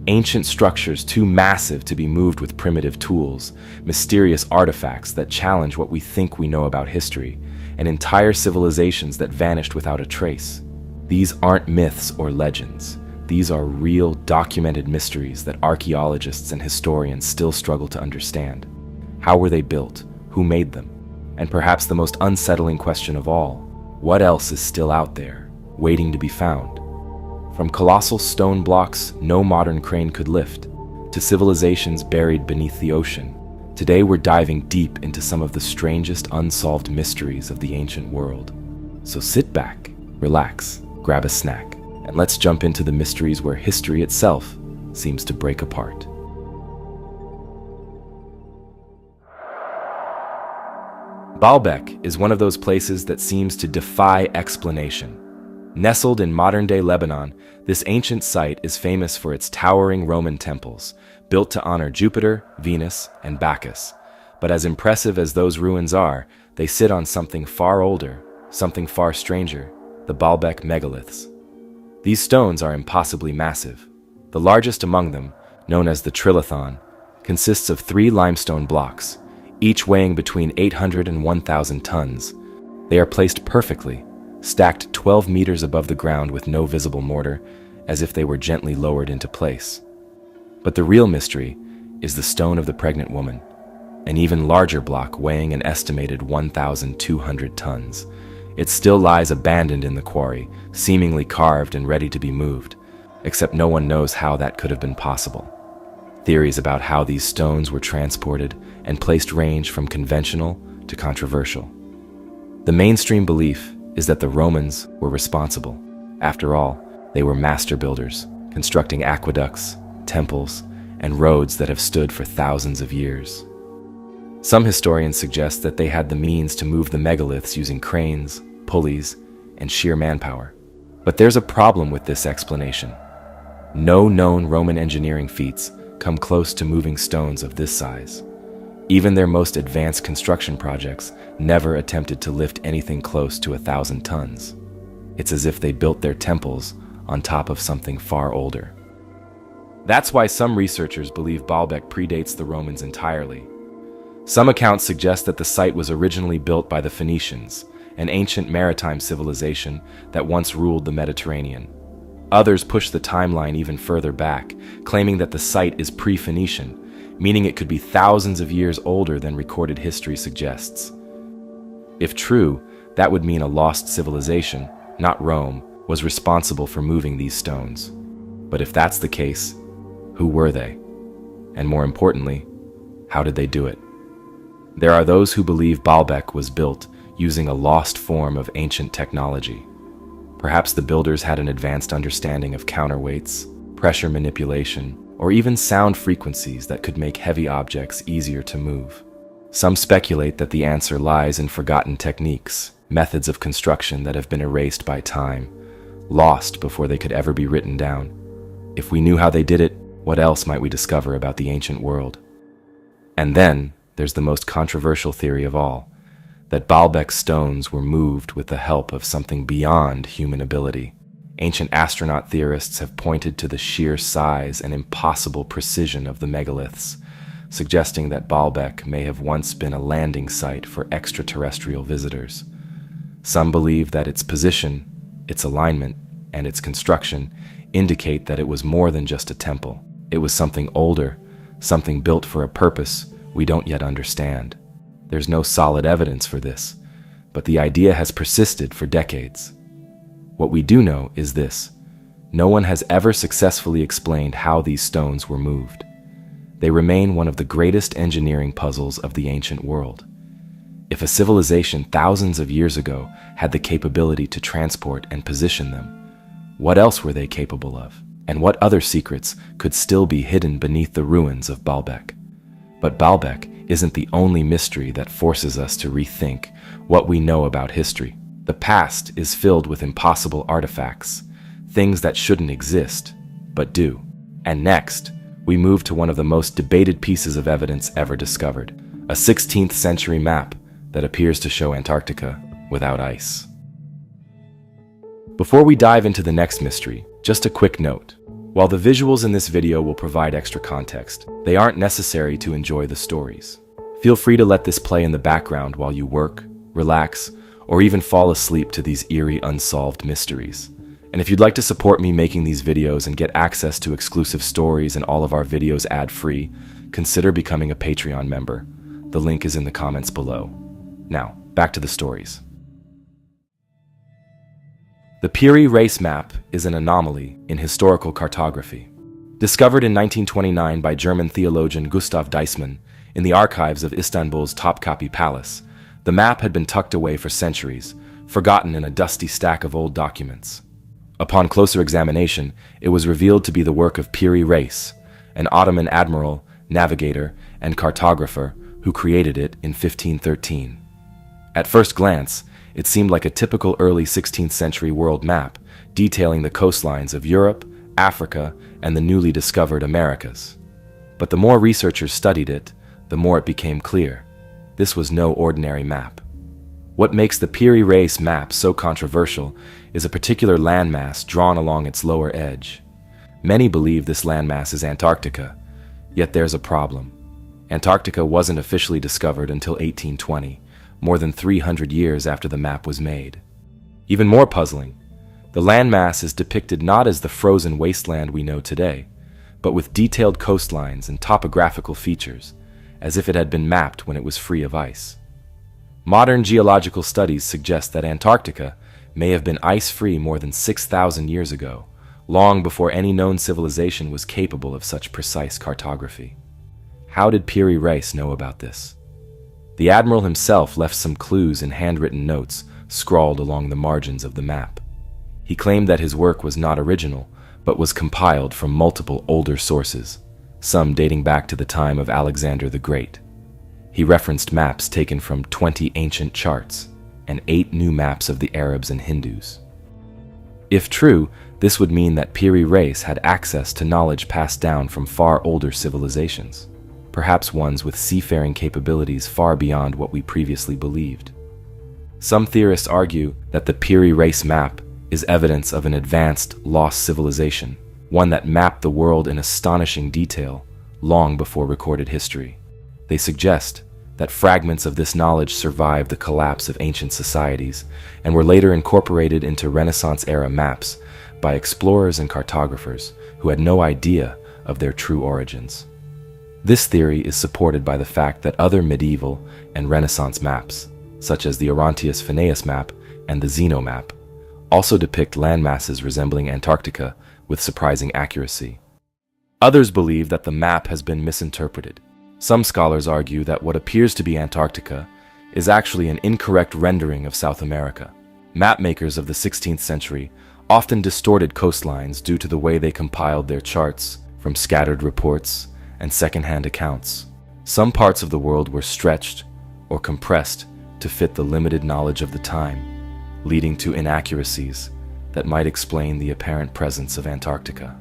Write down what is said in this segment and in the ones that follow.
Ancient structures too massive to be moved with primitive tools, mysterious artifacts that challenge what we think we know about history, and entire civilizations that vanished without a trace. These aren't myths or legends. These are real, documented mysteries that archaeologists and historians still struggle to understand. How were they built? Who made them? And perhaps the most unsettling question of all, what else is still out there, waiting to be found? From colossal stone blocks no modern crane could lift, to civilizations buried beneath the ocean, today we're diving deep into some of the strangest unsolved mysteries of the ancient world. So sit back, relax, grab a snack, and let's jump into the mysteries where history itself seems to break apart. Baalbek is one of those places that seems to defy explanation. Nestled in modern-day Lebanon, this ancient site is famous for its towering Roman temples, built to honor Jupiter, Venus, and Bacchus. But as impressive as those ruins are, they sit on something far older, something far stranger, the Baalbek megaliths. These stones are impossibly massive. The largest among them, known as the Trilithon, consists of 3 limestone blocks, each weighing between 800 and 1,000 tons. They are placed perfectly, stacked 12 meters above the ground with no visible mortar, as if they were gently lowered into place. But the real mystery is the stone of the pregnant woman, an even larger block weighing an estimated 1,200 tons. It still lies abandoned in the quarry, seemingly carved and ready to be moved, except no one knows how that could have been possible. Theories about how these stones were transported and placed range from conventional to controversial. The mainstream belief is that the Romans were responsible. After all, they were master builders, constructing aqueducts, temples, and roads that have stood for thousands of years. Some historians suggest that they had the means to move the megaliths using cranes, pulleys, and sheer manpower. But there's a problem with this explanation. No known Roman engineering feats come close to moving stones of this size. Even their most advanced construction projects never attempted to lift anything close to 1,000 tons. It's as if they built their temples on top of something far older. That's why some researchers believe Baalbek predates the Romans entirely. Some accounts suggest that the site was originally built by the Phoenicians, an ancient maritime civilization that once ruled the Mediterranean. Others push the timeline even further back, claiming that the site is pre-Phoenician, meaning it could be thousands of years older than recorded history suggests. If true, that would mean a lost civilization, not Rome, was responsible for moving these stones. But if that's the case, who were they? And more importantly, how did they do it? There are those who believe Baalbek was built using a lost form of ancient technology. Perhaps the builders had an advanced understanding of counterweights, pressure manipulation, or even sound frequencies that could make heavy objects easier to move. Some speculate that the answer lies in forgotten techniques, methods of construction that have been erased by time, lost before they could ever be written down. If we knew how they did it, what else might we discover about the ancient world? And then, there's the most controversial theory of all, that Baalbek stones were moved with the help of something beyond human ability. Ancient astronaut theorists have pointed to the sheer size and impossible precision of the megaliths, suggesting that Baalbek may have once been a landing site for extraterrestrial visitors. Some believe that its position, its alignment, and its construction indicate that it was more than just a temple. It was something older, something built for a purpose we don't yet understand. There's no solid evidence for this, but the idea has persisted for decades. What we do know is this: no one has ever successfully explained how these stones were moved. They remain one of the greatest engineering puzzles of the ancient world. If a civilization thousands of years ago had the capability to transport and position them, what else were they capable of? And what other secrets could still be hidden beneath the ruins of Baalbek? But Baalbek isn't the only mystery that forces us to rethink what we know about history. The past is filled with impossible artifacts, things that shouldn't exist, but do. And next, we move to one of the most debated pieces of evidence ever discovered, a 16th century map that appears to show Antarctica without ice. Before we dive into the next mystery, just a quick note. While the visuals in this video will provide extra context, they aren't necessary to enjoy the stories. Feel free to let this play in the background while you work, relax, or even fall asleep to these eerie unsolved mysteries. And if you'd like to support me making these videos and get access to exclusive stories and all of our videos ad-free, consider becoming a Patreon member. The link is in the comments below. Now, back to the stories. The Piri Reis map is an anomaly in historical cartography. Discovered in 1929 by German theologian Gustav Deissmann in the archives of Istanbul's Topkapi Palace, the map had been tucked away for centuries, forgotten in a dusty stack of old documents. Upon closer examination, it was revealed to be the work of Piri Reis, an Ottoman admiral, navigator, and cartographer who created it in 1513. At first glance, it seemed like a typical early 16th century world map, detailing the coastlines of Europe, Africa, and the newly discovered Americas. But the more researchers studied it, the more it became clear. This was no ordinary map. What makes the Piri Reis map so controversial is a particular landmass drawn along its lower edge. Many believe this landmass is Antarctica, yet there's a problem. Antarctica wasn't officially discovered until 1820, more than 300 years after the map was made. Even more puzzling, the landmass is depicted not as the frozen wasteland we know today, but with detailed coastlines and topographical features, as if it had been mapped when it was free of ice. Modern geological studies suggest that Antarctica may have been ice-free more than 6,000 years ago, long before any known civilization was capable of such precise cartography. How did Piri Reis know about this? The admiral himself left some clues in handwritten notes scrawled along the margins of the map. He claimed that his work was not original, but was compiled from multiple older sources, some dating back to the time of Alexander the Great. He referenced maps taken from 20 ancient charts and 8 new maps of the Arabs and Hindus. If true, this would mean that Piri Reis had access to knowledge passed down from far older civilizations, perhaps ones with seafaring capabilities far beyond what we previously believed. Some theorists argue that the Piri Reis map is evidence of an advanced, lost civilization, one that mapped the world in astonishing detail long before recorded history. They suggest that fragments of this knowledge survived the collapse of ancient societies and were later incorporated into Renaissance-era maps by explorers and cartographers who had no idea of their true origins. This theory is supported by the fact that other medieval and Renaissance maps, such as the Orontius Phineus map and the Zeno map, also depict landmasses resembling Antarctica with surprising accuracy. Others believe that the map has been misinterpreted. Some scholars argue that what appears to be Antarctica is actually an incorrect rendering of South America. Mapmakers of the 16th century often distorted coastlines due to the way they compiled their charts from scattered reports and second-hand accounts. Some parts of the world were stretched or compressed to fit the limited knowledge of the time, leading to inaccuracies that might explain the apparent presence of Antarctica.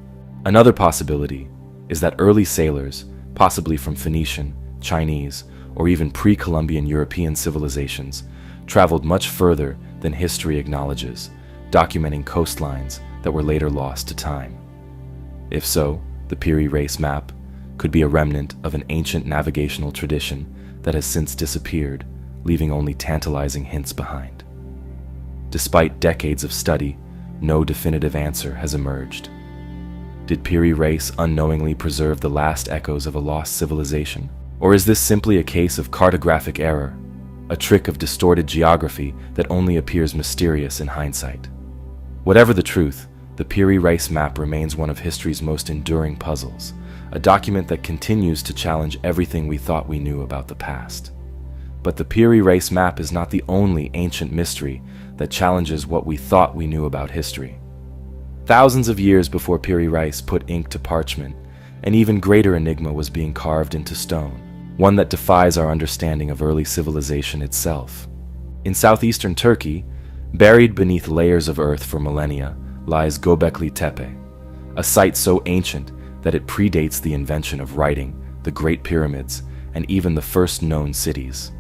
Another possibility is that early sailors, possibly from Phoenician, Chinese, or even pre-Columbian European civilizations, traveled much further than history acknowledges, documenting coastlines that were later lost to time. If so, the Piri Reis map could be a remnant of an ancient navigational tradition that has since disappeared, leaving only tantalizing hints behind. Despite decades of study, no definitive answer has emerged. Did Piri Reis unknowingly preserve the last echoes of a lost civilization? Or is this simply a case of cartographic error, a trick of distorted geography that only appears mysterious in hindsight? Whatever the truth, the Piri Reis map remains one of history's most enduring puzzles, a document that continues to challenge everything we thought we knew about the past. But the Piri Reis map is not the only ancient mystery that challenges what we thought we knew about history. Thousands of years before Piri Reis put ink to parchment, an even greater enigma was being carved into stone, one that defies our understanding of early civilization itself. In southeastern Turkey, buried beneath layers of earth for millennia, lies Göbekli Tepe, a site so ancient that it predates the invention of writing, the Great Pyramids, and even the first known cities.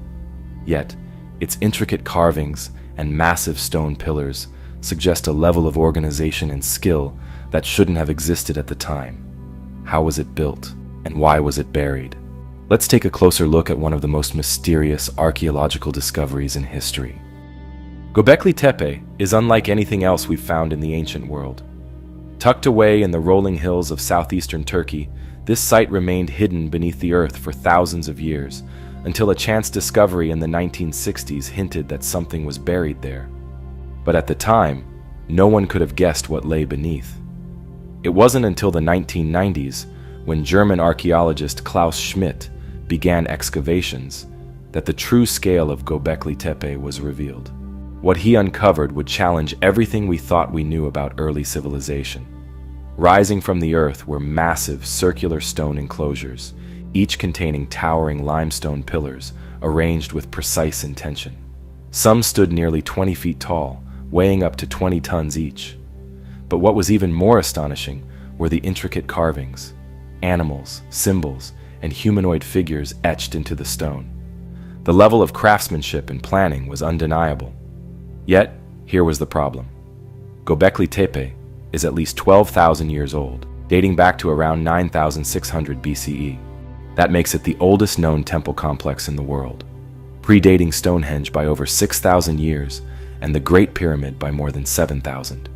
Yet, its intricate carvings and massive stone pillars suggest a level of organization and skill that shouldn't have existed at the time. How was it built, and why was it buried? Let's take a closer look at one of the most mysterious archaeological discoveries in history. Göbekli Tepe is unlike anything else we've found in the ancient world. Tucked away in the rolling hills of southeastern Turkey, this site remained hidden beneath the earth for thousands of years, until a chance discovery in the 1960s hinted that something was buried there. But at the time, no one could have guessed what lay beneath. It wasn't until the 1990s, when German archaeologist Klaus Schmidt began excavations, that the true scale of Göbekli Tepe was revealed. What he uncovered would challenge everything we thought we knew about early civilization. Rising from the earth were massive circular stone enclosures, each containing towering limestone pillars arranged with precise intention. Some stood nearly 20 feet tall, weighing up to 20 tons each. But what was even more astonishing were the intricate carvings, animals, symbols, and humanoid figures etched into the stone. The level of craftsmanship and planning was undeniable. Yet, here was the problem. Göbekli Tepe is at least 12,000 years old, dating back to around 9,600 BCE. That makes it the oldest known temple complex in the world, predating Stonehenge by over 6,000 years and the Great Pyramid by more than 7,000.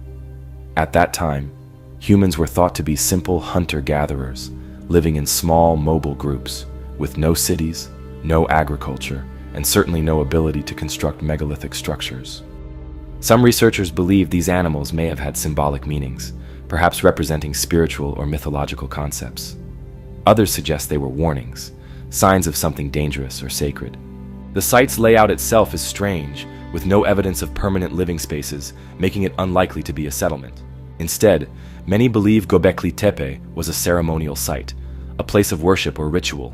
At that time, humans were thought to be simple hunter-gatherers, living in small, mobile groups, with no cities, no agriculture, and certainly no ability to construct megalithic structures. Some researchers believe these animals may have had symbolic meanings, perhaps representing spiritual or mythological concepts. Others suggest they were warnings, signs of something dangerous or sacred. The site's layout itself is strange, with no evidence of permanent living spaces, making it unlikely to be a settlement. Instead, many believe Göbekli Tepe was a ceremonial site, a place of worship or ritual.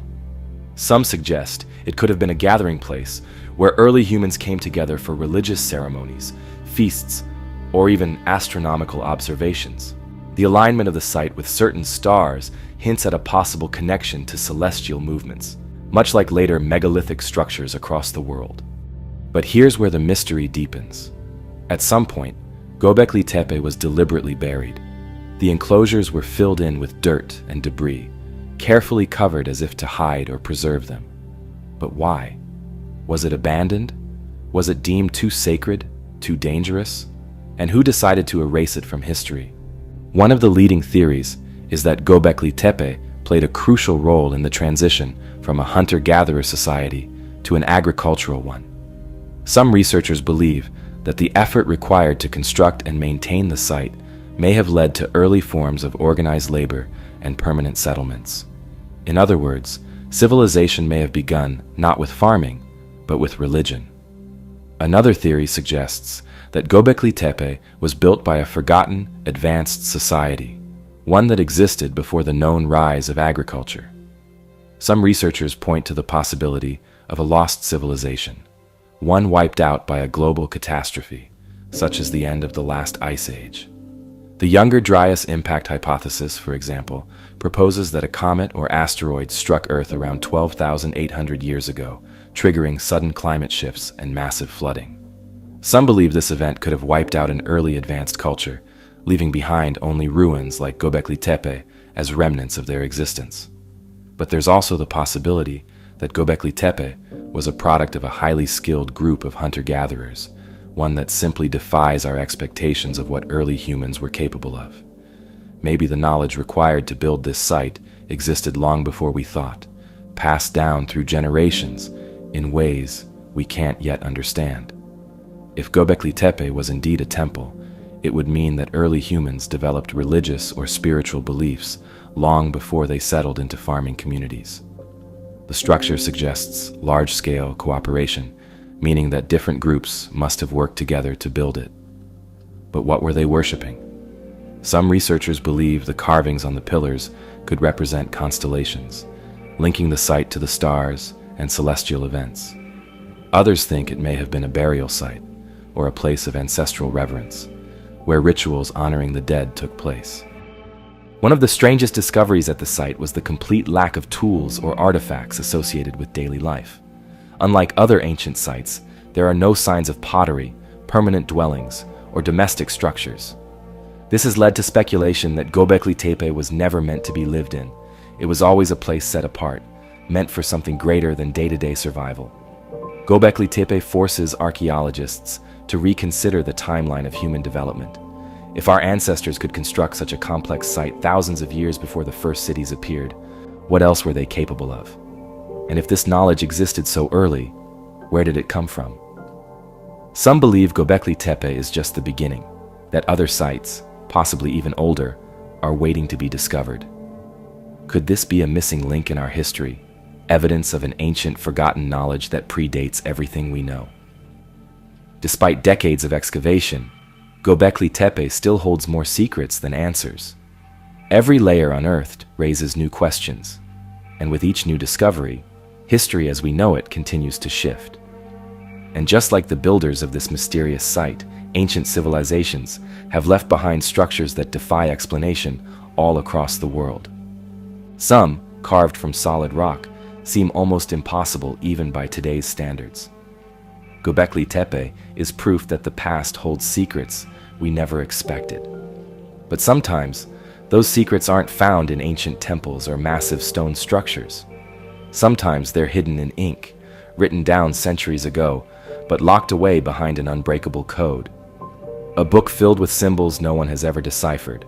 Some suggest it could have been a gathering place where early humans came together for religious ceremonies, feasts, or even astronomical observations. The alignment of the site with certain stars hints at a possible connection to celestial movements, much like later megalithic structures across the world. But here's where the mystery deepens. At some point, Göbekli Tepe was deliberately buried. The enclosures were filled in with dirt and debris, carefully covered as if to hide or preserve them. But why? Was it abandoned? Was it deemed too sacred, too dangerous? And who decided to erase it from history? One of the leading theories is that Göbekli Tepe played a crucial role in the transition from a hunter-gatherer society to an agricultural one. Some researchers believe that the effort required to construct and maintain the site may have led to early forms of organized labor and permanent settlements. In other words, civilization may have begun not with farming, but with religion. Another theory suggests that Göbekli Tepe was built by a forgotten, advanced society, one that existed before the known rise of agriculture. Some researchers point to the possibility of a lost civilization, one wiped out by a global catastrophe, such as the end of the last ice age. The Younger Dryas impact hypothesis, for example, proposes that a comet or asteroid struck Earth around 12,800 years ago, triggering sudden climate shifts and massive flooding. Some believe this event could have wiped out an early advanced culture, leaving behind only ruins like Göbekli Tepe as remnants of their existence. But there's also the possibility that Göbekli Tepe was a product of a highly skilled group of hunter-gatherers, one that simply defies our expectations of what early humans were capable of. Maybe the knowledge required to build this site existed long before we thought, passed down through generations in ways we can't yet understand. If Göbekli Tepe was indeed a temple, it would mean that early humans developed religious or spiritual beliefs long before they settled into farming communities. The structure suggests large-scale cooperation, meaning that different groups must have worked together to build it. But what were they worshiping? Some researchers believe the carvings on the pillars could represent constellations, linking the site to the stars and celestial events. Others think it may have been a burial site, or a place of ancestral reverence, where rituals honoring the dead took place. One of the strangest discoveries at the site was the complete lack of tools or artifacts associated with daily life. Unlike other ancient sites, there are no signs of pottery, permanent dwellings, or domestic structures. This has led to speculation that Göbekli Tepe was never meant to be lived in. It was always a place set apart, meant for something greater than day-to-day survival. Göbekli Tepe forces archaeologists to reconsider the timeline of human development. If our ancestors could construct such a complex site thousands of years before the first cities appeared, what else were they capable of? And if this knowledge existed so early, where did it come from? Some believe Göbekli Tepe is just the beginning, that other sites, possibly even older, are waiting to be discovered. Could this be a missing link in our history, evidence of an ancient forgotten knowledge that predates everything we know? Despite decades of excavation, Göbekli Tepe still holds more secrets than answers. Every layer unearthed raises new questions, and with each new discovery, history as we know it continues to shift. And just like the builders of this mysterious site, ancient civilizations have left behind structures that defy explanation all across the world. Some, carved from solid rock, seem almost impossible even by today's standards. Göbekli Tepe is proof that the past holds secrets we never expected. But sometimes, those secrets aren't found in ancient temples or massive stone structures. Sometimes they're hidden in ink, written down centuries ago, but locked away behind an unbreakable code. A book filled with symbols no one has ever deciphered.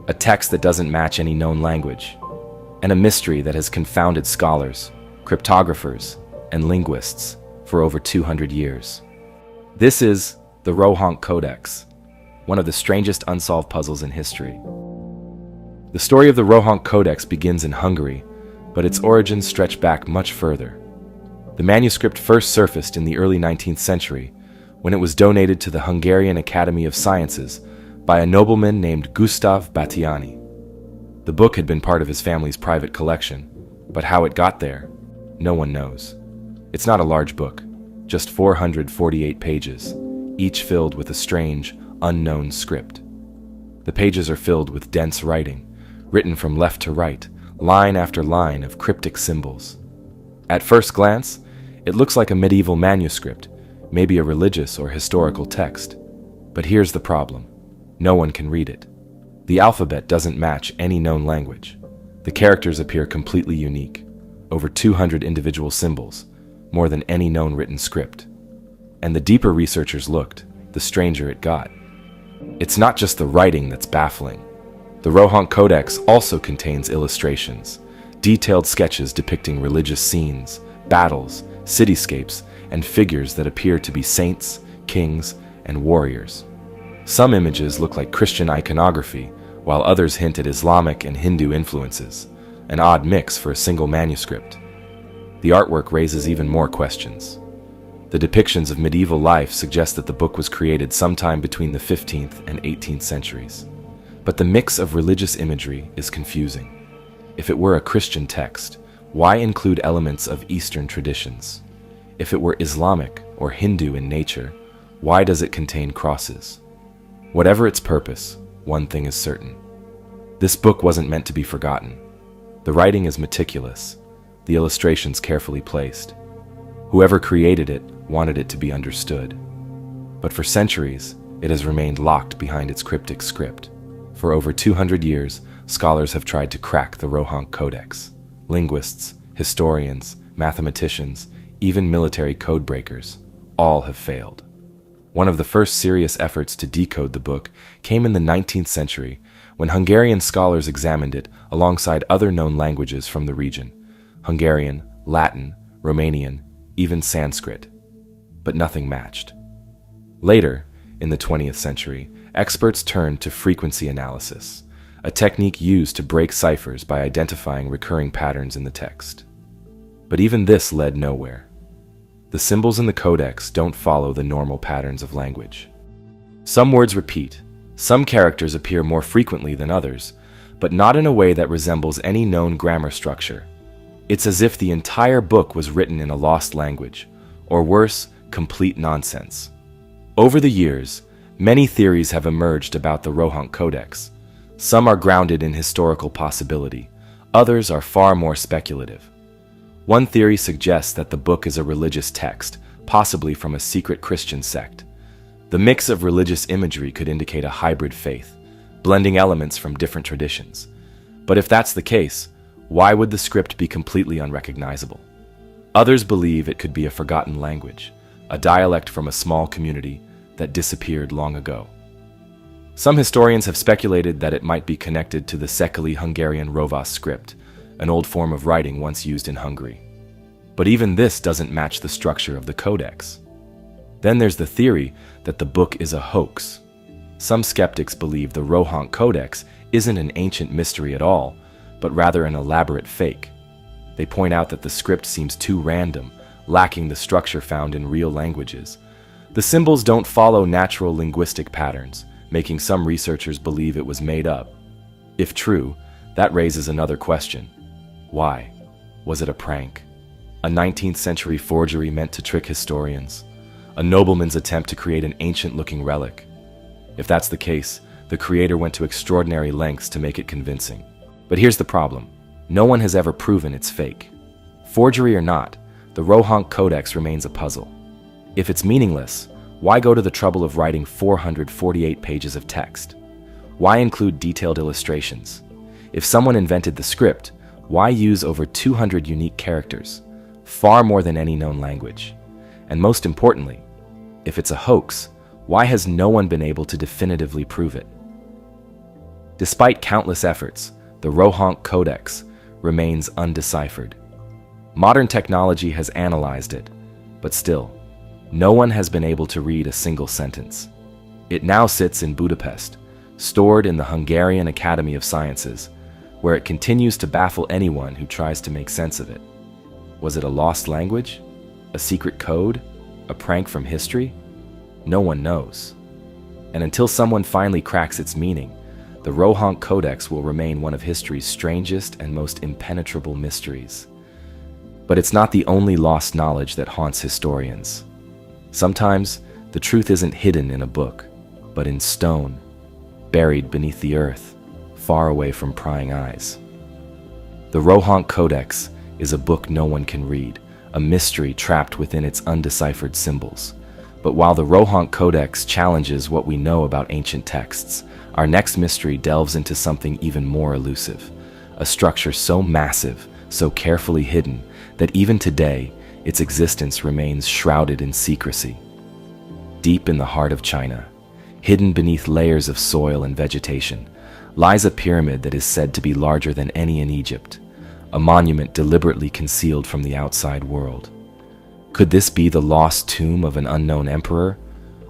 A text that doesn't match any known language. And a mystery that has confounded scholars, cryptographers, and linguists for over 200 years. This is the Rohank Codex, one of the strangest unsolved puzzles in history. The story of the Rohank Codex begins in Hungary, but its origins stretch back much further. The manuscript first surfaced in the early 19th century, when it was donated to the Hungarian Academy of Sciences by a nobleman named Gustav Batthyány. The book had been part of his family's private collection, but how it got there, no one knows. It's not a large book, just 448 pages, each filled with a strange, unknown script. The pages are filled with dense writing, written from left to right, line after line of cryptic symbols. At first glance, it looks like a medieval manuscript, maybe a religious or historical text. But here's the problem. No one can read it. The alphabet doesn't match any known language. The characters appear completely unique, over 200 individual symbols, more than any known written script. And the deeper researchers looked, the stranger it got. It's not just the writing that's baffling. The Rohank Codex also contains illustrations, detailed sketches depicting religious scenes, battles, cityscapes, and figures that appear to be saints, kings, and warriors. Some images look like Christian iconography, while others hint at Islamic and Hindu influences, an odd mix for a single manuscript. The artwork raises even more questions. The depictions of medieval life suggest that the book was created sometime between the 15th and 18th centuries. But the mix of religious imagery is confusing. If it were a Christian text, why include elements of Eastern traditions? If it were Islamic or Hindu in nature, why does it contain crosses? Whatever its purpose, one thing is certain. This book wasn't meant to be forgotten. The writing is meticulous, the illustrations carefully placed. Whoever created it wanted it to be understood. But for centuries, it has remained locked behind its cryptic script. For over 200 years, scholars have tried to crack the Rohank Codex. Linguists, historians, mathematicians, even military codebreakers, all have failed. One of the first serious efforts to decode the book came in the 19th century when Hungarian scholars examined it alongside other known languages from the region: Hungarian, Latin, Romanian, even Sanskrit. But nothing matched. Later, in the 20th century, experts turned to frequency analysis, a technique used to break ciphers by identifying recurring patterns in the text. But even this led nowhere. The symbols in the codex don't follow the normal patterns of language. Some words repeat, some characters appear more frequently than others, but not in a way that resembles any known grammar structure. It's as if the entire book was written in a lost language, or worse, complete nonsense. Over the years, many theories have emerged about the Rohank Codex. Some are grounded in historical possibility, others are far more speculative. One theory suggests that the book is a religious text, possibly from a secret Christian sect. The mix of religious imagery could indicate a hybrid faith, blending elements from different traditions. But if that's the case, why would the script be completely unrecognizable? Others believe it could be a forgotten language, a dialect from a small community that disappeared long ago. Some historians have speculated that it might be connected to the Szekely Hungarian Rovás script, an old form of writing once used in Hungary. But even this doesn't match the structure of the codex. Then there's the theory that the book is a hoax. Some skeptics believe the Rohank Codex isn't an ancient mystery at all, but rather an elaborate fake. They point out that the script seems too random, lacking the structure found in real languages. The symbols don't follow natural linguistic patterns, making some researchers believe it was made up. If true, that raises another question. Why? Was it a prank? A 19th century forgery meant to trick historians? A nobleman's attempt to create an ancient-looking relic? If that's the case, the creator went to extraordinary lengths to make it convincing. But here's the problem. No one has ever proven it's fake. Forgery or not, the Rohank Codex remains a puzzle. If it's meaningless, why go to the trouble of writing 448 pages of text? Why include detailed illustrations? If someone invented the script, why use over 200 unique characters, far more than any known language? And most importantly, if it's a hoax, why has no one been able to definitively prove it? Despite countless efforts, the Rohank Codex remains undeciphered. Modern technology has analyzed it, but still, no one has been able to read a single sentence. It now sits in Budapest, stored in the Hungarian Academy of Sciences, where it continues to baffle anyone who tries to make sense of it. Was it a lost language? A secret code? A prank from history? No one knows. And until someone finally cracks its meaning, the Rohank Codex will remain one of history's strangest and most impenetrable mysteries. But it's not the only lost knowledge that haunts historians. Sometimes, the truth isn't hidden in a book, but in stone, buried beneath the earth, far away from prying eyes. The Rohank Codex is a book no one can read, a mystery trapped within its undeciphered symbols. But while the Rohank Codex challenges what we know about ancient texts, our next mystery delves into something even more elusive, a structure so massive, so carefully hidden, that even today, its existence remains shrouded in secrecy. Deep in the heart of China, hidden beneath layers of soil and vegetation, lies a pyramid that is said to be larger than any in Egypt, a monument deliberately concealed from the outside world. Could this be the lost tomb of an unknown emperor,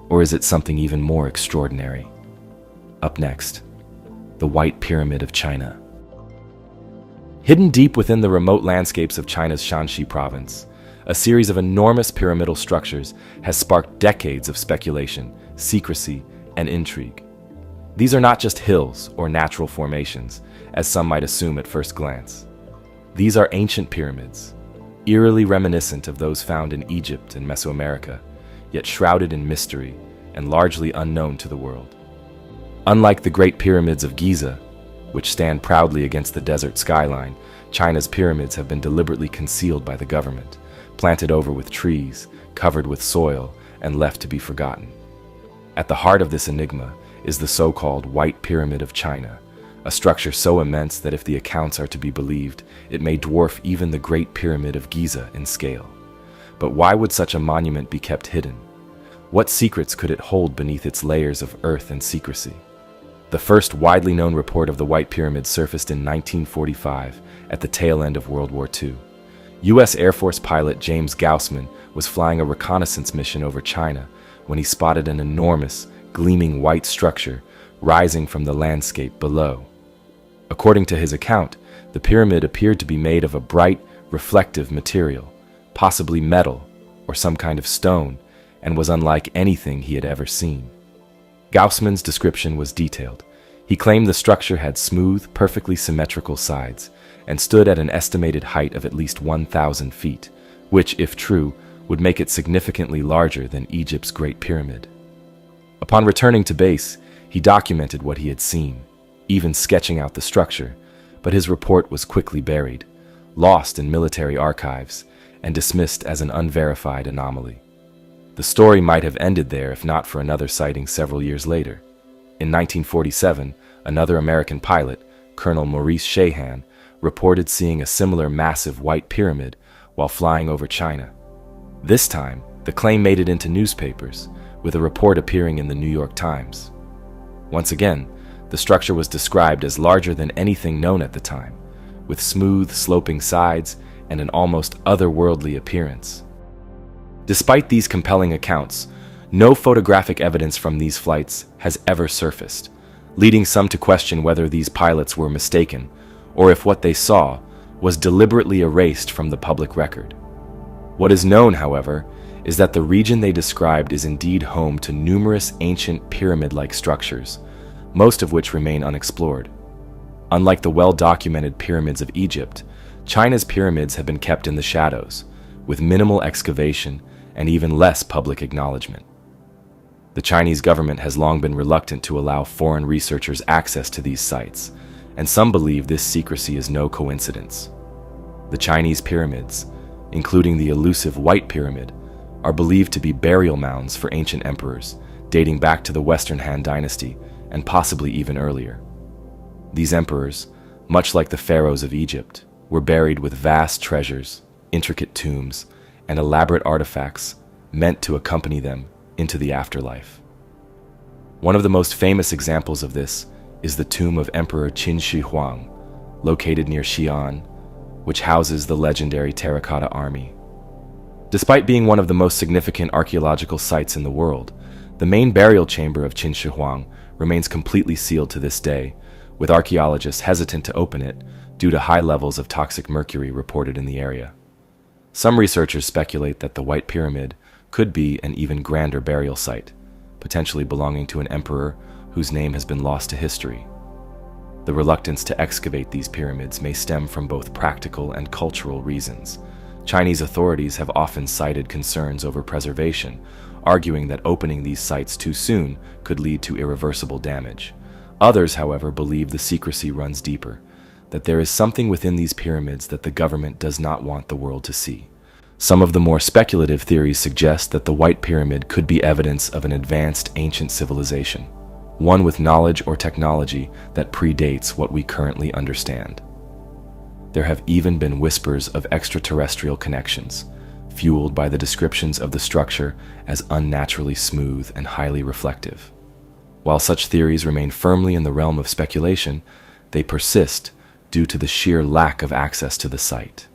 or is it something even more extraordinary? Up next, the White Pyramid of China. Hidden deep within the remote landscapes of China's Shanxi province, a series of enormous pyramidal structures has sparked decades of speculation, secrecy, and intrigue. These are not just hills or natural formations, as some might assume at first glance. These are ancient pyramids, eerily reminiscent of those found in Egypt and Mesoamerica, yet shrouded in mystery and largely unknown to the world. Unlike the Great Pyramids of Giza, which stand proudly against the desert skyline, China's pyramids have been deliberately concealed by the government, planted over with trees, covered with soil, and left to be forgotten. At the heart of this enigma is the so-called White Pyramid of China, a structure so immense that if the accounts are to be believed, it may dwarf even the Great Pyramid of Giza in scale. But why would such a monument be kept hidden? What secrets could it hold beneath its layers of earth and secrecy? The first widely known report of the White Pyramid surfaced in 1945 at the tail end of World War II. U.S. Air Force pilot James Gaussman was flying a reconnaissance mission over China when he spotted an enormous, gleaming white structure rising from the landscape below. According to his account, the pyramid appeared to be made of a bright, reflective material, possibly metal or some kind of stone, and was unlike anything he had ever seen. Gaussman's description was detailed. He claimed the structure had smooth, perfectly symmetrical sides and stood at an estimated height of at least 1,000 feet, which, if true, would make it significantly larger than Egypt's Great Pyramid. Upon returning to base, he documented what he had seen, even sketching out the structure, but his report was quickly buried, lost in military archives, and dismissed as an unverified anomaly. The story might have ended there if not for another sighting several years later. In 1947, Another American pilot, Colonel Maurice Shahan, reported seeing a similar massive white pyramid while flying over China. This time, the claim made it into newspapers, with a report appearing in the New York Times. Once again, the structure was described as larger than anything known at the time, with smooth, sloping sides and an almost otherworldly appearance. Despite these compelling accounts, no photographic evidence from these flights has ever surfaced, leading some to question whether these pilots were mistaken or if what they saw was deliberately erased from the public record. What is known, however, is that the region they described is indeed home to numerous ancient pyramid-like structures, most of which remain unexplored. Unlike the well-documented pyramids of Egypt, China's pyramids have been kept in the shadows, with minimal excavation and even less public acknowledgement. The Chinese government has long been reluctant to allow foreign researchers access to these sites, and some believe this secrecy is no coincidence. The Chinese pyramids, including the elusive White Pyramid, are believed to be burial mounds for ancient emperors, dating back to the Western Han Dynasty and possibly even earlier. These emperors, much like the pharaohs of Egypt, were buried with vast treasures, intricate tombs, and elaborate artifacts meant to accompany them into the afterlife. One of the most famous examples of this is the tomb of Emperor Qin Shi Huang, located near Xi'an, which houses the legendary Terracotta Army. Despite being one of the most significant archaeological sites in the world, the main burial chamber of Qin Shi Huang remains completely sealed to this day, with archaeologists hesitant to open it due to high levels of toxic mercury reported in the area. Some researchers speculate that the White Pyramid could be an even grander burial site, potentially belonging to an emperor whose name has been lost to history. The reluctance to excavate these pyramids may stem from both practical and cultural reasons. Chinese authorities have often cited concerns over preservation, arguing that opening these sites too soon could lead to irreversible damage. Others, however, believe the secrecy runs deeper, that there is something within these pyramids that the government does not want the world to see. Some of the more speculative theories suggest that the White Pyramid could be evidence of an advanced ancient civilization, one with knowledge or technology that predates what we currently understand. There have even been whispers of extraterrestrial connections, fueled by the descriptions of the structure as unnaturally smooth and highly reflective. While such theories remain firmly in the realm of speculation, they persist due to the sheer lack of access to the site.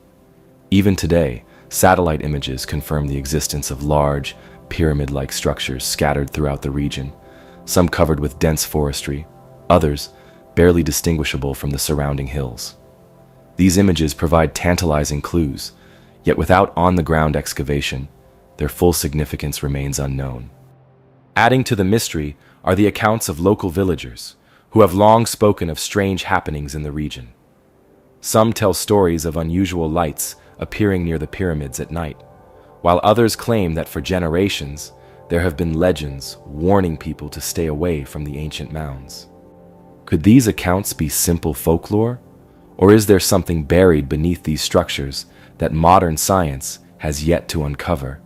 Even today, satellite images confirm the existence of large, pyramid-like structures scattered throughout the region, some covered with dense forestry, others barely distinguishable from the surrounding hills. These images provide tantalizing clues, yet without on-the-ground excavation, their full significance remains unknown. Adding to the mystery are the accounts of local villagers, who have long spoken of strange happenings in the region. Some tell stories of unusual lights appearing near the pyramids at night, while others claim that for generations, there have been legends warning people to stay away from the ancient mounds. Could these accounts be simple folklore, or is there something buried beneath these structures that modern science has yet to uncover?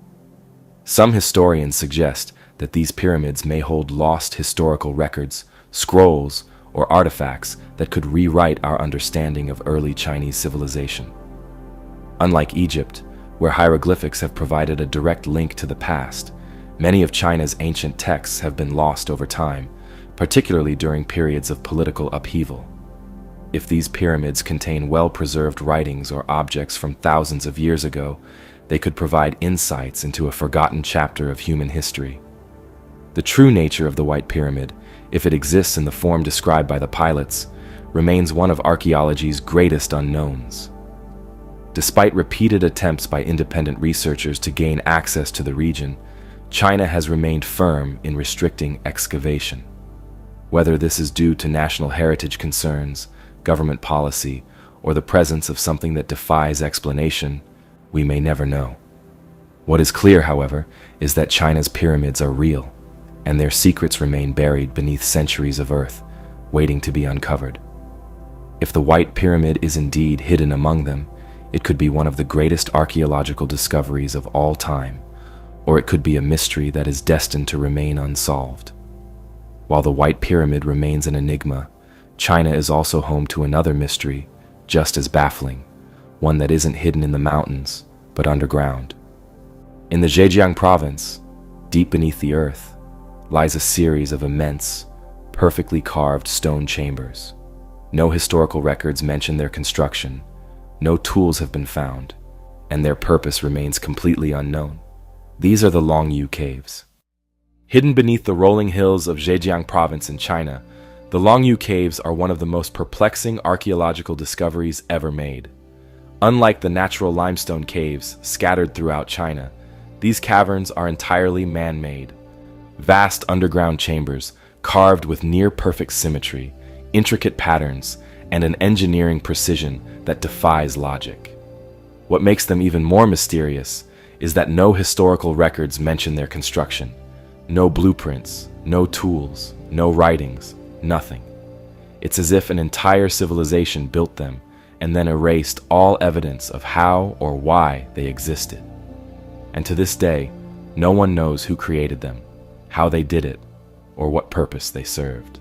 Some historians suggest that these pyramids may hold lost historical records, scrolls, or artifacts that could rewrite our understanding of early Chinese civilization. Unlike Egypt, where hieroglyphics have provided a direct link to the past, many of China's ancient texts have been lost over time, particularly during periods of political upheaval. If these pyramids contain well-preserved writings or objects from thousands of years ago, they could provide insights into a forgotten chapter of human history. The true nature of the White Pyramid, if it exists in the form described by the pilots, remains one of archaeology's greatest unknowns. Despite repeated attempts by independent researchers to gain access to the region, China has remained firm in restricting excavation. Whether this is due to national heritage concerns, government policy, or the presence of something that defies explanation, we may never know. What is clear, however, is that China's pyramids are real, and their secrets remain buried beneath centuries of earth, waiting to be uncovered. If the White Pyramid is indeed hidden among them, it could be one of the greatest archaeological discoveries of all time, or it could be a mystery that is destined to remain unsolved. While the White Pyramid remains an enigma, China is also home to another mystery, just as baffling, one that isn't hidden in the mountains, but underground. In the Zhejiang province, deep beneath the earth, lies a series of immense, perfectly carved stone chambers. No historical records mention their construction, no tools have been found, and their purpose remains completely unknown. These are the Longyu Caves. Hidden beneath the rolling hills of Zhejiang province in China, the Longyu Caves are one of the most perplexing archaeological discoveries ever made. Unlike the natural limestone caves scattered throughout China, these caverns are entirely man-made. Vast underground chambers carved with near-perfect symmetry, intricate patterns, and an engineering precision that defies logic. What makes them even more mysterious is that no historical records mention their construction. No blueprints, no tools, no writings, nothing. It's as if an entire civilization built them and then erased all evidence of how or why they existed. And to this day, no one knows who created them, how they did it, or what purpose they served.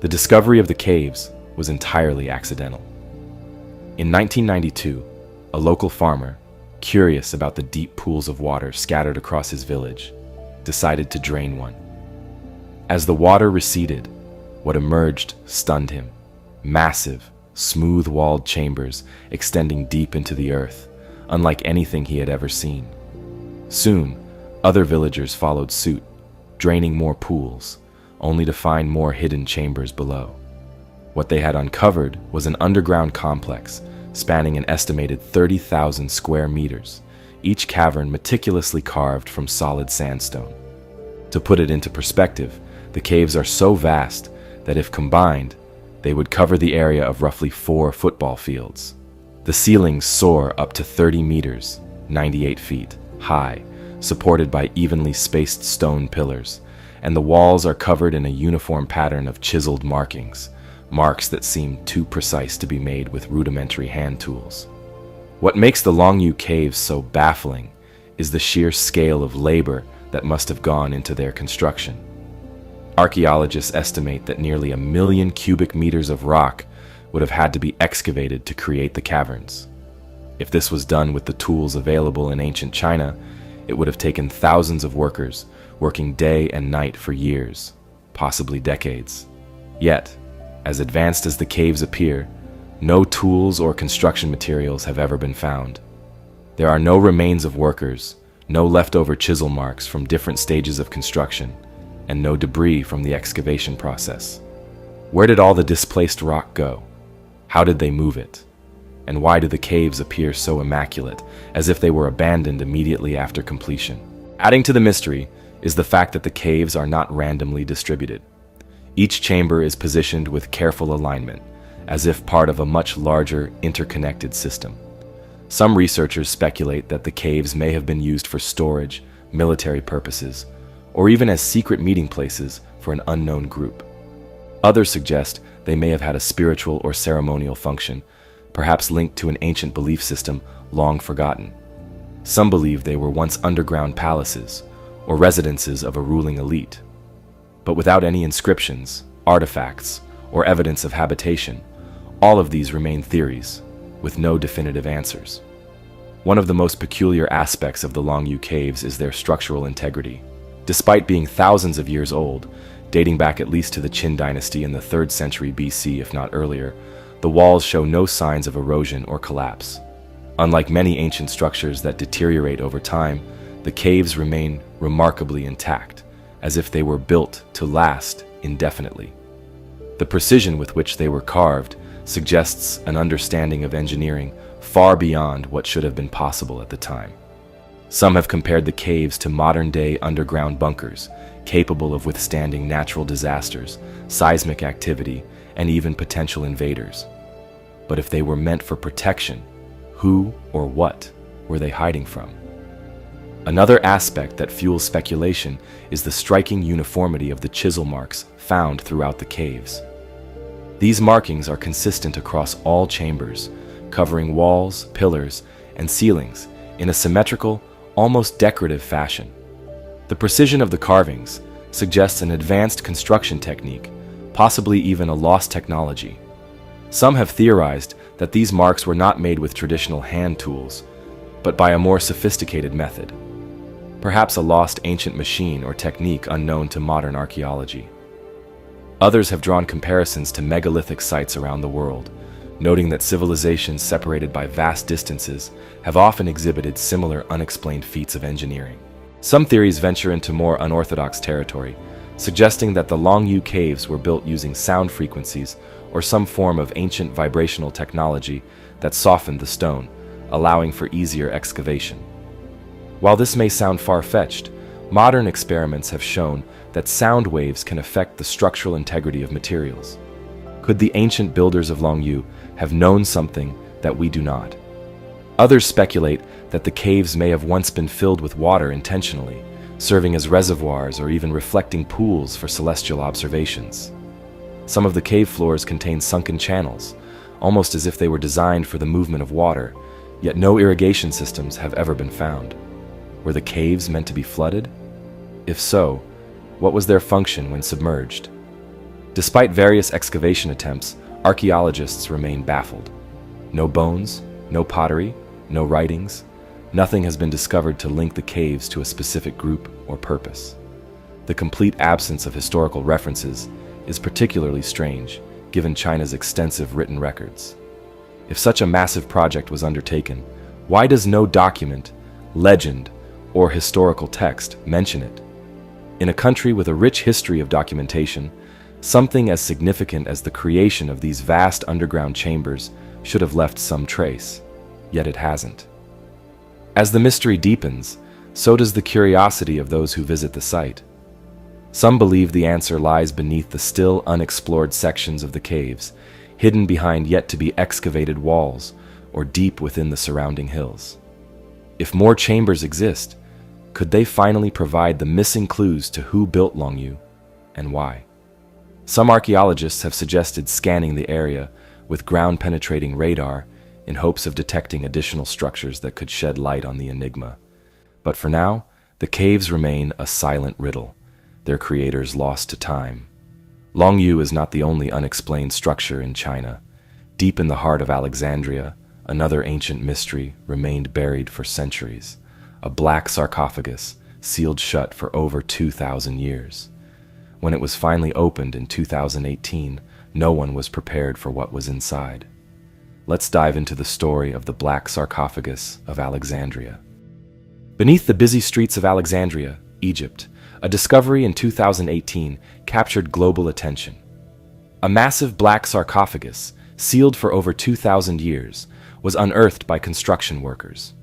The discovery of the caves was entirely accidental. In 1992, a local farmer, curious about the deep pools of water scattered across his village, decided to drain one. As the water receded, what emerged stunned him. Massive, smooth-walled chambers extending deep into the earth, unlike anything he had ever seen. Soon, other villagers followed suit, draining more pools, only to find more hidden chambers below. What they had uncovered was an underground complex spanning an estimated 30,000 square meters, each cavern meticulously carved from solid sandstone. To put it into perspective, the caves are so vast that if combined, they would cover the area of roughly 4 football fields. The ceilings soar up to 30 meters, 98 feet, high, supported by evenly spaced stone pillars, and the walls are covered in a uniform pattern of chiseled markings, marks that seem too precise to be made with rudimentary hand tools. What makes the Longyu Caves so baffling is the sheer scale of labor that must have gone into their construction. Archaeologists estimate that nearly 1 million cubic meters of rock would have had to be excavated to create the caverns. If this was done with the tools available in ancient China, it would have taken thousands of workers working day and night for years, possibly decades. Yet, as advanced as the caves appear, no tools or construction materials have ever been found. There are no remains of workers, no leftover chisel marks from different stages of construction, and no debris from the excavation process. Where did all the displaced rock go? How did they move it? And why do the caves appear so immaculate, as if they were abandoned immediately after completion? Adding to the mystery is the fact that the caves are not randomly distributed. Each chamber is positioned with careful alignment, as if part of a much larger, interconnected system. Some researchers speculate that the caves may have been used for storage, military purposes, or even as secret meeting places for an unknown group. Others suggest they may have had a spiritual or ceremonial function, perhaps linked to an ancient belief system long forgotten. Some believe they were once underground palaces, or residences of a ruling elite. But without any inscriptions, artifacts, or evidence of habitation, all of these remain theories, with no definitive answers. One of the most peculiar aspects of the Longyu Caves is their structural integrity. Despite being thousands of years old, dating back at least to the Qin dynasty in the 3rd century BC if not earlier, the walls show no signs of erosion or collapse. Unlike many ancient structures that deteriorate over time, the caves remain remarkably intact, as if they were built to last indefinitely. The precision with which they were carved suggests an understanding of engineering far beyond what should have been possible at the time. Some have compared the caves to modern-day underground bunkers, capable of withstanding natural disasters, seismic activity, and even potential invaders. But if they were meant for protection, who or what were they hiding from? Another aspect that fuels speculation is the striking uniformity of the chisel marks found throughout the caves. These markings are consistent across all chambers, covering walls, pillars, and ceilings in a symmetrical, almost decorative fashion. The precision of the carvings suggests an advanced construction technique, possibly even a lost technology. Some have theorized that these marks were not made with traditional hand tools, but by a more sophisticated method. Perhaps a lost ancient machine or technique unknown to modern archaeology. Others have drawn comparisons to megalithic sites around the world, noting that civilizations separated by vast distances have often exhibited similar unexplained feats of engineering. Some theories venture into more unorthodox territory, suggesting that the Longyu caves were built using sound frequencies or some form of ancient vibrational technology that softened the stone, allowing for easier excavation. While this may sound far-fetched, modern experiments have shown that sound waves can affect the structural integrity of materials. Could the ancient builders of Longyu have known something that we do not? Others speculate that the caves may have once been filled with water intentionally, serving as reservoirs or even reflecting pools for celestial observations. Some of the cave floors contain sunken channels, almost as if they were designed for the movement of water, yet no irrigation systems have ever been found. Were the caves meant to be flooded? If so, what was their function when submerged? Despite various excavation attempts, archaeologists remain baffled. No bones, no pottery, no writings, nothing has been discovered to link the caves to a specific group or purpose. The complete absence of historical references is particularly strange, given China's extensive written records. If such a massive project was undertaken, why does no document, legend, or historical text mention it? In a country with a rich history of documentation, something as significant as the creation of these vast underground chambers should have left some trace, yet it hasn't. As the mystery deepens, so does the curiosity of those who visit the site. Some believe the answer lies beneath the still unexplored sections of the caves, hidden behind yet-to-be excavated walls or deep within the surrounding hills. If more chambers exist, could they finally provide the missing clues to who built Longyu and why? Some archaeologists have suggested scanning the area with ground-penetrating radar in hopes of detecting additional structures that could shed light on the enigma. But for now, the caves remain a silent riddle, their creators lost to time. Longyu is not the only unexplained structure in China. Deep in the heart of Alexandria, another ancient mystery remained buried for centuries, a black sarcophagus sealed shut for over 2,000 years. When it was finally opened in 2018, no one was prepared for what was inside. Let's dive into the story of the Black Sarcophagus of Alexandria. Beneath the busy streets of Alexandria, Egypt, a discovery in 2018 captured global attention. A massive black sarcophagus, sealed for over 2,000 years, was unearthed by construction workers.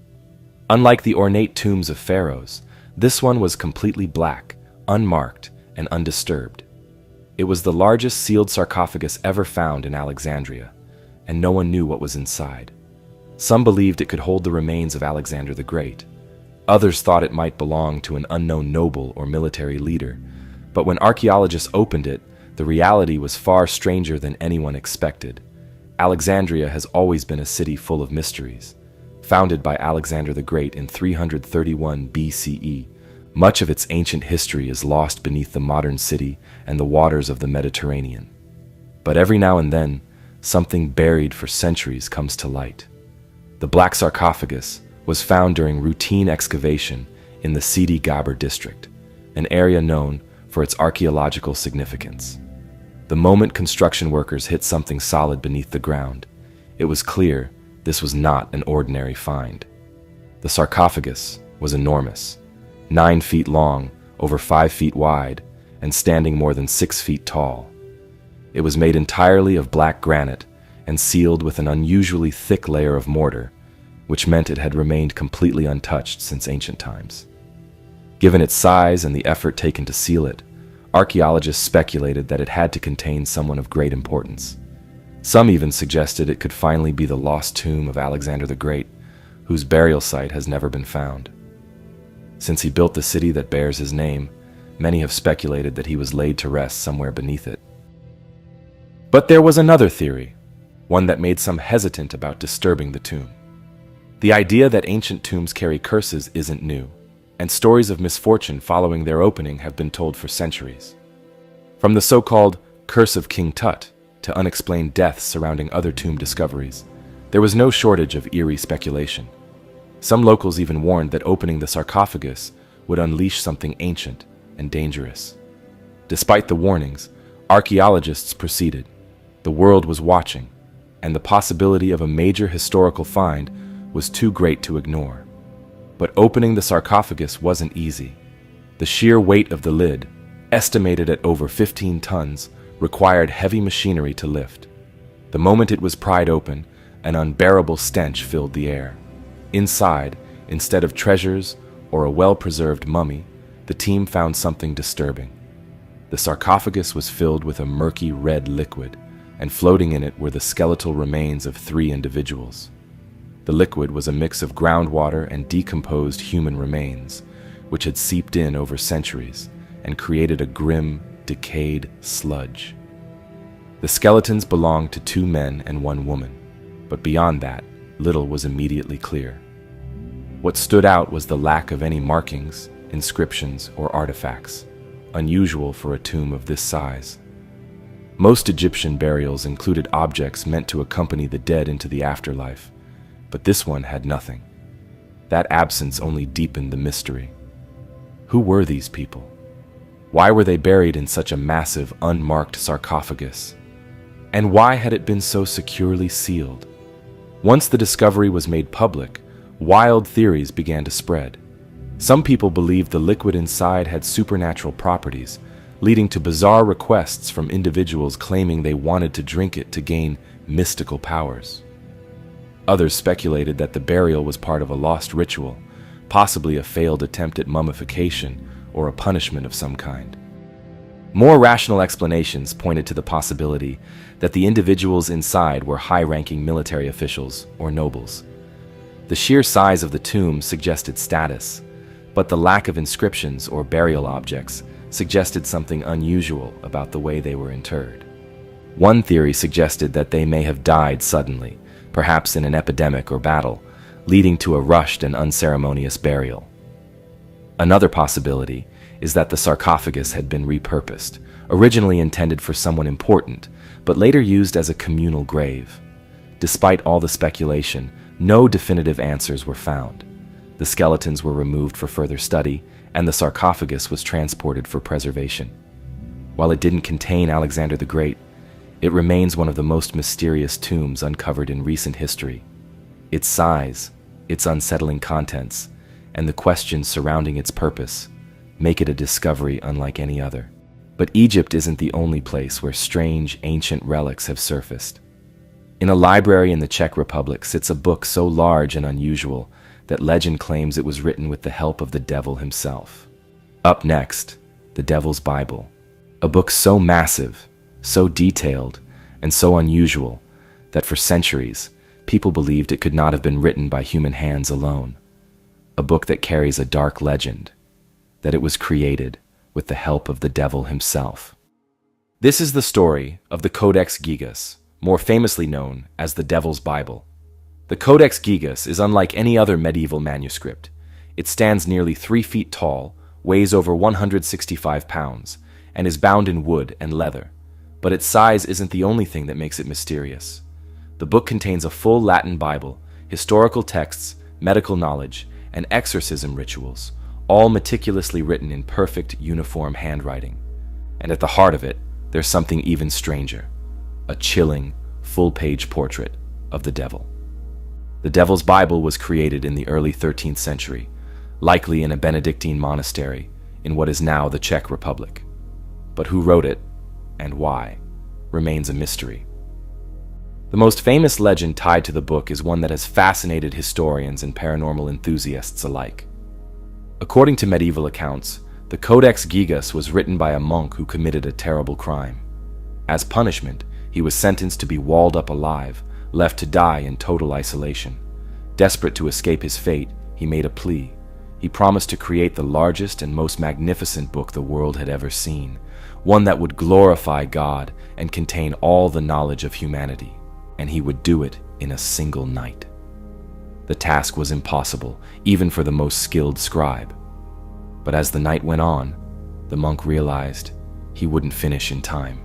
Unlike the ornate tombs of pharaohs, this one was completely black, unmarked, and undisturbed. It was the largest sealed sarcophagus ever found in Alexandria, and no one knew what was inside. Some believed it could hold the remains of Alexander the Great. Others thought it might belong to an unknown noble or military leader. But when archaeologists opened it, the reality was far stranger than anyone expected. Alexandria has always been a city full of mysteries. Founded by Alexander the Great in 331 BCE, much of its ancient history is lost beneath the modern city and the waters of the Mediterranean. But every now and then, something buried for centuries comes to light. The Black Sarcophagus was found during routine excavation in the Sidi Gabr district, an area known for its archaeological significance. The moment construction workers hit something solid beneath the ground, it was clear this was not an ordinary find. The sarcophagus was enormous, 9 feet long, over 5 feet wide, and standing more than 6 feet tall. It was made entirely of black granite and sealed with an unusually thick layer of mortar, which meant it had remained completely untouched since ancient times. Given its size and the effort taken to seal it, archaeologists speculated that it had to contain someone of great importance. Some even suggested it could finally be the lost tomb of Alexander the Great, whose burial site has never been found. Since he built the city that bears his name, many have speculated that he was laid to rest somewhere beneath it. But there was another theory, one that made some hesitant about disturbing the tomb. The idea that ancient tombs carry curses isn't new, and stories of misfortune following their opening have been told for centuries. From the so-called Curse of King Tut, to unexplained deaths surrounding other tomb discoveries, there was no shortage of eerie speculation. Some locals even warned that opening the sarcophagus would unleash something ancient and dangerous. Despite the warnings, archaeologists proceeded. The world was watching, and the possibility of a major historical find was too great to ignore. But opening the sarcophagus wasn't easy. The sheer weight of the lid, estimated at over 15 tons, required heavy machinery to lift. The moment it was pried open, an unbearable stench filled the air. Inside, instead of treasures or a well-preserved mummy, the team found something disturbing. The sarcophagus was filled with a murky red liquid, and floating in it were the skeletal remains of 3 individuals. The liquid was a mix of groundwater and decomposed human remains, which had seeped in over centuries and created a grim, decayed sludge. The skeletons belonged to 2 men and 1 woman, but beyond that, little was immediately clear. What stood out was the lack of any markings, inscriptions, or artifacts, unusual for a tomb of this size. Most Egyptian burials included objects meant to accompany the dead into the afterlife, but this one had nothing. That absence only deepened the mystery. Who were these people? Why were they buried in such a massive, unmarked sarcophagus? And why had it been so securely sealed? Once the discovery was made public, wild theories began to spread. Some people believed the liquid inside had supernatural properties, leading to bizarre requests from individuals claiming they wanted to drink it to gain mystical powers. Others speculated that the burial was part of a lost ritual, possibly a failed attempt at mummification or a punishment of some kind. More rational explanations pointed to the possibility that the individuals inside were high-ranking military officials or nobles. The sheer size of the tomb suggested status, but the lack of inscriptions or burial objects suggested something unusual about the way they were interred. One theory suggested that they may have died suddenly, perhaps in an epidemic or battle, leading to a rushed and unceremonious burial. Another possibility is that the sarcophagus had been repurposed, originally intended for someone important, but later used as a communal grave. Despite all the speculation, no definitive answers were found. The skeletons were removed for further study, and the sarcophagus was transported for preservation. While it didn't contain Alexander the Great, it remains one of the most mysterious tombs uncovered in recent history. Its size, its unsettling contents, and the questions surrounding its purpose make it a discovery unlike any other. But Egypt isn't the only place where strange, ancient relics have surfaced. In a library in the Czech Republic sits a book so large and unusual that legend claims it was written with the help of the devil himself. Up next, the Devil's Bible, a book so massive, so detailed, and so unusual that for centuries, people believed it could not have been written by human hands alone. A book that carries a dark legend, that it was created with the help of the devil himself. This is the story of the Codex Gigas, more famously known as the Devil's Bible. The Codex Gigas is unlike any other medieval manuscript. It stands nearly 3 feet tall, weighs over 165 pounds, and is bound in wood and leather. But its size isn't the only thing that makes it mysterious. The book contains a full Latin Bible, historical texts, medical knowledge, and exorcism rituals, all meticulously written in perfect, uniform handwriting. And at the heart of it, there's something even stranger, a chilling, full-page portrait of the devil. The Devil's Bible was created in the early 13th century, likely in a Benedictine monastery in what is now the Czech Republic. But who wrote it, and why, remains a mystery. The most famous legend tied to the book is one that has fascinated historians and paranormal enthusiasts alike. According to medieval accounts, the Codex Gigas was written by a monk who committed a terrible crime. As punishment, he was sentenced to be walled up alive, left to die in total isolation. Desperate to escape his fate, he made a plea. He promised to create the largest and most magnificent book the world had ever seen, one that would glorify God and contain all the knowledge of humanity, and he would do it in a single night. The task was impossible, even for the most skilled scribe. But as the night went on, the monk realized he wouldn't finish in time.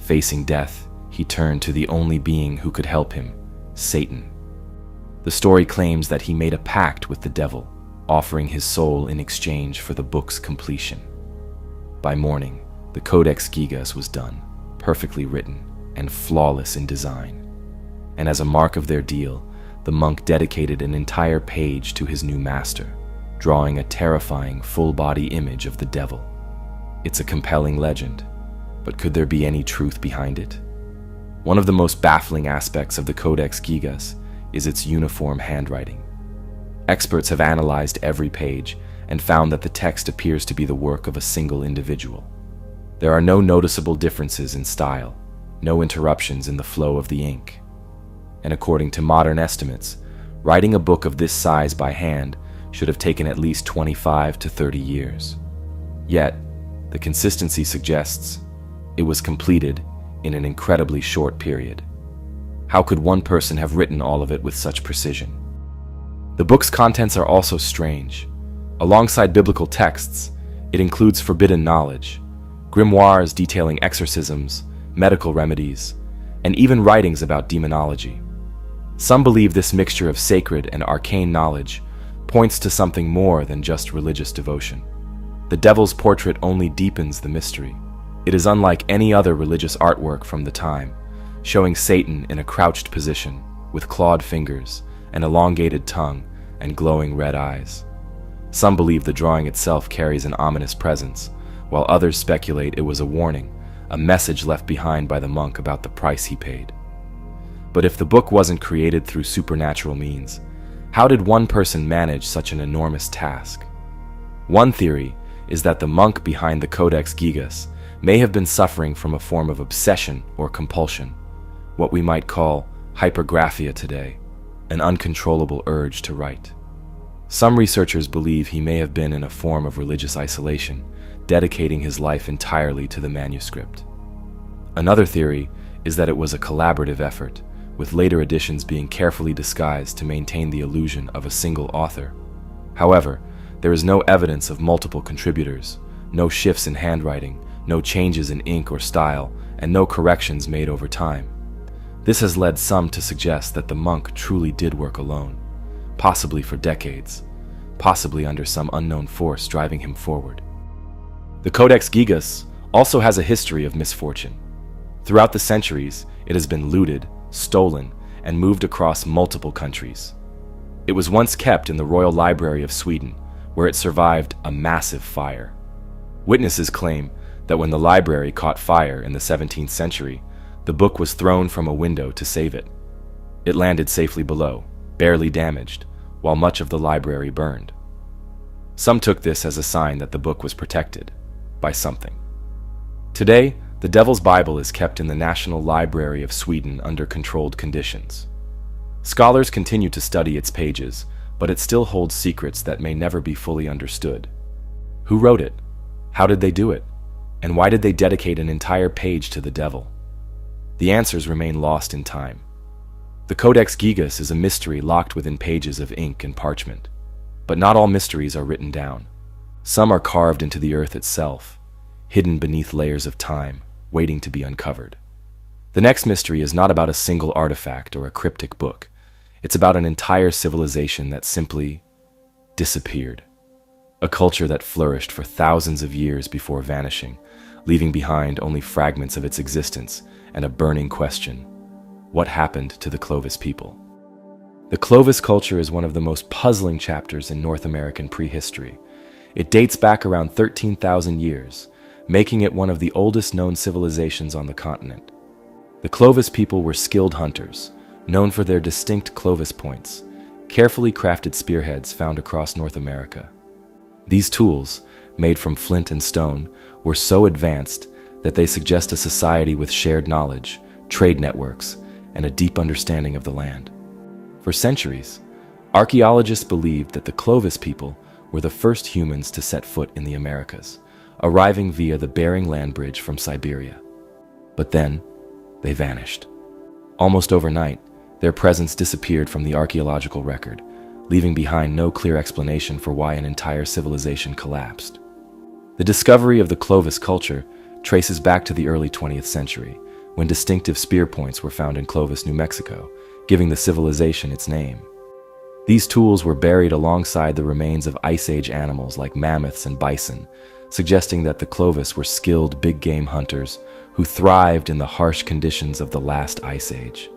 Facing death, he turned to the only being who could help him, Satan. The story claims that he made a pact with the devil, offering his soul in exchange for the book's completion. By morning, the Codex Gigas was done, perfectly written, and flawless in design. And as a mark of their deal, the monk dedicated an entire page to his new master, drawing a terrifying full-body image of the devil. It's a compelling legend, but could there be any truth behind it? One of the most baffling aspects of the Codex Gigas is its uniform handwriting. Experts have analyzed every page and found that the text appears to be the work of a single individual. There are no noticeable differences in style, no interruptions in the flow of the ink. And according to modern estimates, writing a book of this size by hand should have taken at least 25 to 30 years. Yet, the consistency suggests it was completed in an incredibly short period. How could one person have written all of it with such precision? The book's contents are also strange. Alongside biblical texts, it includes forbidden knowledge, grimoires detailing exorcisms, medical remedies, and even writings about demonology. Some believe this mixture of sacred and arcane knowledge points to something more than just religious devotion. The devil's portrait only deepens the mystery. It is unlike any other religious artwork from the time, showing Satan in a crouched position, with clawed fingers, an elongated tongue, and glowing red eyes. Some believe the drawing itself carries an ominous presence, while others speculate it was a warning, a message left behind by the monk about the price he paid. But if the book wasn't created through supernatural means, how did one person manage such an enormous task? One theory is that the monk behind the Codex Gigas may have been suffering from a form of obsession or compulsion, what we might call hypergraphia today, an uncontrollable urge to write. Some researchers believe he may have been in a form of religious isolation, dedicating his life entirely to the manuscript. Another theory is that it was a collaborative effort, with later editions being carefully disguised to maintain the illusion of a single author. However, there is no evidence of multiple contributors, no shifts in handwriting, no changes in ink or style, and no corrections made over time. This has led some to suggest that the monk truly did work alone, possibly for decades, possibly under some unknown force driving him forward. The Codex Gigas also has a history of misfortune. Throughout the centuries, it has been looted, stolen, and moved across multiple countries. It was once kept in the Royal Library of Sweden, where it survived a massive fire. Witnesses claim that when the library caught fire in the 17th century, the book was thrown from a window to save it. It landed safely below, barely damaged, while much of the library burned. Some took this as a sign that the book was protected by something. Today, the Devil's Bible is kept in the National Library of Sweden under controlled conditions. Scholars continue to study its pages, but it still holds secrets that may never be fully understood. Who wrote it? How did they do it? And why did they dedicate an entire page to the devil? The answers remain lost in time. The Codex Gigas is a mystery locked within pages of ink and parchment. But not all mysteries are written down. Some are carved into the earth itself, hidden beneath layers of time, waiting to be uncovered. The next mystery is not about a single artifact or a cryptic book. It's about an entire civilization that simply disappeared. A culture that flourished for thousands of years before vanishing, leaving behind only fragments of its existence and a burning question: what happened to the Clovis people? The Clovis culture is one of the most puzzling chapters in North American prehistory. It dates back around 13,000 years, making it one of the oldest known civilizations on the continent. The Clovis people were skilled hunters, known for their distinct Clovis points, carefully crafted spearheads found across North America. These tools, made from flint and stone, were so advanced that they suggest a society with shared knowledge, trade networks, and a deep understanding of the land. For centuries, archaeologists believed that the Clovis people were the first humans to set foot in the Americas, arriving via the Bering Land Bridge from Siberia. But then, they vanished. Almost overnight, their presence disappeared from the archaeological record, leaving behind no clear explanation for why an entire civilization collapsed. The discovery of the Clovis culture traces back to the early 20th century, when distinctive spear points were found in Clovis, New Mexico, giving the civilization its name. These tools were buried alongside the remains of Ice Age animals like mammoths and bison, suggesting that the Clovis were skilled big game hunters who thrived in the harsh conditions of the last Ice Age.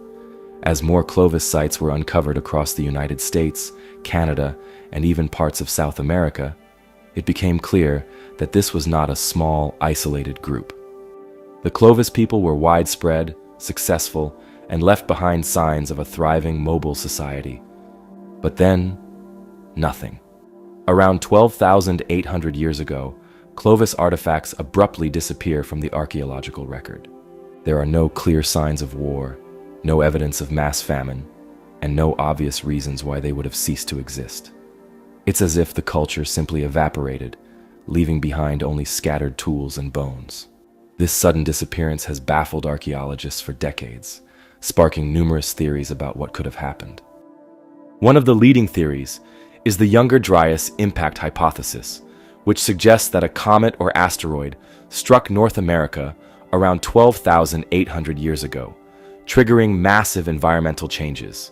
As more Clovis sites were uncovered across the United States, Canada, and even parts of South America, it became clear that this was not a small, isolated group. The Clovis people were widespread, successful, and left behind signs of a thriving mobile society. But then, nothing. Around 12,800 years ago, Clovis artifacts abruptly disappear from the archaeological record. There are no clear signs of war, no evidence of mass famine, and no obvious reasons why they would have ceased to exist. It's as if the culture simply evaporated, leaving behind only scattered tools and bones. This sudden disappearance has baffled archaeologists for decades, sparking numerous theories about what could have happened. One of the leading theories is the Younger Dryas impact hypothesis, which suggests that a comet or asteroid struck North America around 12,800 years ago, triggering massive environmental changes.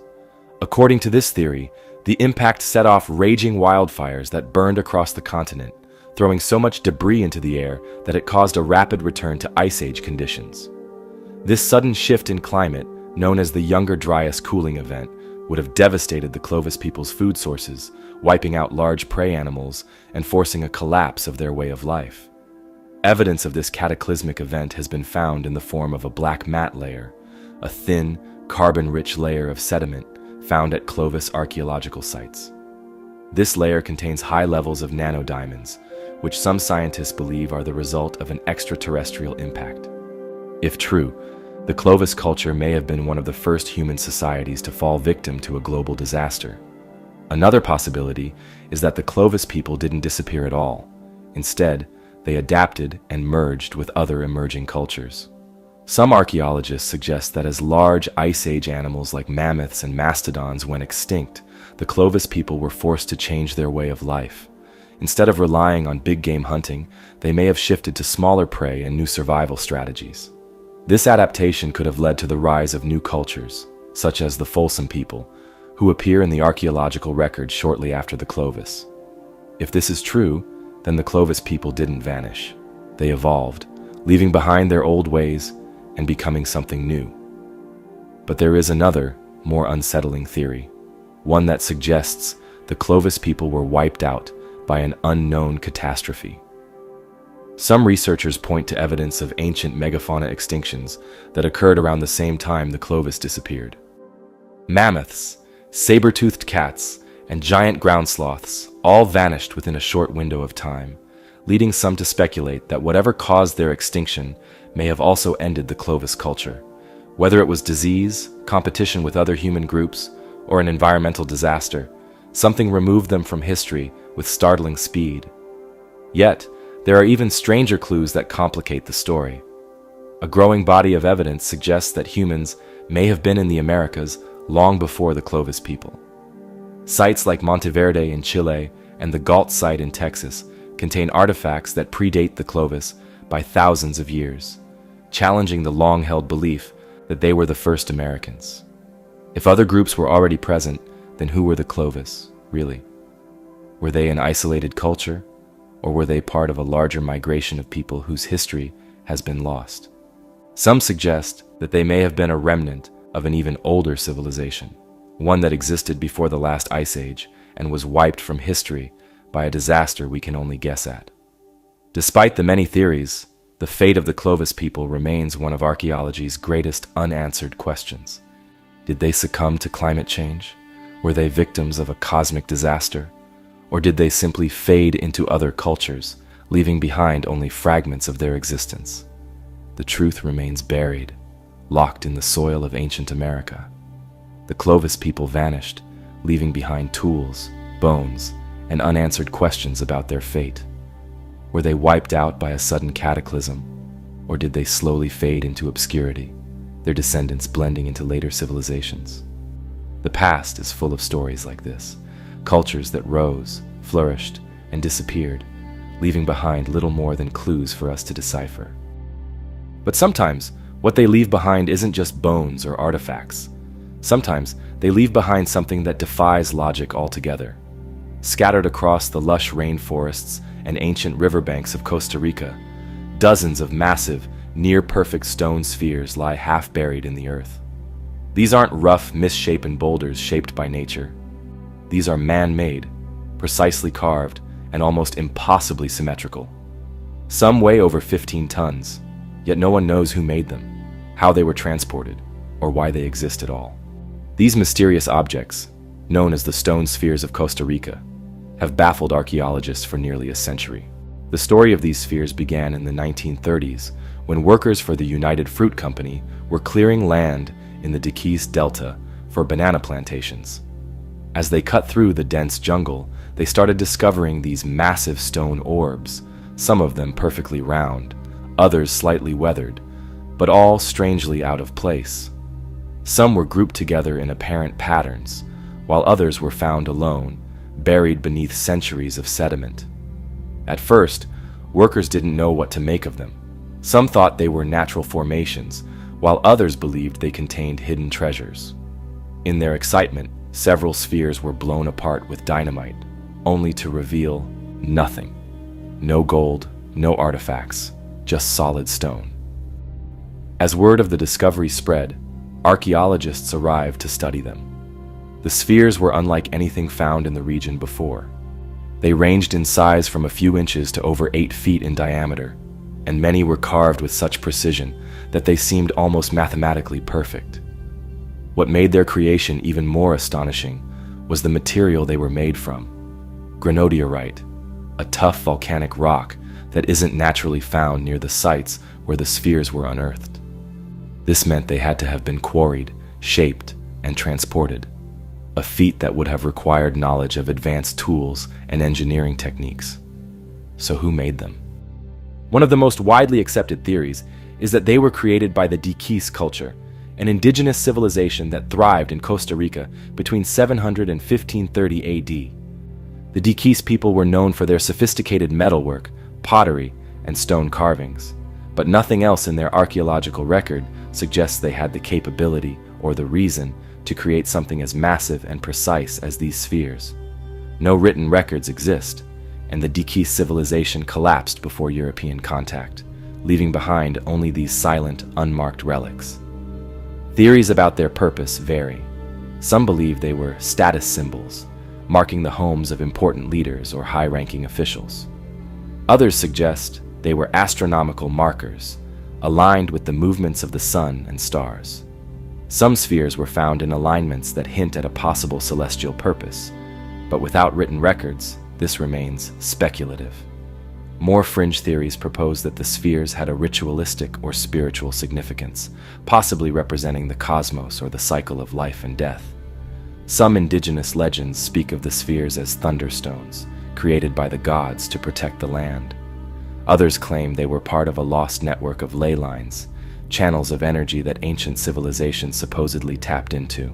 According to this theory, the impact set off raging wildfires that burned across the continent, throwing so much debris into the air that it caused a rapid return to Ice Age conditions. This sudden shift in climate, known as the Younger Dryas cooling event, would have devastated the Clovis people's food sources, wiping out large prey animals and forcing a collapse of their way of life. Evidence of this cataclysmic event has been found in the form of a black mat layer, a thin, carbon-rich layer of sediment found at Clovis archaeological sites. This layer contains high levels of nanodiamonds, which some scientists believe are the result of an extraterrestrial impact. If true, the Clovis culture may have been one of the first human societies to fall victim to a global disaster. Another possibility is that the Clovis people didn't disappear at all. Instead, they adapted and merged with other emerging cultures. Some archaeologists suggest that as large Ice Age animals like mammoths and mastodons went extinct, the Clovis people were forced to change their way of life. Instead of relying on big game hunting, they may have shifted to smaller prey and new survival strategies. This adaptation could have led to the rise of new cultures, such as the Folsom people, who appear in the archaeological record shortly after the Clovis. If this is true, then the Clovis people didn't vanish. They evolved, leaving behind their old ways and becoming something new. But there is another, more unsettling theory, one that suggests the Clovis people were wiped out by an unknown catastrophe. Some researchers point to evidence of ancient megafauna extinctions that occurred around the same time the Clovis disappeared. Mammoths, saber-toothed cats, and giant ground sloths all vanished within a short window of time, leading some to speculate that whatever caused their extinction may have also ended the Clovis culture. Whether it was disease, competition with other human groups, or an environmental disaster, something removed them from history with startling speed. Yet, there are even stranger clues that complicate the story. A growing body of evidence suggests that humans may have been in the Americas long before the Clovis people. Sites like Monteverde in Chile and the Galt site in Texas contain artifacts that predate the Clovis by thousands of years, challenging the long-held belief that they were the first Americans. If other groups were already present, then who were the Clovis, really? Were they an isolated culture, or were they part of a larger migration of people whose history has been lost? Some suggest that they may have been a remnant of an even older civilization, one that existed before the last Ice Age and was wiped from history by a disaster we can only guess at. Despite the many theories, the fate of the Clovis people remains one of archaeology's greatest unanswered questions. Did they succumb to climate change? Were they victims of a cosmic disaster? Or did they simply fade into other cultures, leaving behind only fragments of their existence? The truth remains buried, locked in the soil of ancient America. The Clovis people vanished, leaving behind tools, bones, and unanswered questions about their fate. Were they wiped out by a sudden cataclysm, or did they slowly fade into obscurity, their descendants blending into later civilizations? The past is full of stories like this, cultures that rose, flourished, and disappeared, leaving behind little more than clues for us to decipher. But sometimes, What they leave behind isn't just bones or artifacts. Sometimes they leave behind something that defies logic altogether. Scattered across the lush rainforests and ancient riverbanks of Costa Rica, dozens of massive, near-perfect stone spheres lie half-buried in the earth. These aren't rough, misshapen boulders shaped by nature. These are man-made, precisely carved, and almost impossibly symmetrical. Some weigh over 15 tons, yet no one knows who made them, how they were transported, or why they exist at all. These mysterious objects, known as the stone spheres of Costa Rica, have baffled archaeologists for nearly a century. The story of these spheres began in the 1930s, when workers for the United Fruit Company were clearing land in the Diquís Delta for banana plantations. As they cut through the dense jungle, they started discovering these massive stone orbs, some of them perfectly round, others slightly weathered, but all strangely out of place. Some were grouped together in apparent patterns, while others were found alone, buried beneath centuries of sediment. At first, workers didn't know what to make of them. Some thought they were natural formations, while others believed they contained hidden treasures. In their excitement, several spheres were blown apart with dynamite, only to reveal nothing. No gold, no artifacts, just solid stone. As word of the discovery spread, archaeologists arrived to study them. The spheres were unlike anything found in the region before. They ranged in size from a few inches to over 8 feet in diameter, and many were carved with such precision that they seemed almost mathematically perfect. What made their creation even more astonishing was the material they were made from: granodiorite, a tough volcanic rock that isn't naturally found near the sites where the spheres were unearthed. This meant they had to have been quarried, shaped, and transported, a feat that would have required knowledge of advanced tools and engineering techniques. So who made them? One of the most widely accepted theories is that they were created by the Diquís culture, an indigenous civilization that thrived in Costa Rica between 700 and 1530 AD. The Diquís people were known for their sophisticated metalwork, pottery, and stone carvings, but nothing else in their archaeological record suggests they had the capability or the reason to create something as massive and precise as these spheres. No written records exist, and the Diquís civilization collapsed before European contact, leaving behind only these silent, unmarked relics. Theories about their purpose vary. Some believe they were status symbols, marking the homes of important leaders or high-ranking officials. Others suggest they were astronomical markers, aligned with the movements of the sun and stars. Some spheres were found in alignments that hint at a possible celestial purpose, but without written records, this remains speculative. More fringe theories propose that the spheres had a ritualistic or spiritual significance, possibly representing the cosmos or the cycle of life and death. Some indigenous legends speak of the spheres as thunderstones, created by the gods to protect the land. Others claim they were part of a lost network of ley lines, channels of energy that ancient civilizations supposedly tapped into.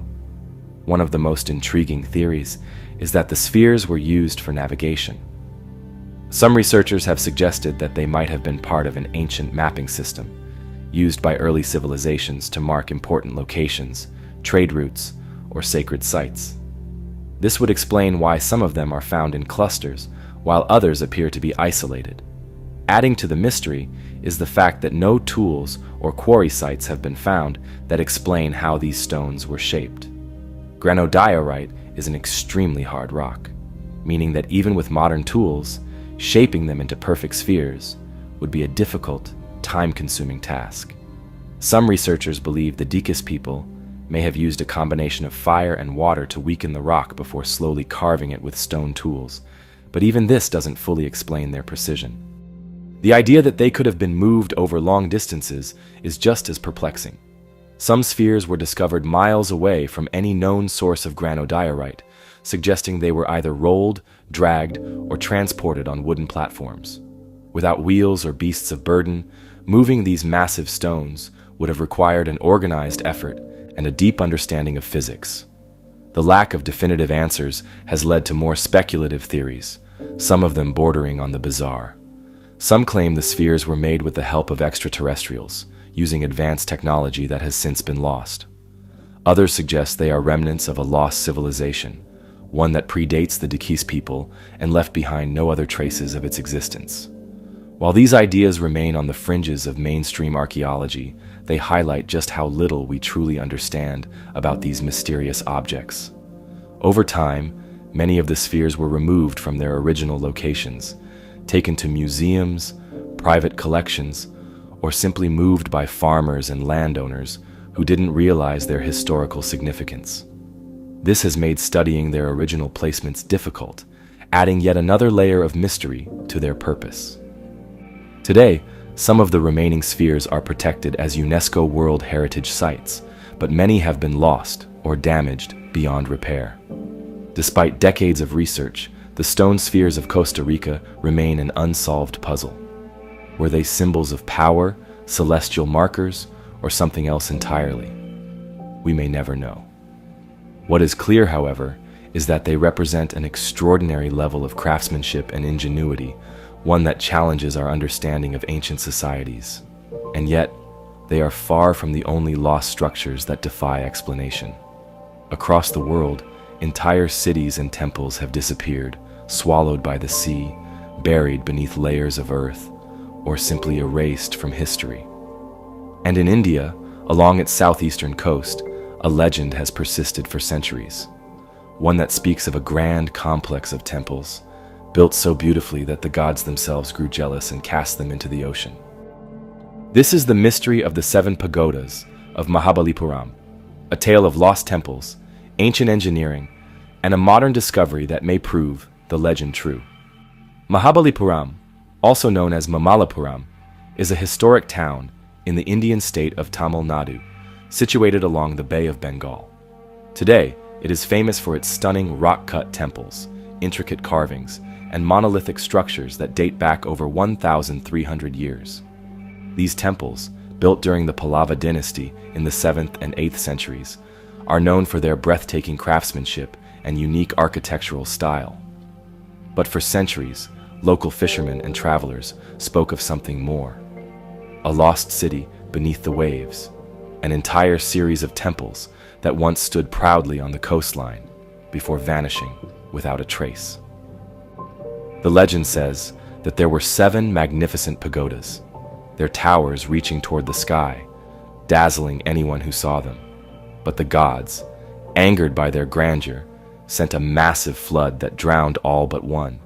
One of the most intriguing theories is that the spheres were used for navigation. Some researchers have suggested that they might have been part of an ancient mapping system, used by early civilizations to mark important locations, trade routes, or sacred sites. This would explain why some of them are found in clusters, while others appear to be isolated. Adding to the mystery is the fact that no tools or quarry sites have been found that explain how these stones were shaped. Granodiorite is an extremely hard rock, meaning that even with modern tools, shaping them into perfect spheres would be a difficult, time-consuming task. Some researchers believe the Diquís people may have used a combination of fire and water to weaken the rock before slowly carving it with stone tools, but even this doesn't fully explain their precision. The idea that they could have been moved over long distances is just as perplexing. Some spheres were discovered miles away from any known source of granodiorite, suggesting they were either rolled, dragged, or transported on wooden platforms. Without wheels or beasts of burden, moving these massive stones would have required an organized effort and a deep understanding of physics. The lack of definitive answers has led to more speculative theories, some of them bordering on the bizarre. Some claim the spheres were made with the help of extraterrestrials, using advanced technology that has since been lost. Others suggest they are remnants of a lost civilization, one that predates the Dikis people and left behind no other traces of its existence. While these ideas remain on the fringes of mainstream archaeology, they highlight just how little we truly understand about these mysterious objects. Over time, many of the spheres were removed from their original locations, taken to museums, private collections, or simply moved by farmers and landowners who didn't realize their historical significance. This has made studying their original placements difficult, adding yet another layer of mystery to their purpose. Today, some of the remaining spheres are protected as UNESCO World Heritage Sites, but many have been lost or damaged beyond repair. Despite decades of research, the stone spheres of Costa Rica remain an unsolved puzzle. Were they symbols of power, celestial markers, or something else entirely? We may never know. What is clear, however, is that they represent an extraordinary level of craftsmanship and ingenuity, one that challenges our understanding of ancient societies. And yet, they are far from the only lost structures that defy explanation. Across the world, entire cities and temples have disappeared, swallowed by the sea, buried beneath layers of earth, or simply erased from history. And in India, along its southeastern coast, a legend has persisted for centuries, one that speaks of a grand complex of temples, built so beautifully that the gods themselves grew jealous and cast them into the ocean. This is the mystery of the 7 pagodas of Mahabalipuram, a tale of lost temples, ancient engineering, and a modern discovery that may prove the legend true. Mahabalipuram, also known as Mamallapuram, is a historic town in the Indian state of Tamil Nadu, situated along the Bay of Bengal. Today, it is famous for its stunning rock-cut temples, intricate carvings, and monolithic structures that date back over 1,300 years. These temples, built during the Pallava dynasty in the 7th and 8th centuries, are known for their breathtaking craftsmanship and unique architectural style. But for centuries, local fishermen and travelers spoke of something more. A lost city beneath the waves, an entire series of temples that once stood proudly on the coastline before vanishing without a trace. The legend says that there were 7 magnificent pagodas, their towers reaching toward the sky, dazzling anyone who saw them. But the gods, angered by their grandeur, sent a massive flood that drowned all but one.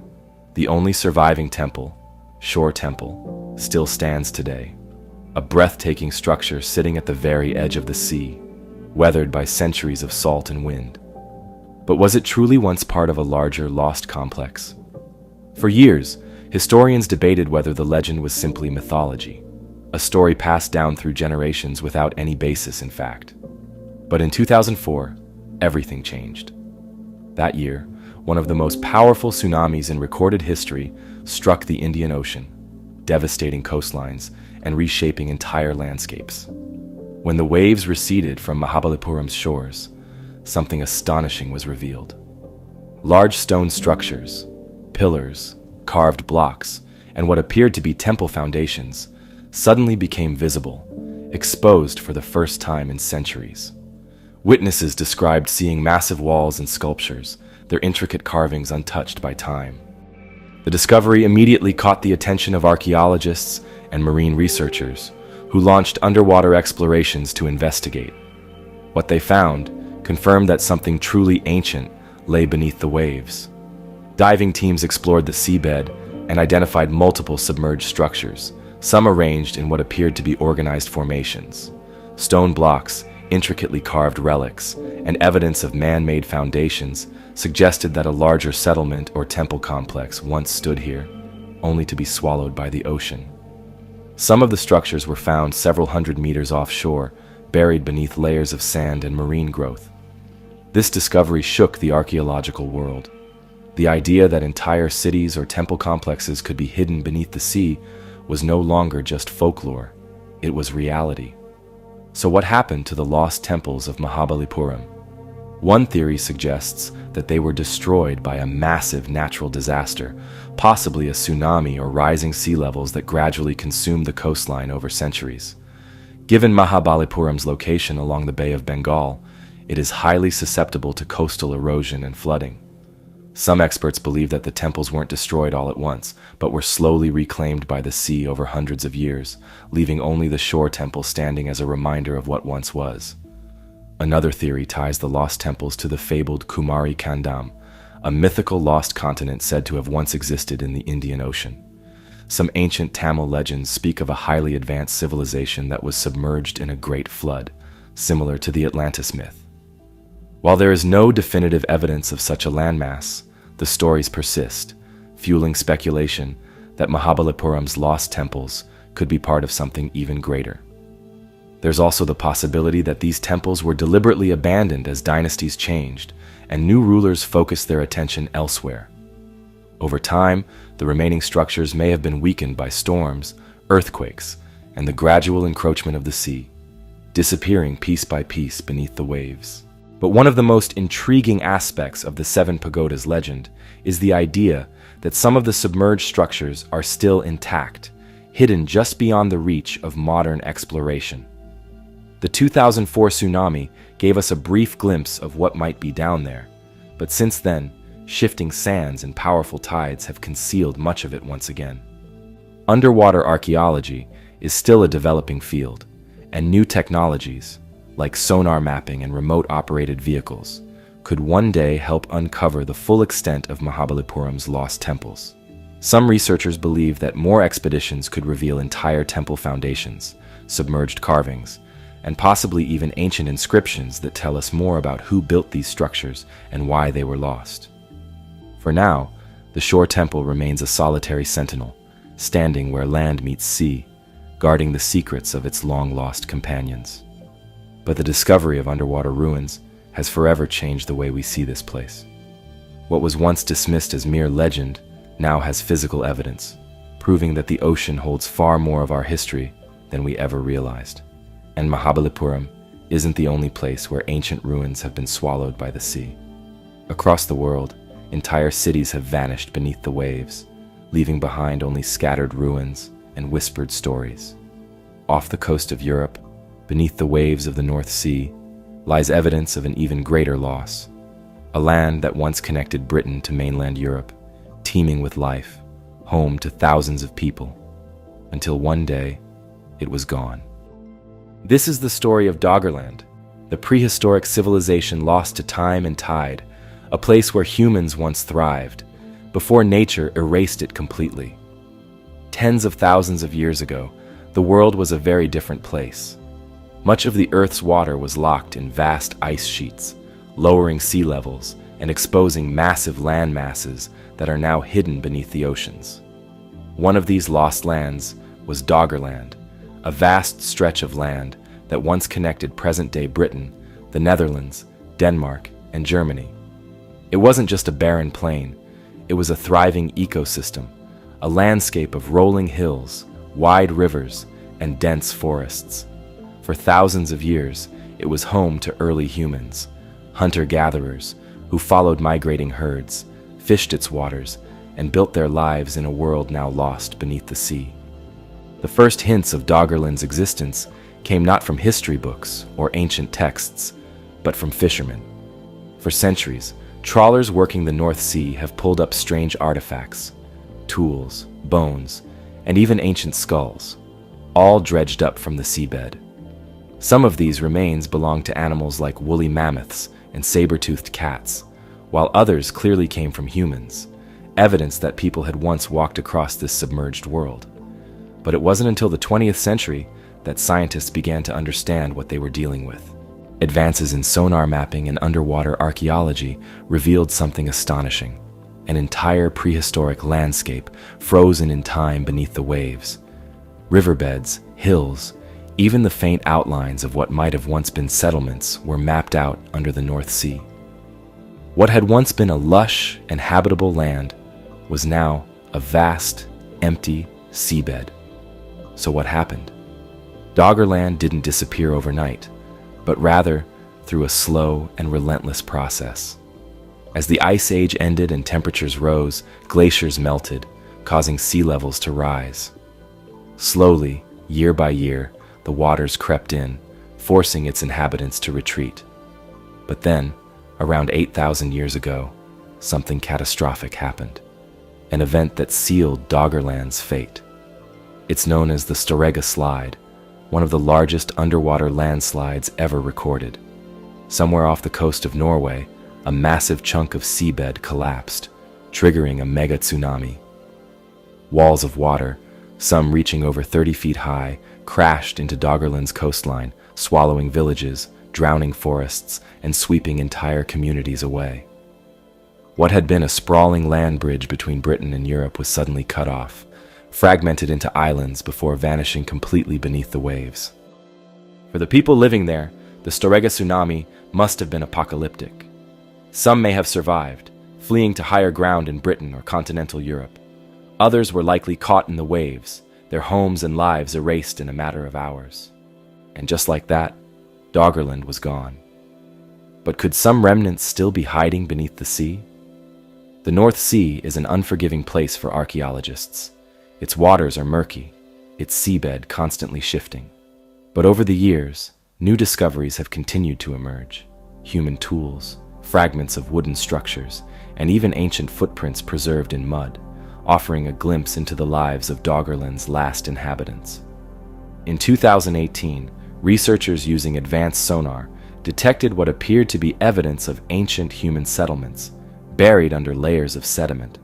The only surviving temple, Shore Temple, still stands today, a breathtaking structure sitting at the very edge of the sea, weathered by centuries of salt and wind. But was it truly once part of a larger lost complex? For years, historians debated whether the legend was simply mythology, a story passed down through generations without any basis in fact. But in 2004, everything changed. That year, one of the most powerful tsunamis in recorded history struck the Indian Ocean, devastating coastlines and reshaping entire landscapes. When the waves receded from Mahabalipuram's shores, something astonishing was revealed. Large stone structures, pillars, carved blocks, and what appeared to be temple foundations suddenly became visible, exposed for the first time in centuries. Witnesses described seeing massive walls and sculptures, their intricate carvings untouched by time. The discovery immediately caught the attention of archaeologists and marine researchers, who launched underwater explorations to investigate. What they found confirmed that something truly ancient lay beneath the waves. Diving teams explored the seabed and identified multiple submerged structures, some arranged in what appeared to be organized formations. Stone blocks, intricately carved relics, and evidence of man-made foundations suggested that a larger settlement or temple complex once stood here, only to be swallowed by the ocean. Some of the structures were found several hundred meters offshore, buried beneath layers of sand and marine growth. This discovery shook the archaeological world. The idea that entire cities or temple complexes could be hidden beneath the sea was no longer just folklore, it was reality. So what happened to the lost temples of Mahabalipuram? One theory suggests that they were destroyed by a massive natural disaster, possibly a tsunami or rising sea levels that gradually consumed the coastline over centuries. Given Mahabalipuram's location along the Bay of Bengal, it is highly susceptible to coastal erosion and flooding. Some experts believe that the temples weren't destroyed all at once, but were slowly reclaimed by the sea over hundreds of years, leaving only the shore temple standing as a reminder of what once was. Another theory ties the lost temples to the fabled Kumari Kandam, a mythical lost continent said to have once existed in the Indian Ocean. Some ancient Tamil legends speak of a highly advanced civilization that was submerged in a great flood, similar to the Atlantis myth. While there is no definitive evidence of such a landmass, the stories persist, fueling speculation that Mahabalipuram's lost temples could be part of something even greater. There's also the possibility that these temples were deliberately abandoned as dynasties changed, and new rulers focused their attention elsewhere. Over time, the remaining structures may have been weakened by storms, earthquakes, and the gradual encroachment of the sea, disappearing piece by piece beneath the waves. But one of the most intriguing aspects of the Seven Pagodas legend is the idea that some of the submerged structures are still intact, hidden just beyond the reach of modern exploration. The 2004 tsunami gave us a brief glimpse of what might be down there, but since then, shifting sands and powerful tides have concealed much of it once again. Underwater archaeology is still a developing field, and new technologies, like sonar mapping and remote-operated vehicles, could one day help uncover the full extent of Mahabalipuram's lost temples. Some researchers believe that more expeditions could reveal entire temple foundations, submerged carvings, and possibly even ancient inscriptions that tell us more about who built these structures and why they were lost. For now, the shore temple remains a solitary sentinel, standing where land meets sea, guarding the secrets of its long-lost companions. But the discovery of underwater ruins has forever changed the way we see this place. What was once dismissed as mere legend now has physical evidence, proving that the ocean holds far more of our history than we ever realized. And Mahabalipuram isn't the only place where ancient ruins have been swallowed by the sea. Across the world, entire cities have vanished beneath the waves, leaving behind only scattered ruins and whispered stories. Off the coast of Europe, beneath the waves of the North Sea, lies evidence of an even greater loss. A land that once connected Britain to mainland Europe, teeming with life, home to thousands of people, until one day, it was gone. This is the story of Doggerland, the prehistoric civilization lost to time and tide, a place where humans once thrived, before nature erased it completely. Tens of thousands of years ago, the world was a very different place. Much of the Earth's water was locked in vast ice sheets, lowering sea levels and exposing massive land masses that are now hidden beneath the oceans. One of these lost lands was Doggerland, a vast stretch of land that once connected present-day Britain, the Netherlands, Denmark, and Germany. It wasn't just a barren plain, it was a thriving ecosystem, a landscape of rolling hills, wide rivers, and dense forests. For thousands of years, it was home to early humans, hunter-gatherers who followed migrating herds, fished its waters, and built their lives in a world now lost beneath the sea. The first hints of Doggerland's existence came not from history books or ancient texts, but from fishermen. For centuries, trawlers working the North Sea have pulled up strange artifacts, tools, bones, and even ancient skulls, all dredged up from the seabed. Some of these remains belong to animals like woolly mammoths and saber-toothed cats, while others clearly came from humans, evidence that people had once walked across this submerged world. But it wasn't until the 20th century that scientists began to understand what they were dealing with. Advances in sonar mapping and underwater archaeology revealed something astonishing: an entire prehistoric landscape frozen in time beneath the waves. Riverbeds, hills, even the faint outlines of what might have once been settlements were mapped out under the North Sea. What had once been a lush and habitable land was now a vast, empty seabed. So what happened? Doggerland didn't disappear overnight, but rather through a slow and relentless process. As the Ice Age ended and temperatures rose, glaciers melted, causing sea levels to rise. Slowly, year by year, the waters crept in, forcing its inhabitants to retreat. But then, around 8,000 years ago, something catastrophic happened, an event that sealed Doggerland's fate. It's known as the Storegga Slide, one of the largest underwater landslides ever recorded. Somewhere off the coast of Norway, a massive chunk of seabed collapsed, triggering a mega tsunami. Walls of water, some reaching over 30 feet high, crashed into Doggerland's coastline, swallowing villages, drowning forests, and sweeping entire communities away. What had been a sprawling land bridge between Britain and Europe was suddenly cut off, fragmented into islands before vanishing completely beneath the waves. For the people living there, the Storegga tsunami must have been apocalyptic. Some may have survived, fleeing to higher ground in Britain or continental Europe. Others were likely caught in the waves, their homes and lives erased in a matter of hours. And just like that, Doggerland was gone. But could some remnants still be hiding beneath the sea? The North Sea is an unforgiving place for archaeologists. Its waters are murky, its seabed constantly shifting. But over the years, new discoveries have continued to emerge. Human tools, fragments of wooden structures, and even ancient footprints preserved in mud, offering a glimpse into the lives of Doggerland's last inhabitants. In 2018, researchers using advanced sonar detected what appeared to be evidence of ancient human settlements, buried under layers of sediment.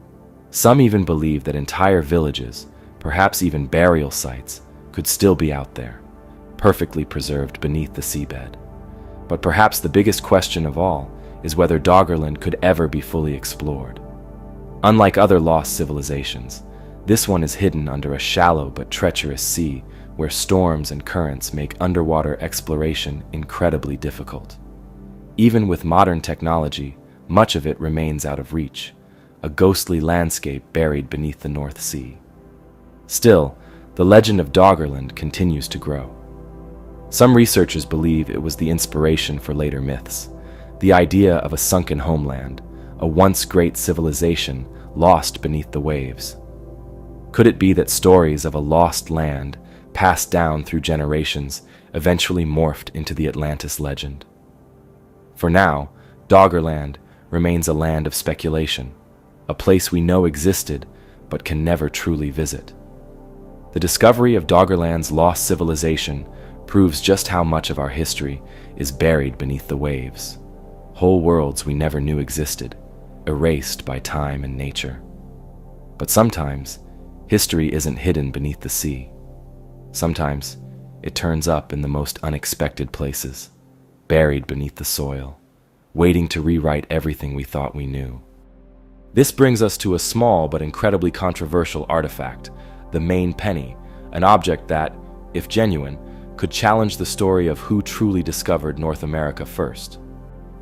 Some even believe that entire villages, perhaps even burial sites, could still be out there, perfectly preserved beneath the seabed. But perhaps the biggest question of all is whether Doggerland could ever be fully explored. Unlike other lost civilizations, this one is hidden under a shallow but treacherous sea where storms and currents make underwater exploration incredibly difficult. Even with modern technology, much of it remains out of reach, a ghostly landscape buried beneath the North Sea. Still, the legend of Doggerland continues to grow. Some researchers believe it was the inspiration for later myths, the idea of a sunken homeland, a once great civilization lost beneath the waves. Could it be that stories of a lost land, passed down through generations, eventually morphed into the Atlantis legend? For now, Doggerland remains a land of speculation, a place we know existed but can never truly visit. The discovery of Doggerland's lost civilization proves just how much of our history is buried beneath the waves. Whole worlds we never knew existed, erased by time and nature. But sometimes, history isn't hidden beneath the sea. Sometimes, it turns up in the most unexpected places, buried beneath the soil, waiting to rewrite everything we thought we knew. This brings us to a small but incredibly controversial artifact, the Maine penny, an object that, if genuine, could challenge the story of who truly discovered North America first.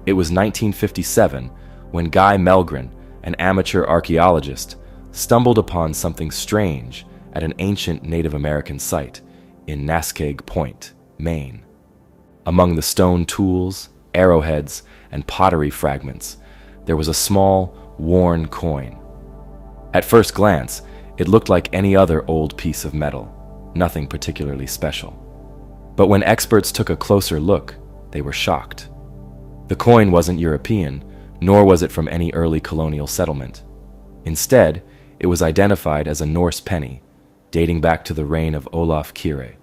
It was 1957 when Guy Melgren, an amateur archaeologist, stumbled upon something strange at an ancient Native American site in Nascaig Point, Maine. Among the stone tools, arrowheads, and pottery fragments, there was a small, worn coin. At first glance, it looked like any other old piece of metal, nothing particularly special. But when experts took a closer look, they were shocked. The coin wasn't European, nor was it from any early colonial settlement. Instead, it was identified as a Norse penny, dating back to the reign of Olaf Kyrre,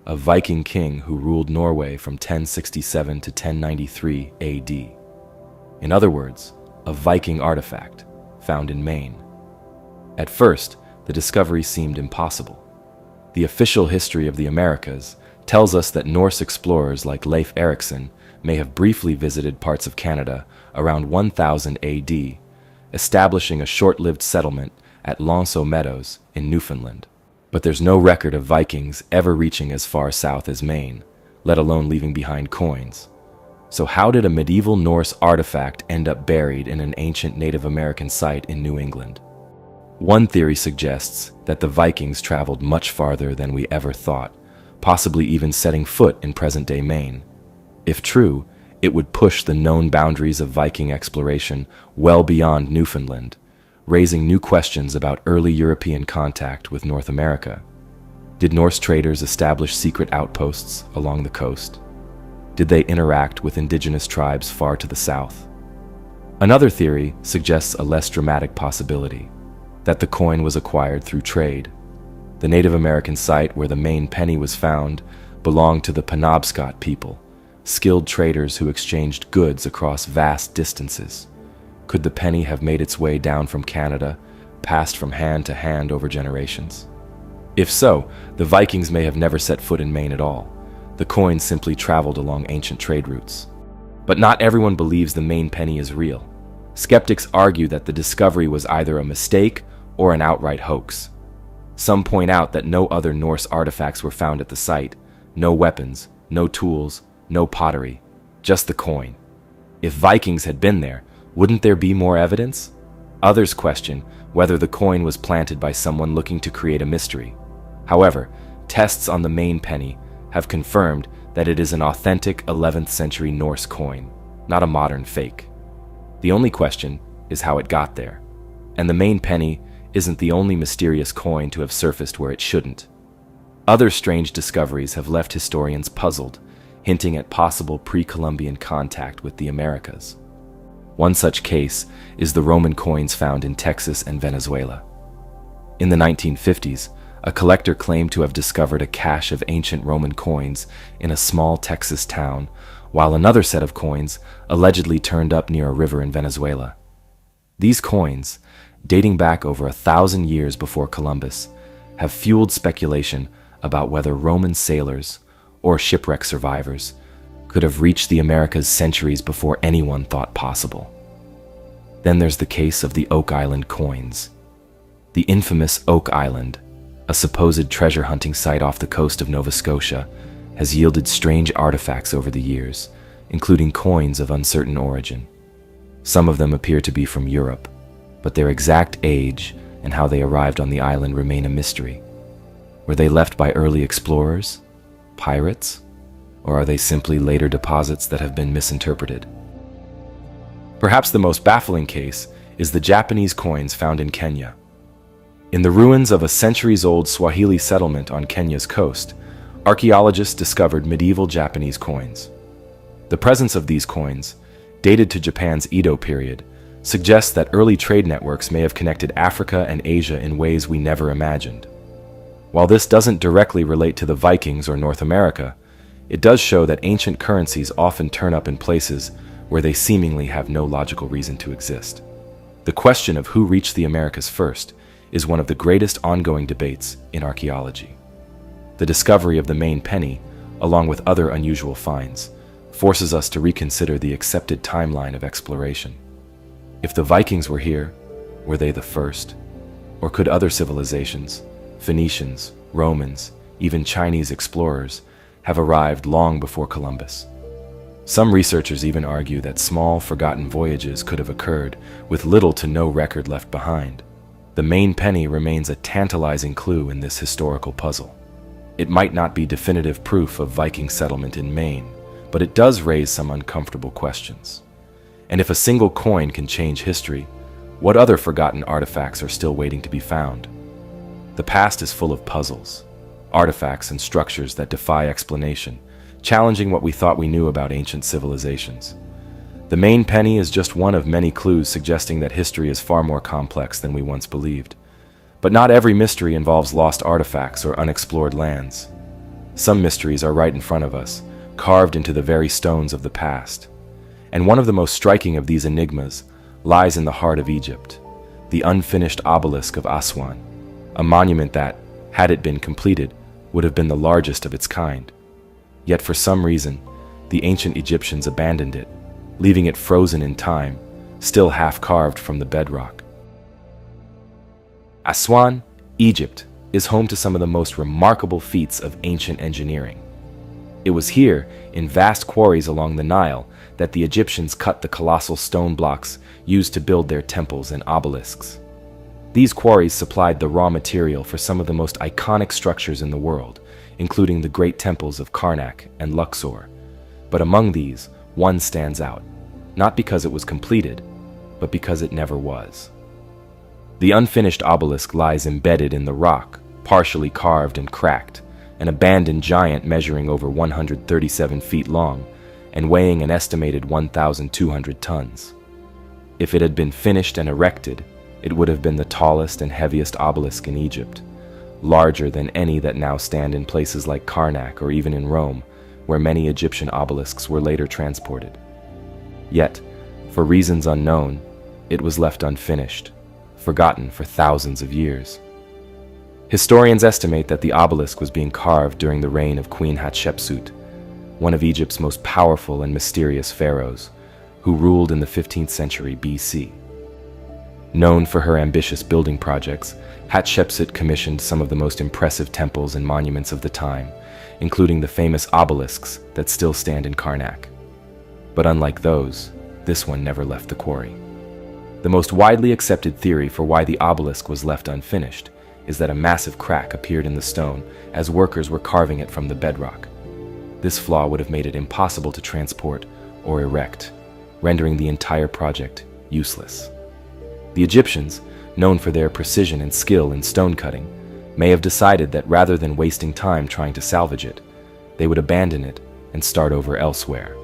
a Viking king who ruled Norway from 1067 to 1093 AD. In other words, a Viking artifact found in Maine. At first, the discovery seemed impossible. The official history of the Americas tells us that Norse explorers like Leif Erikson may have briefly visited parts of Canada around 1000 AD, establishing a short-lived settlement at L'Anse aux Meadows in Newfoundland. But there's no record of Vikings ever reaching as far south as Maine, let alone leaving behind coins. So how did a medieval Norse artifact end up buried in an ancient Native American site in New England? One theory suggests that the Vikings traveled much farther than we ever thought, possibly even setting foot in present-day Maine. If true, it would push the known boundaries of Viking exploration well beyond Newfoundland, raising new questions about early European contact with North America. Did Norse traders establish secret outposts along the coast? Did they interact with indigenous tribes far to the south? Another theory suggests a less dramatic possibility, that the coin was acquired through trade. The Native American site where the main penny was found belonged to the Penobscot people, skilled traders who exchanged goods across vast distances. Could the penny have made its way down from Canada, passed from hand to hand over generations? If so, the Vikings may have never set foot in Maine at all. The coin simply traveled along ancient trade routes. But not everyone believes the Maine penny is real. Skeptics argue that the discovery was either a mistake or an outright hoax. Some point out that no other Norse artifacts were found at the site. No weapons, no tools, no pottery, just the coin. If Vikings had been there, wouldn't there be more evidence? Others question whether the coin was planted by someone looking to create a mystery. However, tests on the Maine penny have confirmed that it is an authentic 11th century Norse coin, not a modern fake. The only question is how it got there. And the Maine penny isn't the only mysterious coin to have surfaced where it shouldn't. Other strange discoveries have left historians puzzled, hinting at possible pre-Columbian contact with the Americas. One such case is the Roman coins found in Texas and Venezuela. In the 1950s, a collector claimed to have discovered a cache of ancient Roman coins in a small Texas town, while another set of coins allegedly turned up near a river in Venezuela. These coins, dating back over 1,000 years before Columbus, have fueled speculation about whether Roman sailors or shipwreck survivors could have reached the Americas centuries before anyone thought possible. Then there's the case of the Oak Island coins. The infamous Oak Island, a supposed treasure hunting site off the coast of Nova Scotia, has yielded strange artifacts over the years, including coins of uncertain origin. Some of them appear to be from Europe, but their exact age and how they arrived on the island remain a mystery. Were they left by early explorers, pirates, or are they simply later deposits that have been misinterpreted? Perhaps the most baffling case is the Japanese coins found in Kenya. In the ruins of a centuries-old Swahili settlement on Kenya's coast, archaeologists discovered medieval Japanese coins. The presence of these coins, dated to Japan's Edo period, suggests that early trade networks may have connected Africa and Asia in ways we never imagined. While this doesn't directly relate to the Vikings or North America, it does show that ancient currencies often turn up in places where they seemingly have no logical reason to exist. The question of who reached the Americas first is one of the greatest ongoing debates in archaeology. The discovery of the Maine penny, along with other unusual finds, forces us to reconsider the accepted timeline of exploration. If the Vikings were here, were they the first? Or could other civilizations, Phoenicians, Romans, even Chinese explorers, have arrived long before Columbus? Some researchers even argue that small, forgotten voyages could have occurred with little to no record left behind. The Maine penny remains a tantalizing clue in this historical puzzle. It might not be definitive proof of Viking settlement in Maine, but it does raise some uncomfortable questions. And if a single coin can change history, what other forgotten artifacts are still waiting to be found? The past is full of puzzles, artifacts and structures that defy explanation, challenging what we thought we knew about ancient civilizations. The Maine penny is just one of many clues suggesting that history is far more complex than we once believed. But not every mystery involves lost artifacts or unexplored lands. Some mysteries are right in front of us, carved into the very stones of the past. And one of the most striking of these enigmas lies in the heart of Egypt, the unfinished obelisk of Aswan, a monument that, had it been completed, would have been the largest of its kind. Yet for some reason, the ancient Egyptians abandoned it, leaving it frozen in time, still half carved from the bedrock. Aswan, Egypt, is home to some of the most remarkable feats of ancient engineering. It was here, in vast quarries along the Nile, that the Egyptians cut the colossal stone blocks used to build their temples and obelisks. These quarries supplied the raw material for some of the most iconic structures in the world, including the great temples of Karnak and Luxor. But among these, one stands out, not because it was completed, but because it never was. The unfinished obelisk lies embedded in the rock, partially carved and cracked, an abandoned giant measuring over 137 feet long and weighing an estimated 1,200 tons. If it had been finished and erected, it would have been the tallest and heaviest obelisk in Egypt, larger than any that now stand in places like Karnak or even in Rome, where many Egyptian obelisks were later transported. Yet, for reasons unknown, it was left unfinished, forgotten for thousands of years. Historians estimate that the obelisk was being carved during the reign of Queen Hatshepsut, one of Egypt's most powerful and mysterious pharaohs, who ruled in the 15th century BC. Known for her ambitious building projects, Hatshepsut commissioned some of the most impressive temples and monuments of the time, including the famous obelisks that still stand in Karnak. But unlike those, this one never left the quarry. The most widely accepted theory for why the obelisk was left unfinished is that a massive crack appeared in the stone as workers were carving it from the bedrock. This flaw would have made it impossible to transport or erect, rendering the entire project useless. The Egyptians, known for their precision and skill in stone cutting, may have decided that rather than wasting time trying to salvage it, they would abandon it and start over elsewhere.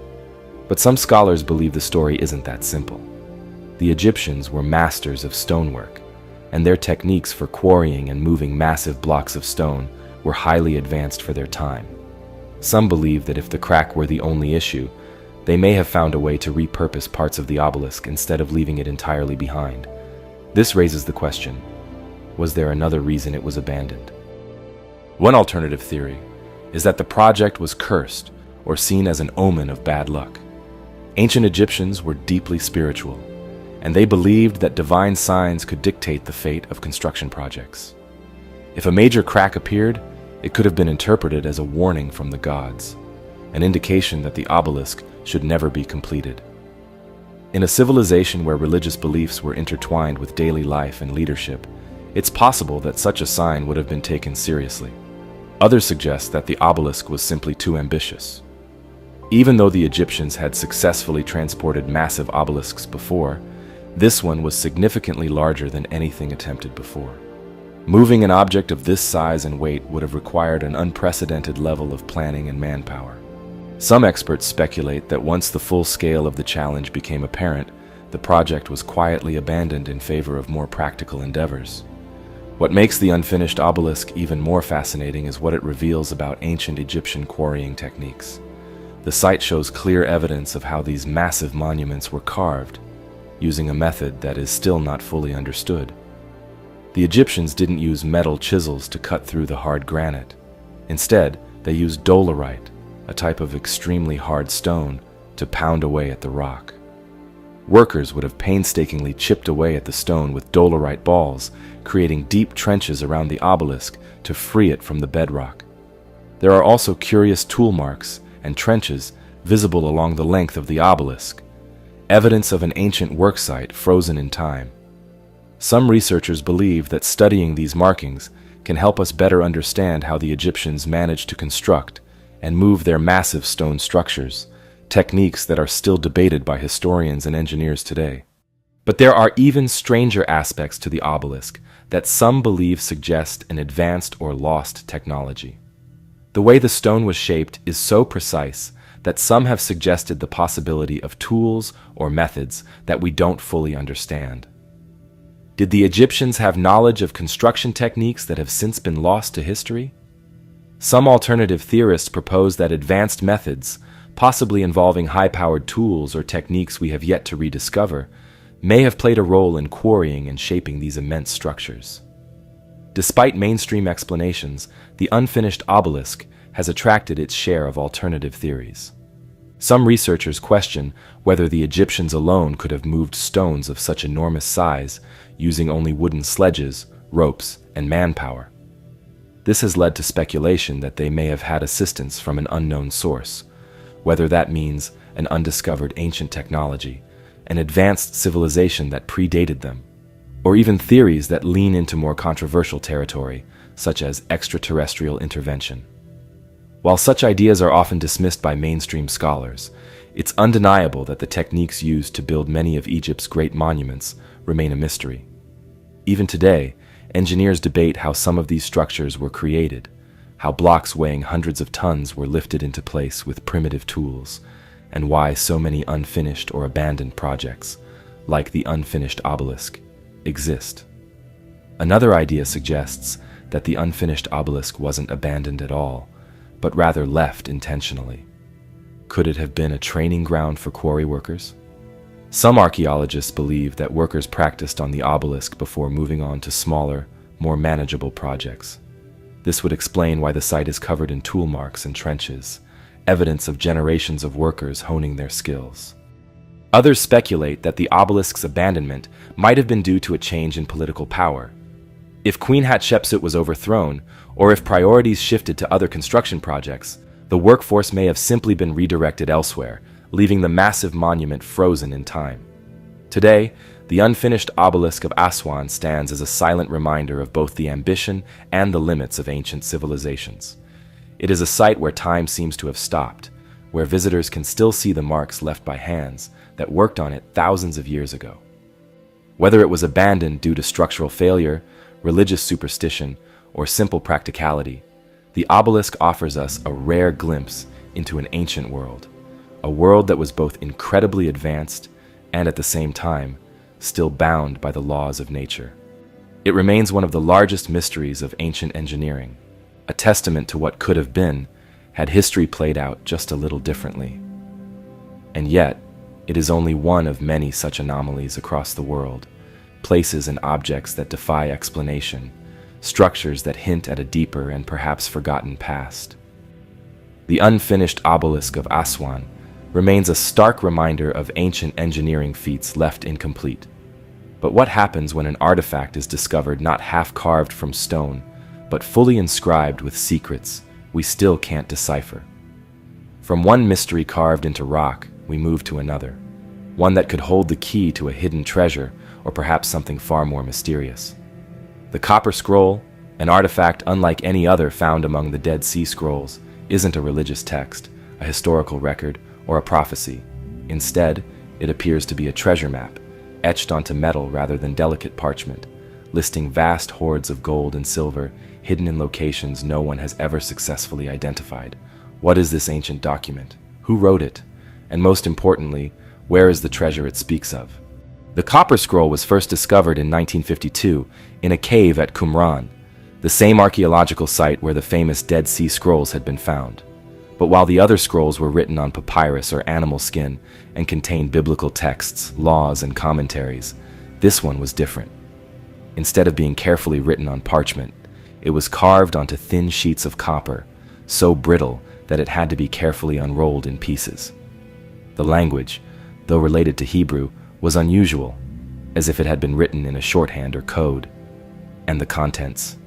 But some scholars believe the story isn't that simple. The Egyptians were masters of stonework, and their techniques for quarrying and moving massive blocks of stone were highly advanced for their time. Some believe that if the crack were the only issue, they may have found a way to repurpose parts of the obelisk instead of leaving it entirely behind. This raises the question, was there another reason it was abandoned? One alternative theory is that the project was cursed or seen as an omen of bad luck. Ancient Egyptians were deeply spiritual, and they believed that divine signs could dictate the fate of construction projects. If a major crack appeared, it could have been interpreted as a warning from the gods, an indication that the obelisk should never be completed. In a civilization where religious beliefs were intertwined with daily life and leadership, it's possible that such a sign would have been taken seriously. Others suggest that the obelisk was simply too ambitious. Even though the Egyptians had successfully transported massive obelisks before, this one was significantly larger than anything attempted before. Moving an object of this size and weight would have required an unprecedented level of planning and manpower. Some experts speculate that once the full scale of the challenge became apparent, the project was quietly abandoned in favor of more practical endeavors. What makes the unfinished obelisk even more fascinating is what it reveals about ancient Egyptian quarrying techniques. The site shows clear evidence of how these massive monuments were carved, using a method that is still not fully understood. The Egyptians didn't use metal chisels to cut through the hard granite. Instead, they used dolerite, a type of extremely hard stone, to pound away at the rock. Workers would have painstakingly chipped away at the stone with dolerite balls, creating deep trenches around the obelisk to free it from the bedrock. There are also curious tool marks and trenches visible along the length of the obelisk, evidence of an ancient worksite frozen in time. Some researchers believe that studying these markings can help us better understand how the Egyptians managed to construct and move their massive stone structures, techniques that are still debated by historians and engineers today. But there are even stranger aspects to the obelisk that some believe suggest an advanced or lost technology. The way the stone was shaped is so precise that some have suggested the possibility of tools or methods that we don't fully understand. Did the Egyptians have knowledge of construction techniques that have since been lost to history? Some alternative theorists propose that advanced methods, possibly involving high-powered tools or techniques we have yet to rediscover, may have played a role in quarrying and shaping these immense structures. Despite mainstream explanations, the unfinished obelisk has attracted its share of alternative theories. Some researchers question whether the Egyptians alone could have moved stones of such enormous size using only wooden sledges, ropes, and manpower. This has led to speculation that they may have had assistance from an unknown source, whether that means an undiscovered ancient technology, an advanced civilization that predated them, or even theories that lean into more controversial territory, such as extraterrestrial intervention. While such ideas are often dismissed by mainstream scholars, it's undeniable that the techniques used to build many of Egypt's great monuments remain a mystery. Even today, engineers debate how some of these structures were created, how blocks weighing hundreds of tons were lifted into place with primitive tools, and why so many unfinished or abandoned projects, like the unfinished obelisk, exist. Another idea suggests that the unfinished obelisk wasn't abandoned at all, but rather left intentionally. Could it have been a training ground for quarry workers? Some archaeologists believe that workers practiced on the obelisk before moving on to smaller, more manageable projects. This would explain why the site is covered in tool marks and trenches, evidence of generations of workers honing their skills. Others speculate that the obelisk's abandonment might have been due to a change in political power. If Queen Hatshepsut was overthrown, or if priorities shifted to other construction projects, the workforce may have simply been redirected elsewhere, leaving the massive monument frozen in time. Today, the unfinished obelisk of Aswan stands as a silent reminder of both the ambition and the limits of ancient civilizations. It is a site where time seems to have stopped, where visitors can still see the marks left by hands that worked on it thousands of years ago. Whether it was abandoned due to structural failure, religious superstition, or simple practicality, the obelisk offers us a rare glimpse into an ancient world, a world that was both incredibly advanced and at the same time still bound by the laws of nature. It remains one of the largest mysteries of ancient engineering, a testament to what could have been had history played out just a little differently. And yet, it is only one of many such anomalies across the world, places and objects that defy explanation, structures that hint at a deeper and perhaps forgotten past. The unfinished obelisk of Aswan remains a stark reminder of ancient engineering feats left incomplete. But what happens when an artifact is discovered not half-carved from stone, but fully inscribed with secrets we still can't decipher? From one mystery carved into rock, we move to another, one that could hold the key to a hidden treasure or perhaps something far more mysterious. The Copper Scroll, an artifact unlike any other found among the Dead Sea Scrolls, isn't a religious text, a historical record, or a prophecy. Instead, it appears to be a treasure map, etched onto metal rather than delicate parchment, listing vast hoards of gold and silver hidden in locations no one has ever successfully identified. What is this ancient document? Who wrote it? And most importantly, where is the treasure it speaks of? The Copper Scroll was first discovered in 1952 in a cave at Qumran, the same archaeological site where the famous Dead Sea Scrolls had been found. But while the other scrolls were written on papyrus or animal skin and contained biblical texts, laws, and commentaries, this one was different. Instead of being carefully written on parchment, it was carved onto thin sheets of copper, so brittle that it had to be carefully unrolled in pieces. The language, though related to Hebrew, was unusual, as if it had been written in a shorthand or code. And the contents,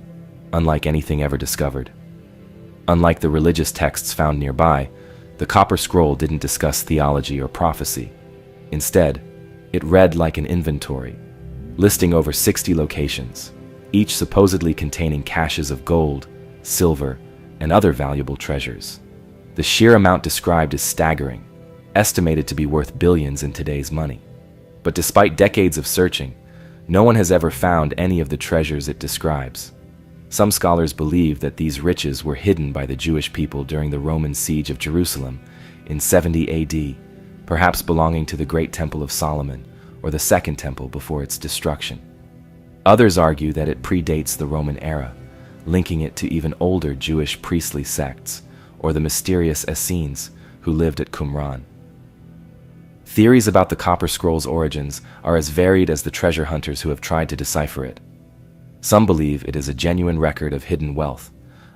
unlike anything ever discovered. Unlike the religious texts found nearby, the Copper Scroll didn't discuss theology or prophecy. Instead, it read like an inventory, listing over 60 locations, each supposedly containing caches of gold, silver, and other valuable treasures. The sheer amount described is staggering, estimated to be worth billions in today's money. But despite decades of searching, no one has ever found any of the treasures it describes. Some scholars believe that these riches were hidden by the Jewish people during the Roman siege of Jerusalem in 70 AD, perhaps belonging to the Great Temple of Solomon or the Second Temple before its destruction. Others argue that it predates the Roman era, linking it to even older Jewish priestly sects or the mysterious Essenes who lived at Qumran. Theories about the Copper Scroll's origins are as varied as the treasure hunters who have tried to decipher it. Some believe it is a genuine record of hidden wealth,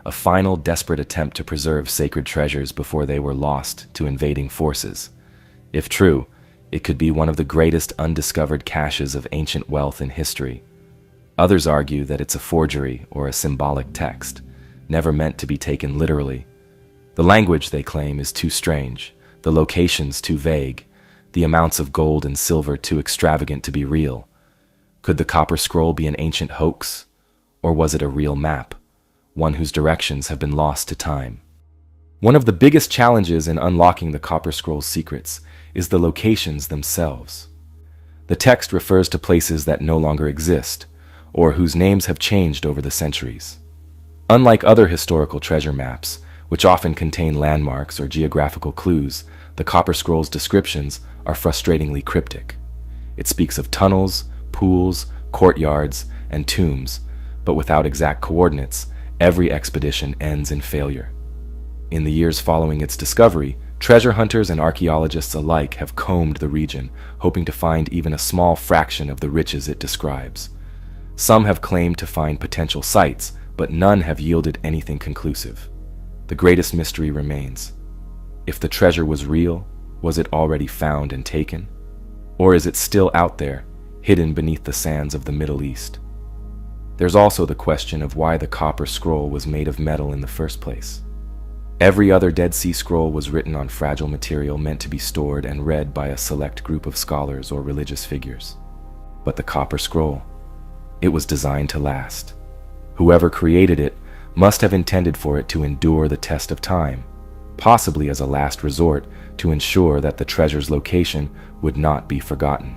a final desperate attempt to preserve sacred treasures before they were lost to invading forces. If true, it could be one of the greatest undiscovered caches of ancient wealth in history. Others argue that it's a forgery or a symbolic text, never meant to be taken literally. The language, they claim, is too strange, the locations too vague, the amounts of gold and silver too extravagant to be real. Could the Copper Scroll be an ancient hoax, or was it a real map, one whose directions have been lost to time? One of the biggest challenges in unlocking the Copper Scroll's secrets is the locations themselves. The text refers to places that no longer exist, or whose names have changed over the centuries. Unlike other historical treasure maps, which often contain landmarks or geographical clues, the Copper Scroll's descriptions are frustratingly cryptic. It speaks of tunnels, pools, courtyards, and tombs, but without exact coordinates. Every expedition ends in failure. In the years following its discovery, treasure hunters and archaeologists alike have combed the region, hoping to find even a small fraction of the riches it describes. Some have claimed to find potential sites, but none have yielded anything conclusive. The greatest mystery remains. If the treasure was real, was it already found and taken? Or is it still out there, hidden beneath the sands of the Middle East? There's also the question of why the Copper Scroll was made of metal in the first place. Every other Dead Sea Scroll was written on fragile material meant to be stored and read by a select group of scholars or religious figures. But the Copper Scroll, it was designed to last. Whoever created it must have intended for it to endure the test of time, possibly as a last resort to ensure that the treasure's location would not be forgotten.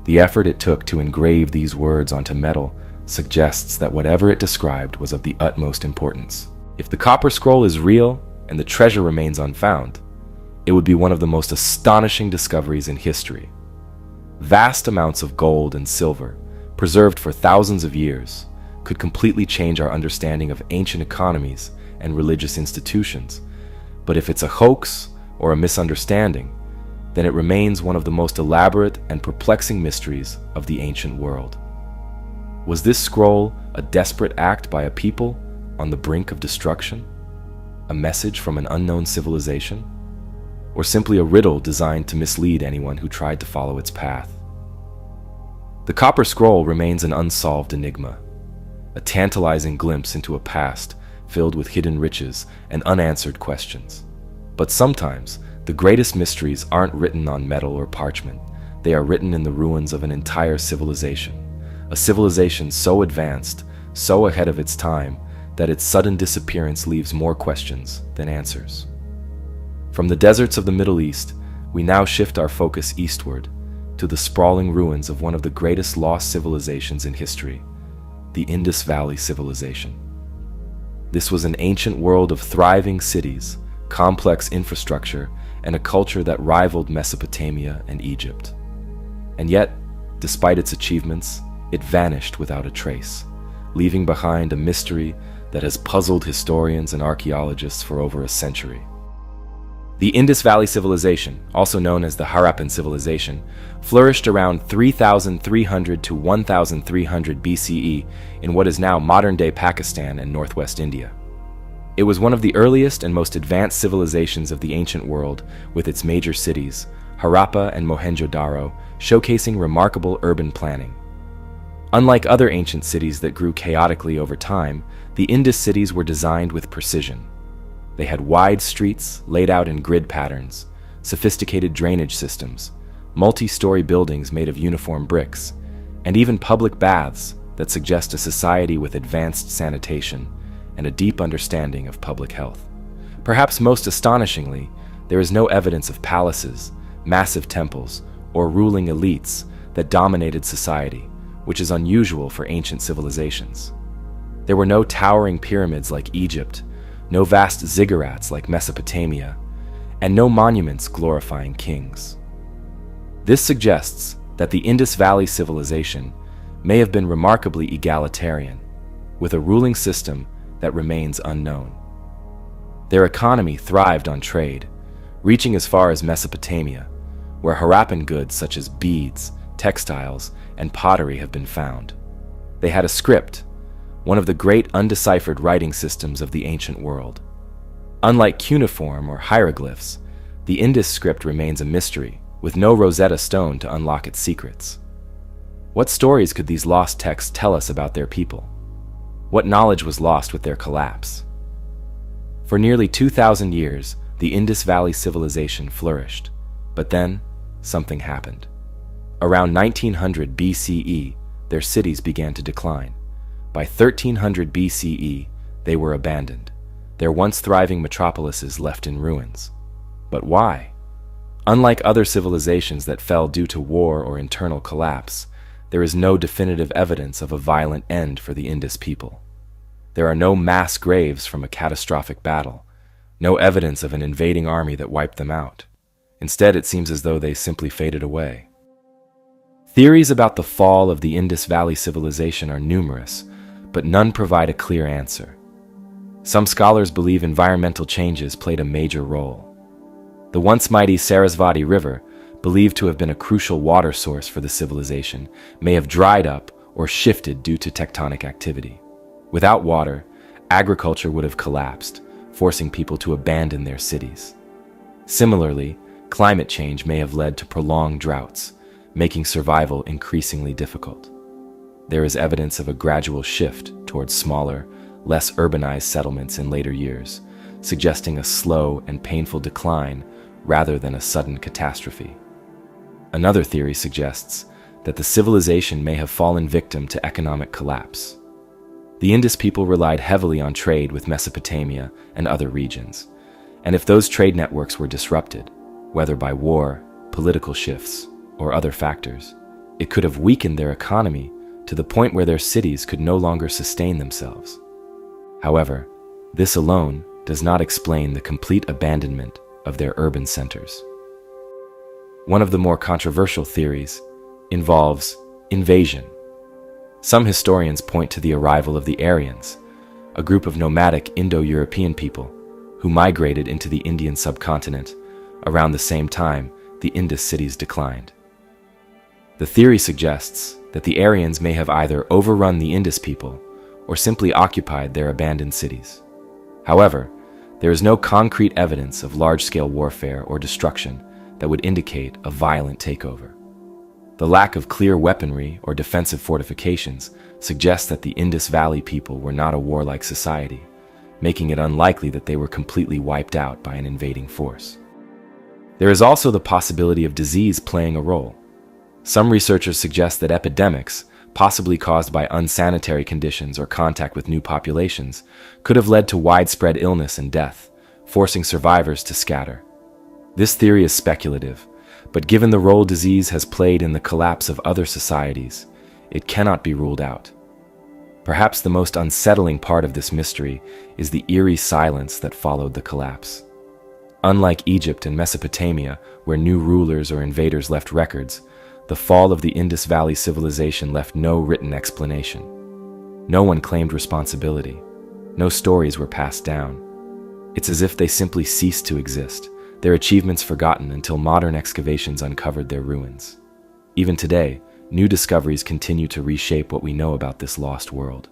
The effort it took to engrave these words onto metal suggests that whatever it described was of the utmost importance. If the Copper Scroll is real and the treasure remains unfound, it would be one of the most astonishing discoveries in history. Vast amounts of gold and silver, preserved for thousands of years, could completely change our understanding of ancient economies and religious institutions. But if it's a hoax or a misunderstanding, then it remains one of the most elaborate and perplexing mysteries of the ancient world. Was this scroll a desperate act by a people on the brink of destruction? A message from an unknown civilization? Or simply a riddle designed to mislead anyone who tried to follow its path? The Copper Scroll remains an unsolved enigma, a tantalizing glimpse into a past filled with hidden riches and unanswered questions. But sometimes, the greatest mysteries aren't written on metal or parchment. They are written in the ruins of an entire civilization. A civilization so advanced, so ahead of its time, that its sudden disappearance leaves more questions than answers. From the deserts of the Middle East, we now shift our focus eastward to the sprawling ruins of one of the greatest lost civilizations in history, the Indus Valley Civilization. This was an ancient world of thriving cities, complex infrastructure, and a culture that rivaled Mesopotamia and Egypt. And yet, despite its achievements, it vanished without a trace, leaving behind a mystery that has puzzled historians and archaeologists for over a century. The Indus Valley Civilization, also known as the Harappan Civilization, flourished around 3,300 to 1,300 BCE in what is now modern-day Pakistan and northwest India. It was one of the earliest and most advanced civilizations of the ancient world, with its major cities, Harappa and Mohenjo-Daro, showcasing remarkable urban planning. Unlike other ancient cities that grew chaotically over time, the Indus cities were designed with precision. They had wide streets laid out in grid patterns, sophisticated drainage systems, multi-story buildings made of uniform bricks, and even public baths that suggest a society with advanced sanitation and a deep understanding of public health. Perhaps most astonishingly, there is no evidence of palaces, massive temples, or ruling elites that dominated society, which is unusual for ancient civilizations. There were no towering pyramids like Egypt, no vast ziggurats like Mesopotamia, and no monuments glorifying kings. This suggests that the Indus Valley Civilization may have been remarkably egalitarian, with a ruling system that remains unknown. Their economy thrived on trade, reaching as far as Mesopotamia, where Harappan goods such as beads, textiles, and pottery have been found. They had a script, one of the great undeciphered writing systems of the ancient world. Unlike cuneiform or hieroglyphs, the Indus script remains a mystery, with no Rosetta Stone to unlock its secrets. What stories could these lost texts tell us about their people? What knowledge was lost with their collapse? For nearly 2,000 years, the Indus Valley Civilization flourished, but then something happened. Around 1900 BCE, their cities began to decline. By 1300 BCE, they were abandoned, their once thriving metropolises left in ruins. But why? Unlike other civilizations that fell due to war or internal collapse, there is no definitive evidence of a violent end for the Indus people. There are no mass graves from a catastrophic battle, no evidence of an invading army that wiped them out. Instead, it seems as though they simply faded away. Theories about the fall of the Indus Valley civilization are numerous, but none provide a clear answer. Some scholars believe environmental changes played a major role. The once mighty Sarasvati River, believed to have been a crucial water source for the civilization, may have dried up or shifted due to tectonic activity. Without water, agriculture would have collapsed, forcing people to abandon their cities. Similarly, climate change may have led to prolonged droughts, making survival increasingly difficult. There is evidence of a gradual shift towards smaller, less urbanized settlements in later years, suggesting a slow and painful decline rather than a sudden catastrophe. Another theory suggests that the civilization may have fallen victim to economic collapse. The Indus people relied heavily on trade with Mesopotamia and other regions, and if those trade networks were disrupted, whether by war, political shifts, or other factors, it could have weakened their economy to the point where their cities could no longer sustain themselves. However, this alone does not explain the complete abandonment of their urban centers. One of the more controversial theories involves invasion. Some historians point to the arrival of the Aryans, a group of nomadic Indo-European people who migrated into the Indian subcontinent around the same time the Indus cities declined. The theory suggests that the Aryans may have either overrun the Indus people or simply occupied their abandoned cities. However, there is no concrete evidence of large-scale warfare or destruction that would indicate a violent takeover. The lack of clear weaponry or defensive fortifications suggests that the Indus Valley people were not a warlike society, making it unlikely that they were completely wiped out by an invading force. There is also the possibility of disease playing a role. Some researchers suggest that epidemics, possibly caused by unsanitary conditions or contact with new populations, could have led to widespread illness and death, forcing survivors to scatter. This theory is speculative, but given the role disease has played in the collapse of other societies, it cannot be ruled out. Perhaps the most unsettling part of this mystery is the eerie silence that followed the collapse. Unlike Egypt and Mesopotamia, where new rulers or invaders left records, the fall of the Indus Valley civilization left no written explanation. No one claimed responsibility. No stories were passed down. It's as if they simply ceased to exist, their achievements forgotten until modern excavations uncovered their ruins. Even today, new discoveries continue to reshape what we know about this lost world.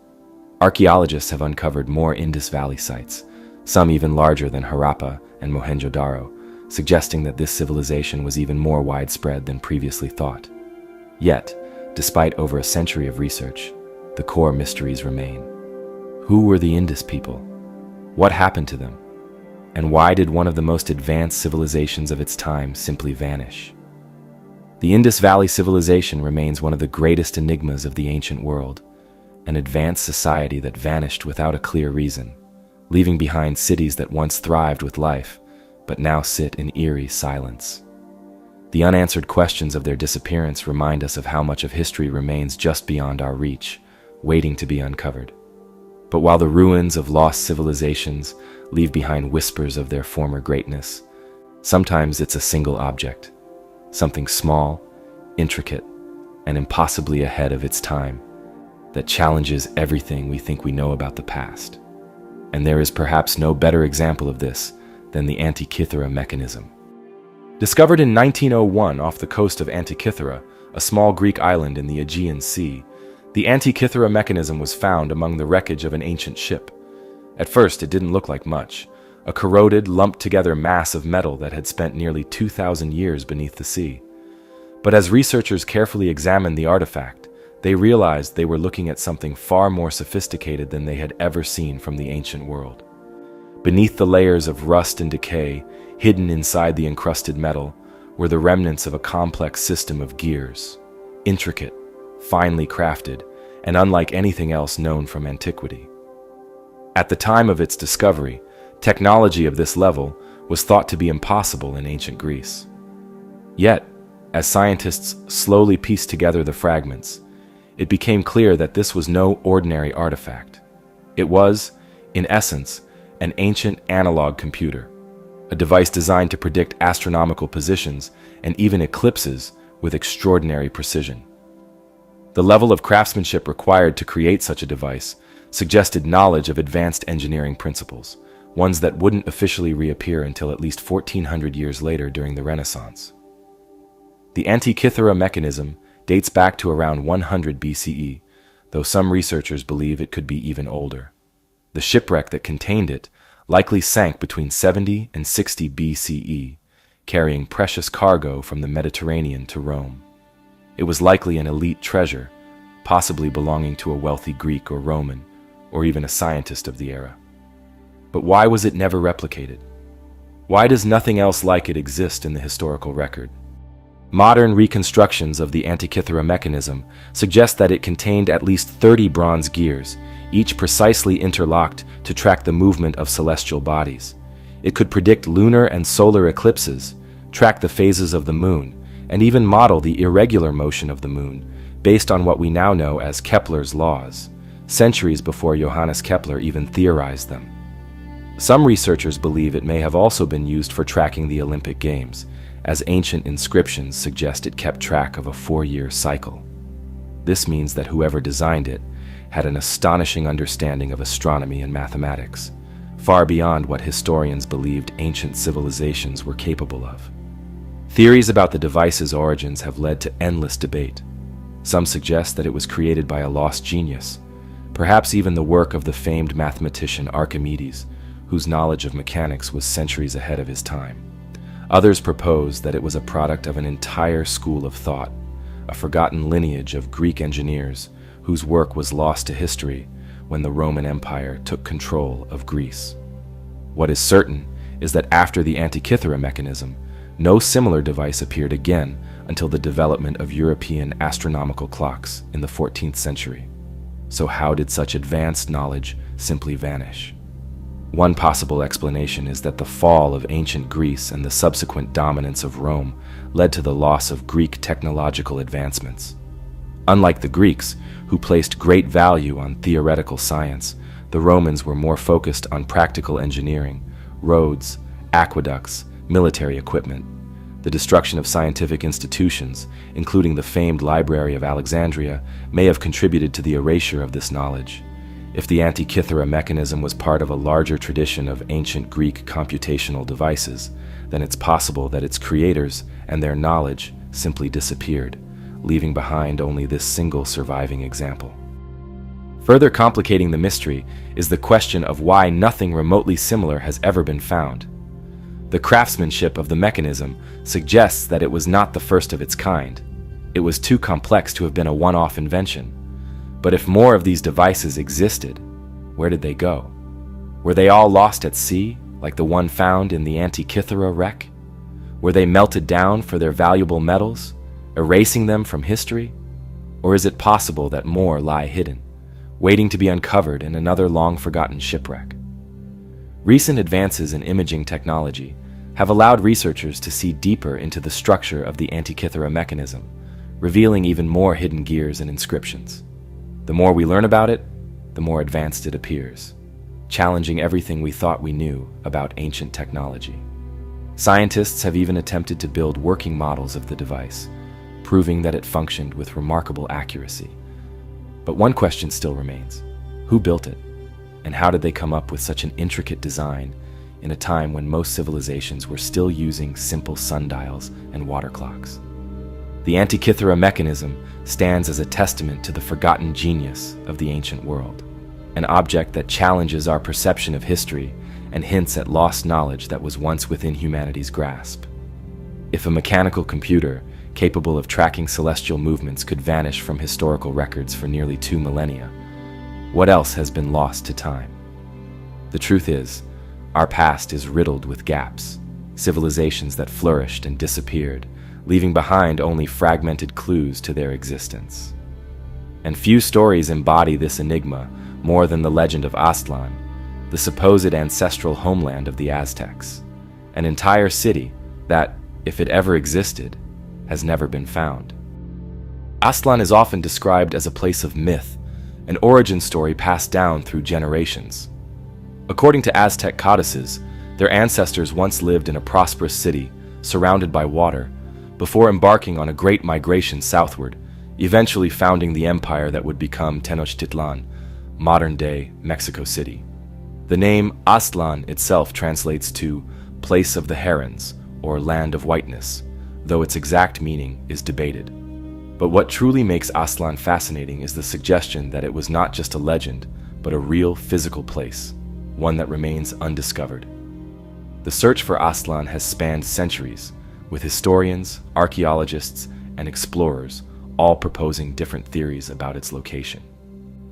Archaeologists have uncovered more Indus Valley sites, some even larger than Harappa and Mohenjo-Daro, suggesting that this civilization was even more widespread than previously thought. Yet, despite over a century of research, the core mysteries remain. Who were the Indus people? What happened to them? And why did one of the most advanced civilizations of its time simply vanish? The Indus Valley civilization remains one of the greatest enigmas of the ancient world, an advanced society that vanished without a clear reason, leaving behind cities that once thrived with life, but now sit in eerie silence. The unanswered questions of their disappearance remind us of how much of history remains just beyond our reach, waiting to be uncovered. But while the ruins of lost civilizations leave behind whispers of their former greatness, sometimes it's a single object, something small, intricate, and impossibly ahead of its time, that challenges everything we think we know about the past. And there is perhaps no better example of this than the Antikythera mechanism. Discovered in 1901 off the coast of Antikythera, a small Greek island in the Aegean Sea, the Antikythera mechanism was found among the wreckage of an ancient ship. At first, it didn't look like much, a corroded, lumped-together mass of metal that had spent nearly 2,000 years beneath the sea. But as researchers carefully examined the artifact, they realized they were looking at something far more sophisticated than they had ever seen from the ancient world. Beneath the layers of rust and decay, hidden inside the encrusted metal, were the remnants of a complex system of gears, intricate, finely crafted, and unlike anything else known from antiquity. At the time of its discovery, technology of this level was thought to be impossible in ancient Greece. Yet, as scientists slowly pieced together the fragments, it became clear that this was no ordinary artifact. It was, in essence, an ancient analog computer, a device designed to predict astronomical positions and even eclipses with extraordinary precision. The level of craftsmanship required to create such a device suggested knowledge of advanced engineering principles, ones that wouldn't officially reappear until at least 1400 years later during the Renaissance. The Antikythera mechanism dates back to around 100 BCE, though some researchers believe it could be even older. The shipwreck that contained it likely sank between 70 and 60 BCE, carrying precious cargo from the Mediterranean to Rome. It was likely an elite treasure, possibly belonging to a wealthy Greek or Roman, or even a scientist of the era. But why was it never replicated? Why does nothing else like it exist in the historical record? Modern reconstructions of the Antikythera mechanism suggest that it contained at least 30 bronze gears, each precisely interlocked to track the movement of celestial bodies. It could predict lunar and solar eclipses, track the phases of the moon, and even model the irregular motion of the moon, based on what we now know as Kepler's laws, centuries before Johannes Kepler even theorized them. Some researchers believe it may have also been used for tracking the Olympic Games, as ancient inscriptions suggest it kept track of a 4-year cycle. This means that whoever designed it had an astonishing understanding of astronomy and mathematics, far beyond what historians believed ancient civilizations were capable of. Theories about the device's origins have led to endless debate. Some suggest that it was created by a lost genius, perhaps even the work of the famed mathematician Archimedes, whose knowledge of mechanics was centuries ahead of his time. Others propose that it was a product of an entire school of thought, a forgotten lineage of Greek engineers whose work was lost to history when the Roman Empire took control of Greece. What is certain is that after the Antikythera mechanism, no similar device appeared again until the development of European astronomical clocks in the 14th century. So how did such advanced knowledge simply vanish? One possible explanation is that the fall of ancient Greece and the subsequent dominance of Rome led to the loss of Greek technological advancements. Unlike the Greeks, who placed great value on theoretical science, the Romans were more focused on practical engineering, roads, aqueducts, military equipment. The destruction of scientific institutions, including the famed Library of Alexandria, may have contributed to the erasure of this knowledge. If the Antikythera mechanism was part of a larger tradition of ancient Greek computational devices, then it's possible that its creators and their knowledge simply disappeared, leaving behind only this single surviving example. Further complicating the mystery is the question of why nothing remotely similar has ever been found. The craftsmanship of the mechanism suggests that it was not the first of its kind. It was too complex to have been a one-off invention. But if more of these devices existed, where did they go? Were they all lost at sea, like the one found in the Antikythera wreck? Were they melted down for their valuable metals, erasing them from history? Or is it possible that more lie hidden, waiting to be uncovered in another long-forgotten shipwreck? Recent advances in imaging technology have allowed researchers to see deeper into the structure of the Antikythera mechanism, revealing even more hidden gears and inscriptions. The more we learn about it, the more advanced it appears, challenging everything we thought we knew about ancient technology. Scientists have even attempted to build working models of the device, proving that it functioned with remarkable accuracy. But one question still remains: who built it? And how did they come up with such an intricate design in a time when most civilizations were still using simple sundials and water clocks? The Antikythera mechanism stands as a testament to the forgotten genius of the ancient world, an object that challenges our perception of history and hints at lost knowledge that was once within humanity's grasp. If a mechanical computer capable of tracking celestial movements could vanish from historical records for nearly 2 millennia, what else has been lost to time? The truth is, our past is riddled with gaps, civilizations that flourished and disappeared, leaving behind only fragmented clues to their existence. And few stories embody this enigma more than the legend of Aztlan, the supposed ancestral homeland of the Aztecs, an entire city that, if it ever existed, has never been found. Aztlan is often described as a place of myth, an origin story passed down through generations. According to Aztec codices, their ancestors once lived in a prosperous city, surrounded by water, before embarking on a great migration southward, eventually founding the empire that would become Tenochtitlan, modern-day Mexico City. The name Aztlan itself translates to place of the herons, or land of whiteness, though its exact meaning is debated. But what truly makes Aztlan fascinating is the suggestion that it was not just a legend, but a real physical place, one that remains undiscovered. The search for Aztlan has spanned centuries, with historians, archaeologists, and explorers all proposing different theories about its location.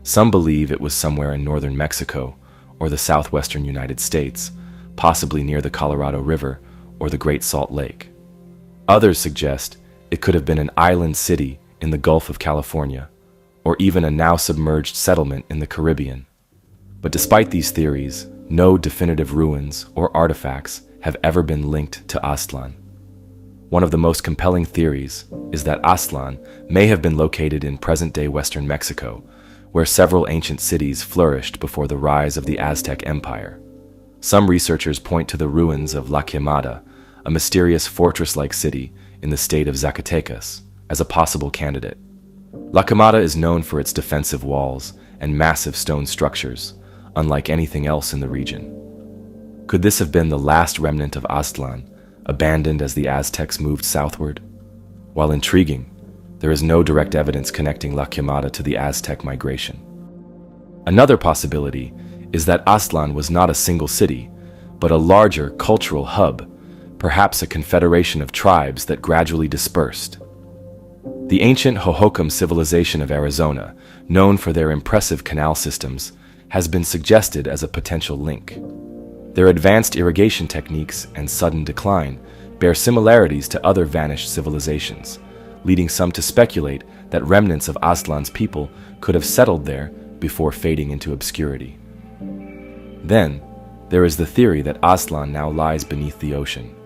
Some believe it was somewhere in northern Mexico or the southwestern United States, possibly near the Colorado River or the Great Salt Lake. Others suggest it could have been an island city in the Gulf of California, or even a now submerged settlement in the Caribbean. But despite these theories, no definitive ruins or artifacts have ever been linked to Aztlan. One of the most compelling theories is that Aztlan may have been located in present-day western Mexico, where several ancient cities flourished before the rise of the Aztec Empire. Some researchers point to the ruins of La Quemada, a mysterious fortress-like city in the state of Zacatecas, as a possible candidate. La Quemada is known for its defensive walls and massive stone structures, unlike anything else in the region. Could this have been the last remnant of Aztlan, abandoned as the Aztecs moved southward? While intriguing, there is no direct evidence connecting La Quemada to the Aztec migration. Another possibility is that Aztlan was not a single city, but a larger cultural hub, perhaps a confederation of tribes that gradually dispersed. The ancient Hohokam civilization of Arizona, known for their impressive canal systems, has been suggested as a potential link. Their advanced irrigation techniques and sudden decline bear similarities to other vanished civilizations, leading some to speculate that remnants of Aztlan's people could have settled there before fading into obscurity. Then, there is the theory that Aztlan now lies beneath the ocean.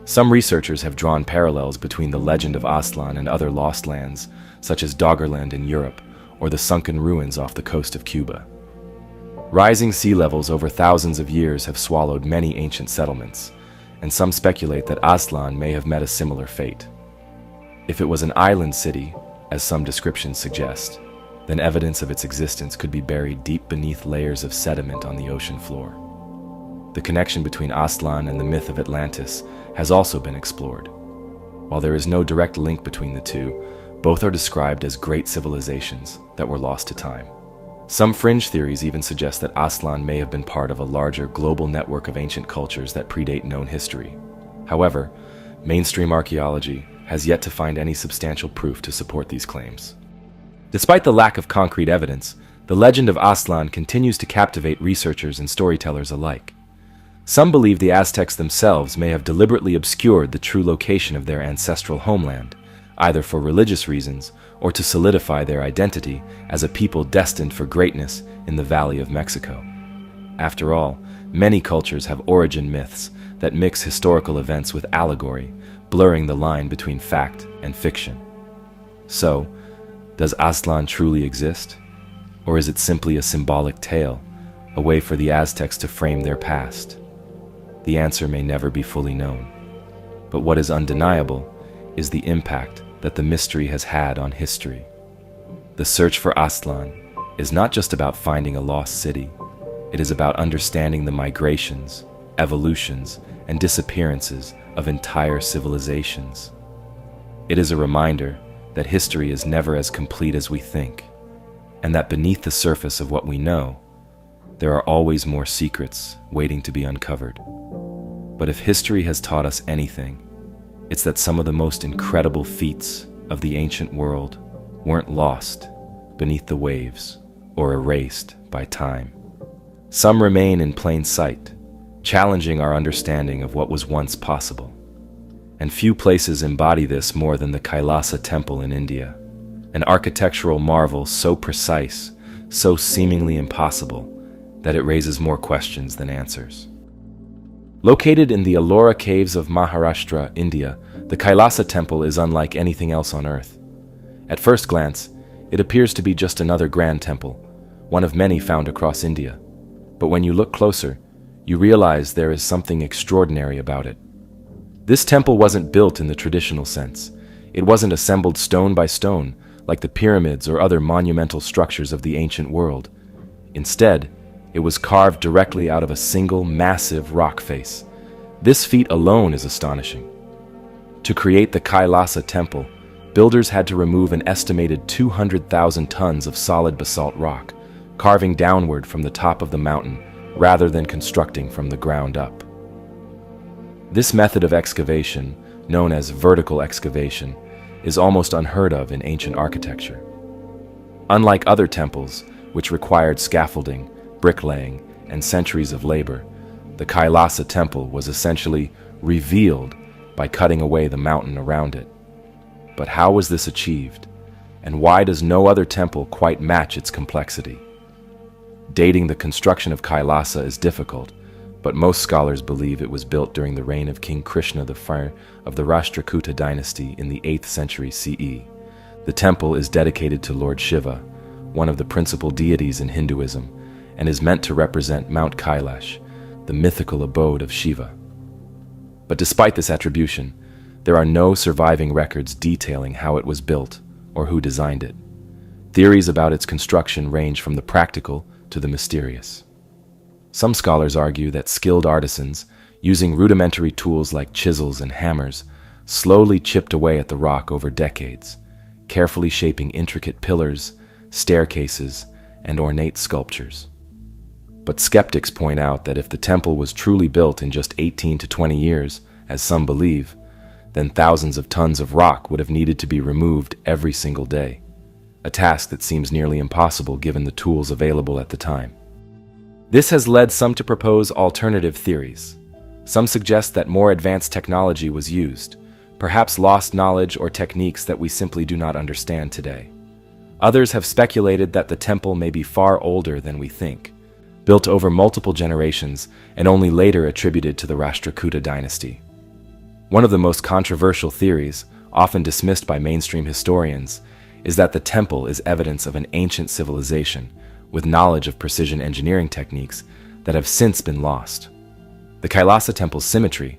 Some researchers have drawn parallels between the legend of Aztlan and other lost lands, such as Doggerland in Europe or the sunken ruins off the coast of Cuba. Rising sea levels over thousands of years have swallowed many ancient settlements, and some speculate that Aztlan may have met a similar fate. If it was an island city, as some descriptions suggest, then evidence of its existence could be buried deep beneath layers of sediment on the ocean floor. The connection between Aztlan and the myth of Atlantis has also been explored. While there is no direct link between the two, both are described as great civilizations that were lost to time. Some fringe theories even suggest that Aztlan may have been part of a larger global network of ancient cultures that predate known history. However, mainstream archaeology has yet to find any substantial proof to support these claims. Despite the lack of concrete evidence, the legend of Aztlan continues to captivate researchers and storytellers alike. Some believe the Aztecs themselves may have deliberately obscured the true location of their ancestral homeland, either for religious reasons or to solidify their identity as a people destined for greatness in the Valley of Mexico. After all, many cultures have origin myths that mix historical events with allegory, blurring the line between fact and fiction. So, does Aztlan truly exist? Or is it simply a symbolic tale, a way for the Aztecs to frame their past? The answer may never be fully known. But what is undeniable is the impact that the mystery has had on history. The search for Aztlan is not just about finding a lost city. It is about understanding the migrations, evolutions, and disappearances of entire civilizations. It is a reminder that history is never as complete as we think, and that beneath the surface of what we know, there are always more secrets waiting to be uncovered. But if history has taught us anything, it's that some of the most incredible feats of the ancient world weren't lost beneath the waves or erased by time. Some remain in plain sight, challenging our understanding of what was once possible. And few places embody this more than the Kailasa Temple in India, an architectural marvel so precise, so seemingly impossible, that it raises more questions than answers. Located in the Ellora Caves of Maharashtra, India, the Kailasa Temple is unlike anything else on Earth. At first glance, it appears to be just another grand temple, one of many found across India. But when you look closer, you realize there is something extraordinary about it. This temple wasn't built in the traditional sense. It wasn't assembled stone by stone, like the pyramids or other monumental structures of the ancient world. Instead, it was carved directly out of a single massive rock face. This feat alone is astonishing. To create the Kailasa temple, builders had to remove an estimated 200,000 tons of solid basalt rock, carving downward from the top of the mountain rather than constructing from the ground up. This method of excavation, known as vertical excavation, is almost unheard of in ancient architecture. Unlike other temples, which required scaffolding, bricklaying, and centuries of labor, the Kailasa temple was essentially revealed by cutting away the mountain around it. But how was this achieved? And why does no other temple quite match its complexity? Dating the construction of Kailasa is difficult, but most scholars believe it was built during the reign of King Krishna I of the Rashtrakuta dynasty in the 8th century CE. The temple is dedicated to Lord Shiva, one of the principal deities in Hinduism, and is meant to represent Mount Kailash, the mythical abode of Shiva. But despite this attribution, there are no surviving records detailing how it was built or who designed it. Theories about its construction range from the practical to the mysterious. Some scholars argue that skilled artisans, using rudimentary tools like chisels and hammers, slowly chipped away at the rock over decades, carefully shaping intricate pillars, staircases, and ornate sculptures. But skeptics point out that if the temple was truly built in just 18 to 20 years, as some believe, then thousands of tons of rock would have needed to be removed every single day, a task that seems nearly impossible given the tools available at the time. This has led some to propose alternative theories. Some suggest that more advanced technology was used, perhaps lost knowledge or techniques that we simply do not understand today. Others have speculated that the temple may be far older than we think, built over multiple generations and only later attributed to the Rashtrakuta dynasty. One of the most controversial theories, often dismissed by mainstream historians, is that the temple is evidence of an ancient civilization with knowledge of precision engineering techniques that have since been lost. The Kailasa temple's symmetry,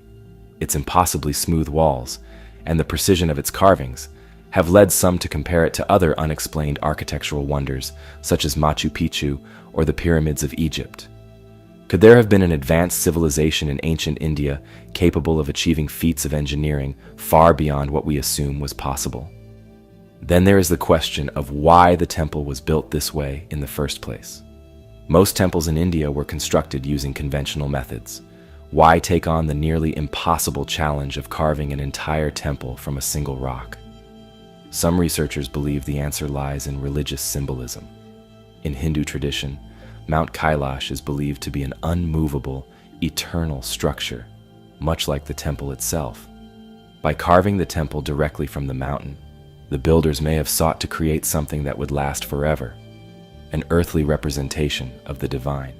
its impossibly smooth walls, and the precision of its carvings have led some to compare it to other unexplained architectural wonders such as Machu Picchu or the pyramids of Egypt. Could there have been an advanced civilization in ancient India capable of achieving feats of engineering far beyond what we assume was possible? Then there is the question of why the temple was built this way in the first place. Most temples in India were constructed using conventional methods. Why take on the nearly impossible challenge of carving an entire temple from a single rock? Some researchers believe the answer lies in religious symbolism. In Hindu tradition, Mount Kailash is believed to be an unmovable, eternal structure, much like the temple itself. By carving the temple directly from the mountain, the builders may have sought to create something that would last forever, an earthly representation of the divine.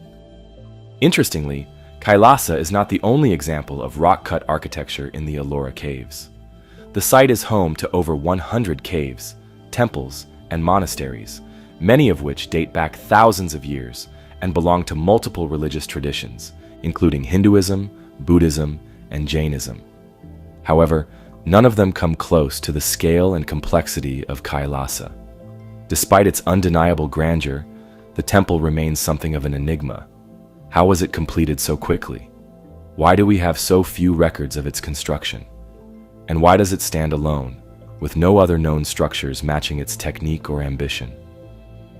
Interestingly, Kailasa is not the only example of rock-cut architecture in the Ellora Caves. The site is home to over 100 caves, temples, and monasteries, many of which date back thousands of years and belong to multiple religious traditions, including Hinduism, Buddhism, and Jainism. However, none of them come close to the scale and complexity of Kailasa. Despite its undeniable grandeur, the temple remains something of an enigma. How was it completed so quickly? Why do we have so few records of its construction? And why does it stand alone, with no other known structures matching its technique or ambition?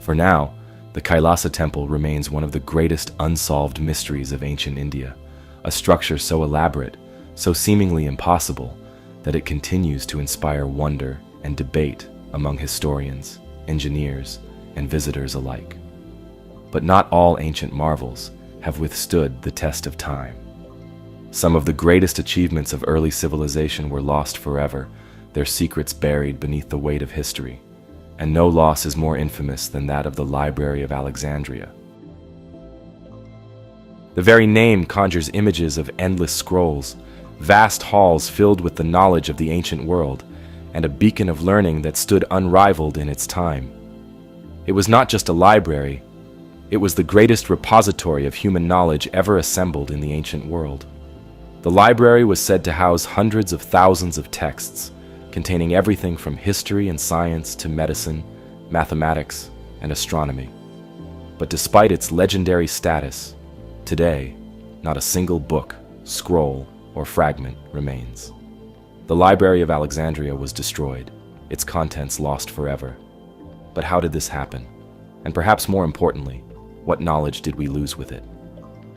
For now, the Kailasa temple remains one of the greatest unsolved mysteries of ancient India, a structure so elaborate, so seemingly impossible, that it continues to inspire wonder and debate among historians, engineers, and visitors alike. But not all ancient marvels have withstood the test of time. Some of the greatest achievements of early civilization were lost forever, their secrets buried beneath the weight of history, and no loss is more infamous than that of the Library of Alexandria. The very name conjures images of endless scrolls, vast halls filled with the knowledge of the ancient world, and a beacon of learning that stood unrivaled in its time. It was not just a library, it was the greatest repository of human knowledge ever assembled in the ancient world. The library was said to house hundreds of thousands of texts, containing everything from history and science to medicine, mathematics, and astronomy. But despite its legendary status, today, not a single book, scroll, or fragment remains. The Library of Alexandria was destroyed, its contents lost forever. But how did this happen? And perhaps more importantly, what knowledge did we lose with it?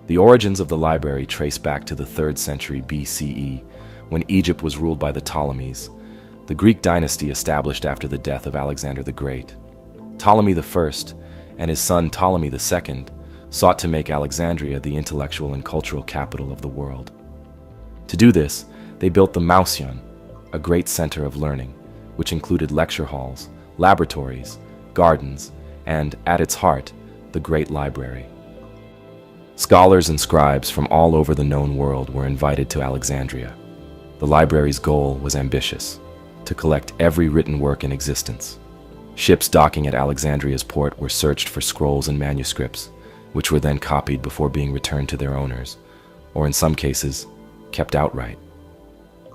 The origins of the library trace back to the 3rd century BCE, when Egypt was ruled by the Ptolemies, the Greek dynasty established after the death of Alexander the Great. Ptolemy I and his son Ptolemy II sought to make Alexandria the intellectual and cultural capital of the world. To do this, they built the Mouseion, a great center of learning, which included lecture halls, laboratories, gardens, and, at its heart, the Great Library. Scholars and scribes from all over the known world were invited to Alexandria. The library's goal was ambitious: to collect every written work in existence. Ships docking at Alexandria's port were searched for scrolls and manuscripts, which were then copied before being returned to their owners, or in some cases, kept outright.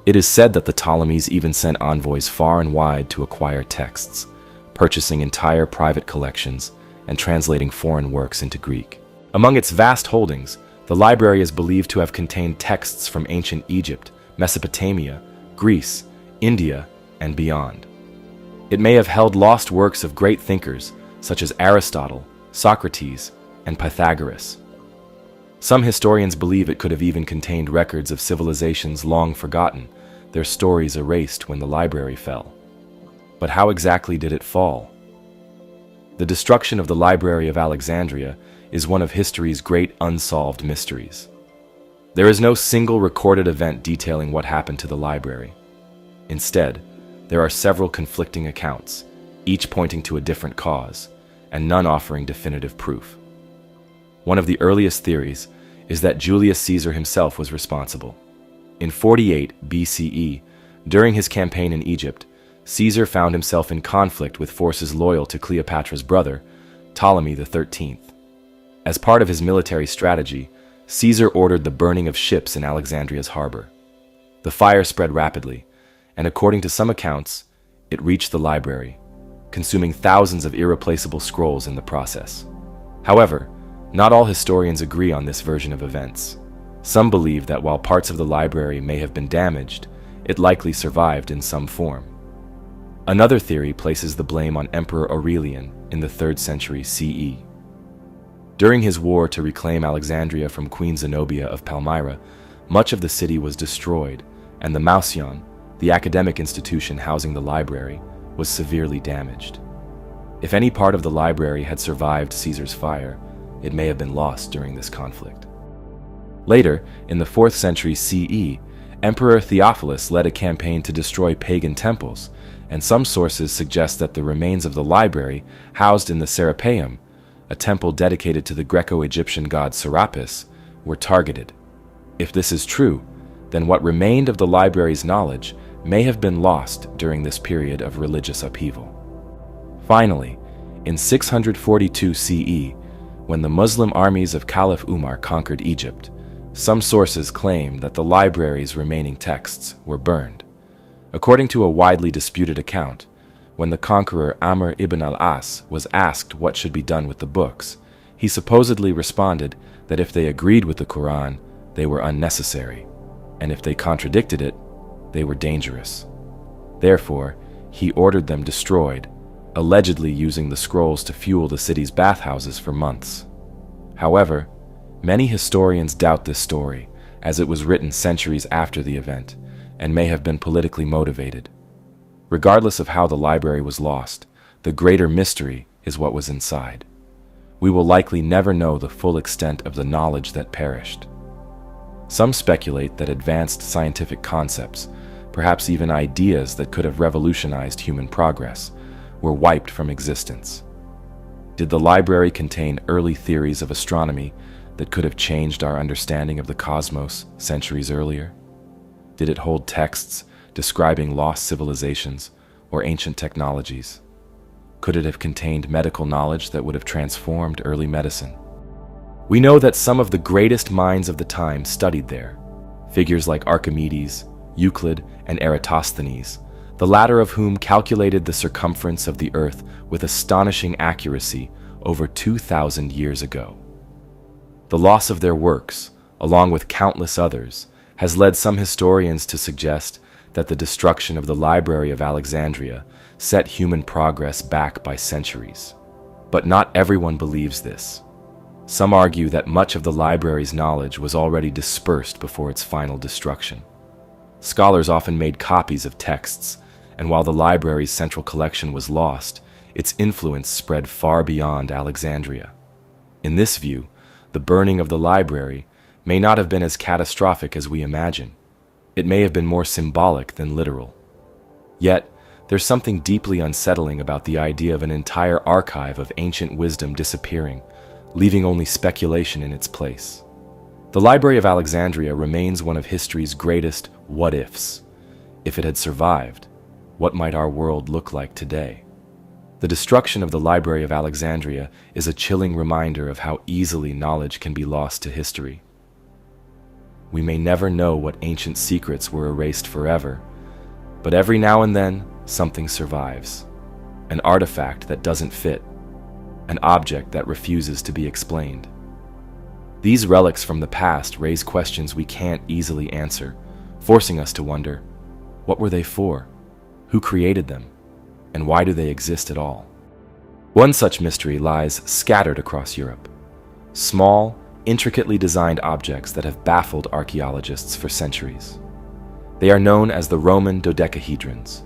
It is said that the Ptolemies even sent envoys far and wide to acquire texts, purchasing entire private collections and translating foreign works into Greek. Among its vast holdings, the library is believed to have contained texts from ancient Egypt, Mesopotamia, Greece, India, and beyond. It may have held lost works of great thinkers such as Aristotle, Socrates, and Pythagoras. Some historians believe it could have even contained records of civilizations long forgotten, their stories erased when the library fell. But how exactly did it fall? The destruction of the Library of Alexandria is one of history's great unsolved mysteries. There is no single recorded event detailing what happened to the library. Instead, there are several conflicting accounts, each pointing to a different cause, and none offering definitive proof. One of the earliest theories is that Julius Caesar himself was responsible. In 48 BCE, during his campaign in Egypt, Caesar found himself in conflict with forces loyal to Cleopatra's brother, Ptolemy XIII. As part of his military strategy, Caesar ordered the burning of ships in Alexandria's harbor. The fire spread rapidly, and according to some accounts, it reached the library, consuming thousands of irreplaceable scrolls in the process. However, not all historians agree on this version of events. Some believe that while parts of the library may have been damaged, it likely survived in some form. Another theory places the blame on Emperor Aurelian in the 3rd century CE. During his war to reclaim Alexandria from Queen Zenobia of Palmyra, much of the city was destroyed, and the Mouseion, the academic institution housing the library, was severely damaged. If any part of the library had survived Caesar's fire, it may have been lost during this conflict. Later, in the 4th century CE, Emperor Theophilus led a campaign to destroy pagan temples, and some sources suggest that the remains of the library, housed in the Serapeum, a temple dedicated to the Greco-Egyptian god Serapis, were targeted. If this is true, then what remained of the library's knowledge may have been lost during this period of religious upheaval. Finally, in 642 CE, when the Muslim armies of Caliph Umar conquered Egypt, some sources claim that the library's remaining texts were burned. According to a widely disputed account, when the conqueror Amr ibn al-As was asked what should be done with the books, he supposedly responded that if they agreed with the Quran, they were unnecessary, and if they contradicted it, they were dangerous. Therefore, he ordered them destroyed, allegedly using the scrolls to fuel the city's bathhouses for months. However, many historians doubt this story, as it was written centuries after the event, and may have been politically motivated. Regardless of how the library was lost, the greater mystery is what was inside. We will likely never know the full extent of the knowledge that perished. Some speculate that advanced scientific concepts, perhaps even ideas that could have revolutionized human progress, were wiped from existence. Did the library contain early theories of astronomy that could have changed our understanding of the cosmos centuries earlier? Did it hold texts describing lost civilizations or ancient technologies? Could it have contained medical knowledge that would have transformed early medicine? We know that some of the greatest minds of the time studied there. Figures like Archimedes, Euclid, and Eratosthenes, the latter of whom calculated the circumference of the Earth with astonishing accuracy over 2,000 years ago. The loss of their works, along with countless others, has led some historians to suggest that the destruction of the Library of Alexandria set human progress back by centuries. But not everyone believes this. Some argue that much of the library's knowledge was already dispersed before its final destruction. Scholars often made copies of texts, and while the library's central collection was lost, its influence spread far beyond Alexandria. In this view, the burning of the library may not have been as catastrophic as we imagine. It may have been more symbolic than literal. Yet, there's something deeply unsettling about the idea of an entire archive of ancient wisdom disappearing, leaving only speculation in its place. The Library of Alexandria remains one of history's greatest what-ifs. If it had survived, what might our world look like today? The destruction of the Library of Alexandria is a chilling reminder of how easily knowledge can be lost to history. We may never know what ancient secrets were erased forever, but every now and then, something survives. An artifact that doesn't fit, an object that refuses to be explained. These relics from the past raise questions we can't easily answer, forcing us to wonder, what were they for? Who created them? And why do they exist at all? One such mystery lies scattered across Europe. Small, intricately designed objects that have baffled archaeologists for centuries. They are known as the Roman dodecahedrons,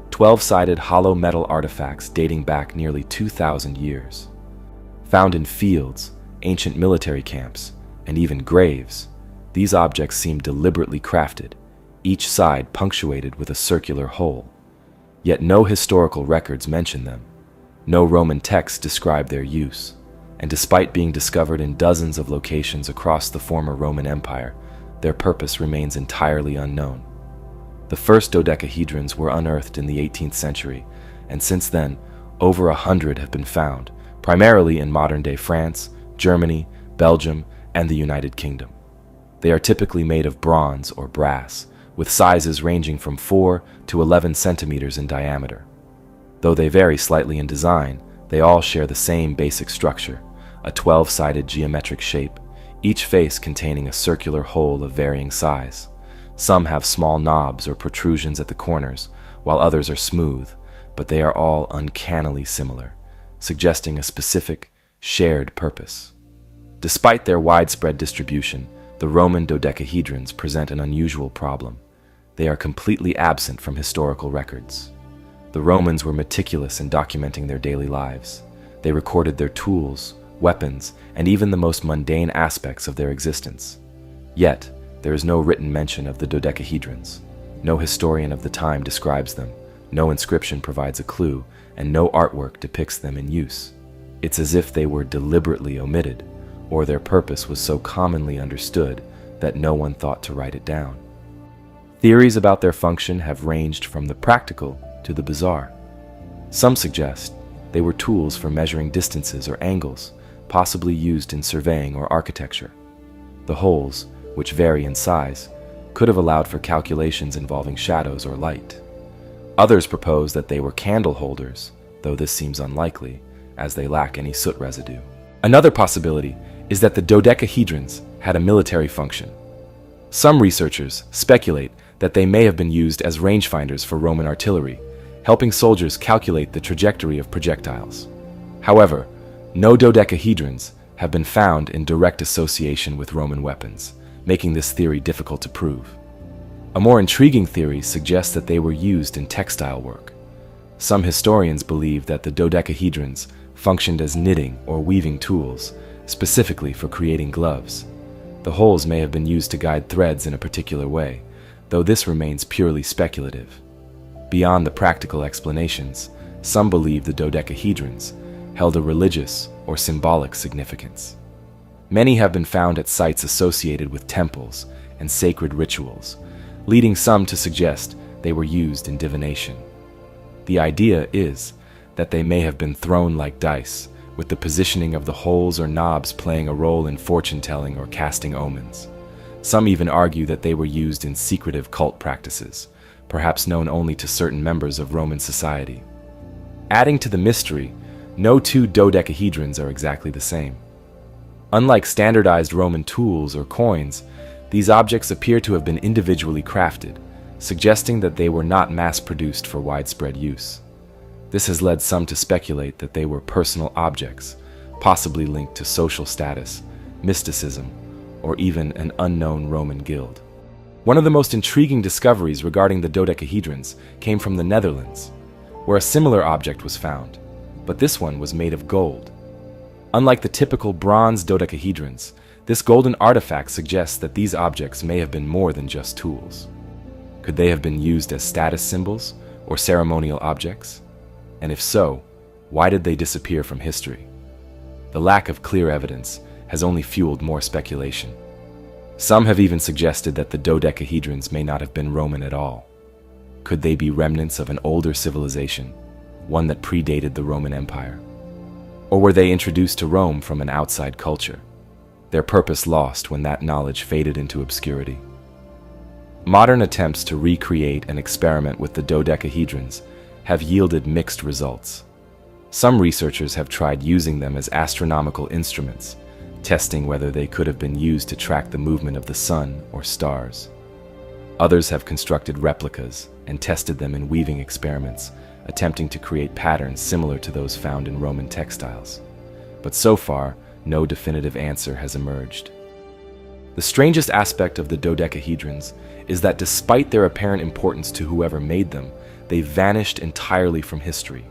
12-sided hollow metal artifacts dating back nearly 2,000 years. Found in fields, ancient military camps, and even graves, these objects seem deliberately crafted, each side punctuated with a circular hole. Yet no historical records mention them. No Roman texts describe their use, and despite being discovered in dozens of locations across the former Roman Empire, their purpose remains entirely unknown. The first dodecahedrons were unearthed in the 18th century, and since then, over 100 have been found, primarily in modern-day France, Germany, Belgium, and the United Kingdom. They are typically made of bronze or brass, with sizes ranging from 4 to 11 centimeters in diameter. Though they vary slightly in design, they all share the same basic structure, a 12-sided geometric shape, each face containing a circular hole of varying size. Some have small knobs or protrusions at the corners, while others are smooth, but they are all uncannily similar, suggesting a specific, shared purpose. Despite their widespread distribution, the Roman dodecahedrons present an unusual problem. They are completely absent from historical records. The Romans were meticulous in documenting their daily lives. They recorded their tools, weapons, and even the most mundane aspects of their existence. Yet, there is no written mention of the dodecahedrons. No historian of the time describes them, no inscription provides a clue, and no artwork depicts them in use. It's as if they were deliberately omitted, or their purpose was so commonly understood that no one thought to write it down. Theories about their function have ranged from the practical to the bizarre. Some suggest they were tools for measuring distances or angles, possibly used in surveying or architecture. The holes, which vary in size, could have allowed for calculations involving shadows or light. Others propose that they were candle holders, though this seems unlikely, as they lack any soot residue. Another possibility is that the dodecahedrons had a military function. Some researchers speculate that they may have been used as rangefinders for Roman artillery, helping soldiers calculate the trajectory of projectiles. However, no dodecahedrons have been found in direct association with Roman weapons, making this theory difficult to prove. A more intriguing theory suggests that they were used in textile work. Some historians believe that the dodecahedrons functioned as knitting or weaving tools, specifically for creating gloves. The holes may have been used to guide threads in a particular way, though this remains purely speculative. Beyond the practical explanations, some believe the dodecahedrons held a religious or symbolic significance. Many have been found at sites associated with temples and sacred rituals, leading some to suggest they were used in divination. The idea is that they may have been thrown like dice, with the positioning of the holes or knobs playing a role in fortune-telling or casting omens. Some even argue that they were used in secretive cult practices, perhaps known only to certain members of Roman society. Adding to the mystery, no two dodecahedrons are exactly the same. Unlike standardized Roman tools or coins, these objects appear to have been individually crafted, suggesting that they were not mass-produced for widespread use. This has led some to speculate that they were personal objects, possibly linked to social status, mysticism, or even an unknown Roman guild. One of the most intriguing discoveries regarding the dodecahedrons came from the Netherlands, where a similar object was found, but this one was made of gold. Unlike the typical bronze dodecahedrons, this golden artifact suggests that these objects may have been more than just tools. Could they have been used as status symbols or ceremonial objects? And if so, why did they disappear from history? The lack of clear evidence has only fueled more speculation. Some have even suggested that the dodecahedrons may not have been Roman at all. Could they be remnants of an older civilization, one that predated the Roman Empire? Or were they introduced to Rome from an outside culture, their purpose lost when that knowledge faded into obscurity? Modern attempts to recreate and experiment with the dodecahedrons have yielded mixed results. Some researchers have tried using them as astronomical instruments, testing whether they could have been used to track the movement of the sun or stars. Others have constructed replicas and tested them in weaving experiments, attempting to create patterns similar to those found in Roman textiles. But so far, no definitive answer has emerged. The strangest aspect of the dodecahedrons is that despite their apparent importance to whoever made them, they vanished entirely from history.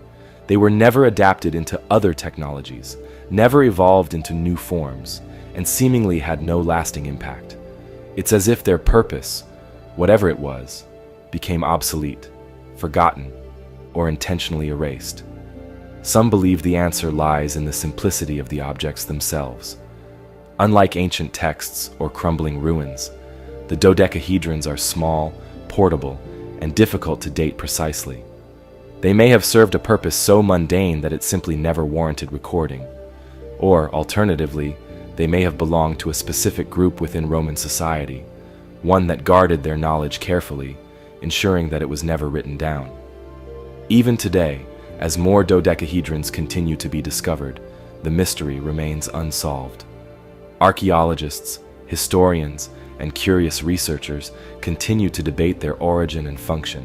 They were never adapted into other technologies, never evolved into new forms, and seemingly had no lasting impact. It's as if their purpose, whatever it was, became obsolete, forgotten, or intentionally erased. Some believe the answer lies in the simplicity of the objects themselves. Unlike ancient texts or crumbling ruins, the dodecahedrons are small, portable, and difficult to date precisely. They may have served a purpose so mundane that it simply never warranted recording. Or, alternatively, they may have belonged to a specific group within Roman society, one that guarded their knowledge carefully, ensuring that it was never written down. Even today, as more dodecahedrons continue to be discovered, the mystery remains unsolved. Archaeologists, historians, and curious researchers continue to debate their origin and function,